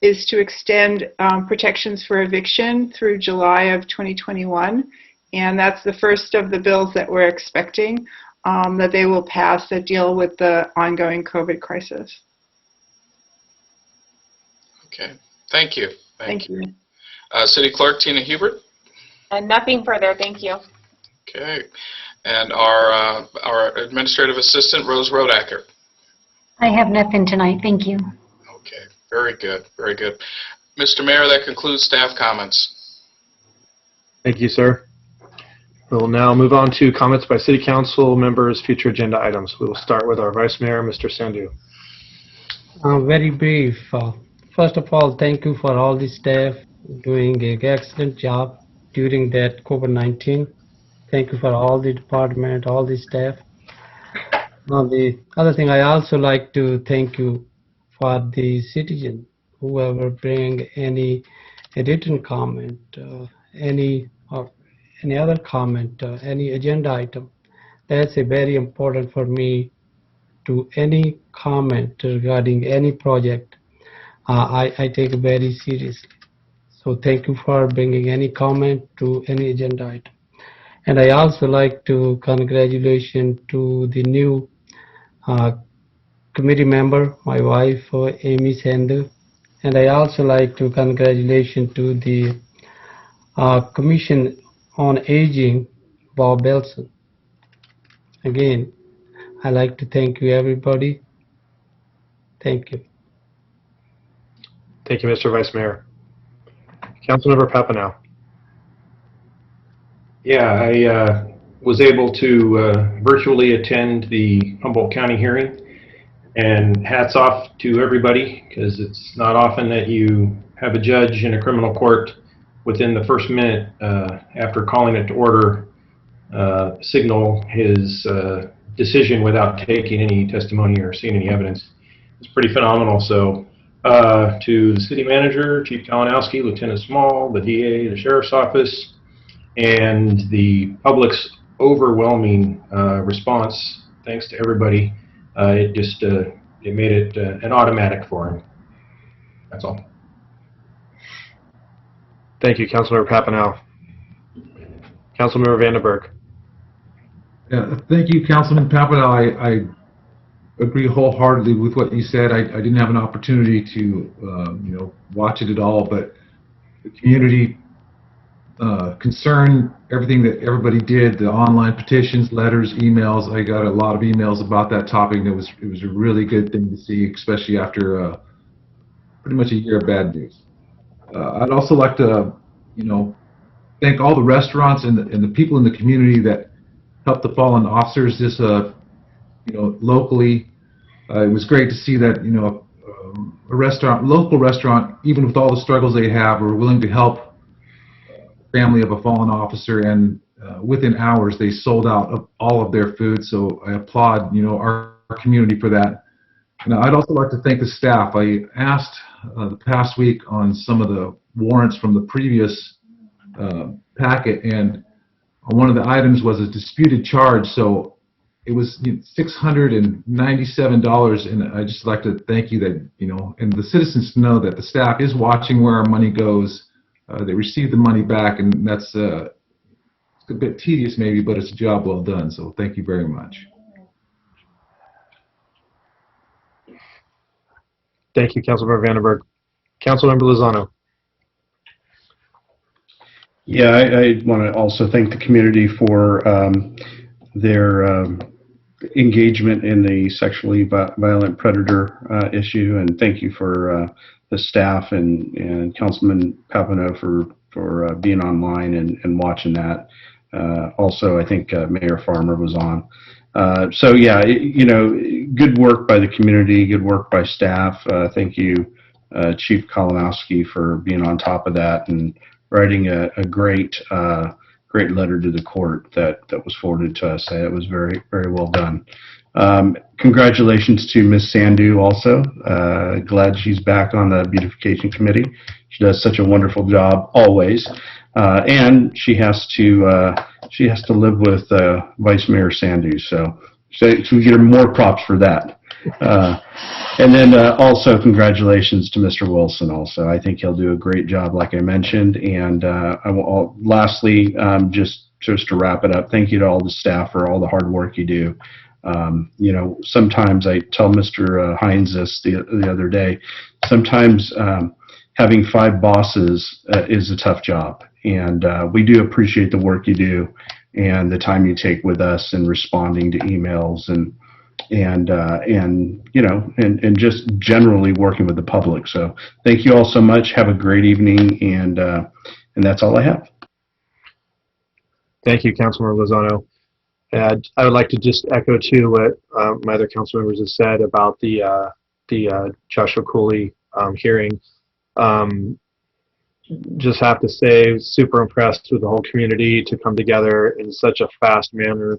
is to extend protections for eviction through July of 2021. And that's the first of the bills that we're expecting that they will pass that deal with the ongoing COVID crisis. Okay, thank you. Thank you. City Clerk Tina Hubert. And nothing further, thank you. Okay, and our Administrative Assistant Rose Rodacker. I have nothing tonight. Thank you. Okay, very good, very good. Mr. Mayor, that concludes staff comments. Thank you, sir. We'll now move on to comments by City Council members, future agenda items. We will start with our Vice Mayor, Mr. Sandhu. Very brief. First of all, thank you for all the staff doing an excellent job during that COVID-19. Thank you for all the department, all the staff. Now, the other thing, I also like to thank you for the citizen, whoever bring any written comment, any other comment, any agenda item. That's a very important for me to any comment regarding any project. I take it very seriously. So thank you for bringing any comment to any agenda item. And I also like to congratulations to the new committee member, my wife, Amy Sandhu. And I also like to congratulations to the Commission on Aging, Bob Belson. Again, I like to thank you, everybody. Thank you. Thank you, Mr. Vice Mayor. Councilmember Papineau. Yeah, I was able to virtually attend the Humboldt County hearing, and hats off to everybody, because it's not often that you have a judge in a criminal court within the first minute after calling it to order signal his decision without taking any testimony or seeing any evidence. It's pretty phenomenal. So to the city manager, Chief Kalinowski, Lieutenant Small, the DA, the Sheriff's Office, and the public's overwhelming response, thanks to everybody, it made it an automatic for him. That's all. Thank you, Councilmember Papineau. Councilmember Vandenberg. Yeah, thank you, Councilman Papineau. I agree wholeheartedly with what you said. I didn't have an opportunity to watch it at all, but the community concern, everything that everybody did, the online petitions, letters, emails. I got a lot of emails about that topic. And it was a really good thing to see, especially after pretty much a year of bad news. I'd also like to, thank all the restaurants and the people in the community that helped the fallen officers. This, locally, it was great to see that, a local restaurant, even with all the struggles they have, were willing to help the family of a fallen officer, and within hours they sold out of all of their food. So I applaud, our community for that. And I'd also like to thank the staff. I asked the past week on some of the warrants from the previous packet, and one of the items was a disputed charge. So it was $697, and I just like to thank you that, and the citizens to know that the staff is watching where our money goes. They receive the money back, and that's a bit tedious maybe, but it's a job well done. So thank you very much. Thank you, Councilmember Vandenberg. Councilmember Lozano. Yeah, I want to also thank the community for their engagement in the sexually violent predator issue, and thank you for the staff and Councilman Papineau for being online and watching that. Also, I think Mayor Farmer was on. So yeah, good work by the community, good work by staff. Thank you, Chief Kalinowski, for being on top of that and writing a great letter to the court that was forwarded to us. It was very, very well done. Congratulations to Ms. Sandhu also. Glad she's back on the beautification committee. She does such a wonderful job always. And she has to live with Vice Mayor Sandhu, so we get her more props for that. And then also congratulations to Mr. Wilson also. I think he'll do a great job like I mentioned. And lastly, just to wrap it up, thank you to all the staff for all the hard work you do. You know, sometimes I tell Mr. Hines this the other day, sometimes having 5 bosses is a tough job. And we do appreciate the work you do and the time you take with us and responding to emails and you know, and just generally working with the public. So thank you all so much. Have a great evening, and that's all I have. Thank you, Councilmember Lozano. I would like to just echo too what my other council members have said about the Joshua Cooley hearing. Just have to say, super impressed with the whole community to come together in such a fast manner.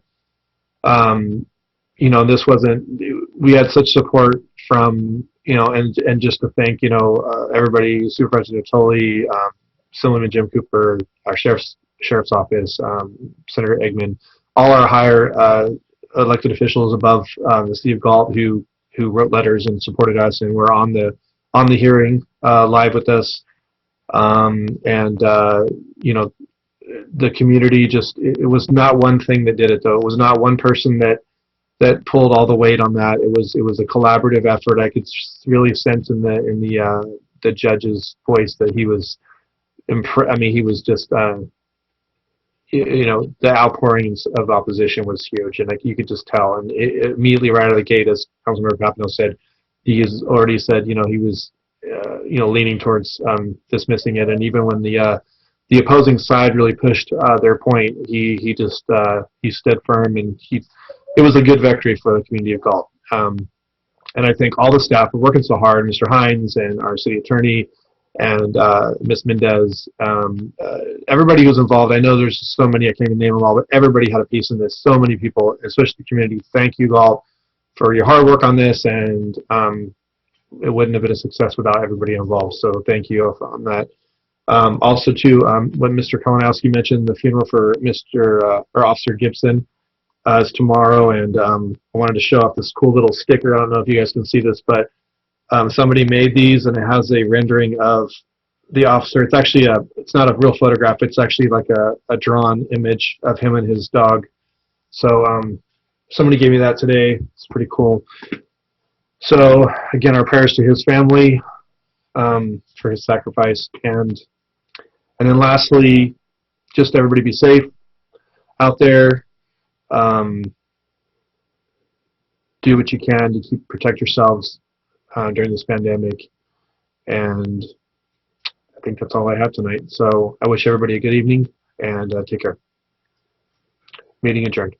You know, this wasn't, we had such support from, you know, and just to thank, you know, everybody, Supervisor Natoli, Assemblyman Jim Cooper, our sheriff's office, Senator Eggman, all our higher elected officials above the city of Galt who wrote letters and supported us and were on the hearing live with us. You know, the community just, it was not one thing that did it though. It was not one person that pulled all the weight on that. It was a collaborative effort. I could really sense in the judge's voice that he was I mean, he was just you know, the outpourings of opposition was huge, and like you could just tell. And immediately right out of the gate, as Councilmember Papano said, he has already said, you know, he was you know, leaning towards dismissing it. And even when the opposing side really pushed their point, he just he stood firm, and it was a good victory for the community of Galt. And I think all the staff are working so hard, Mr. Hines and our city attorney and Ms. Mendez, everybody who's involved. I know there's so many, I can't even name them all, but everybody had a piece in this. So many people, especially the community. Thank you, Galt, for your hard work on this, and it wouldn't have been a success without everybody involved. So thank you on that. Also, too, when Mr. Kalinowski mentioned the funeral for Mr. or Officer Gibson is tomorrow, and I wanted to show off this cool little sticker. I don't know if you guys can see this, but somebody made these, and it has a rendering of the officer. It's actually it's not a real photograph. It's actually like a drawn image of him and his dog. So somebody gave me that today. It's pretty cool. So again, our prayers to his family for his sacrifice, and then lastly, just everybody be safe out there. Do what you can to protect yourselves during this pandemic, and I think that's all I have tonight. So I wish everybody a good evening, and take care. Meeting adjourned.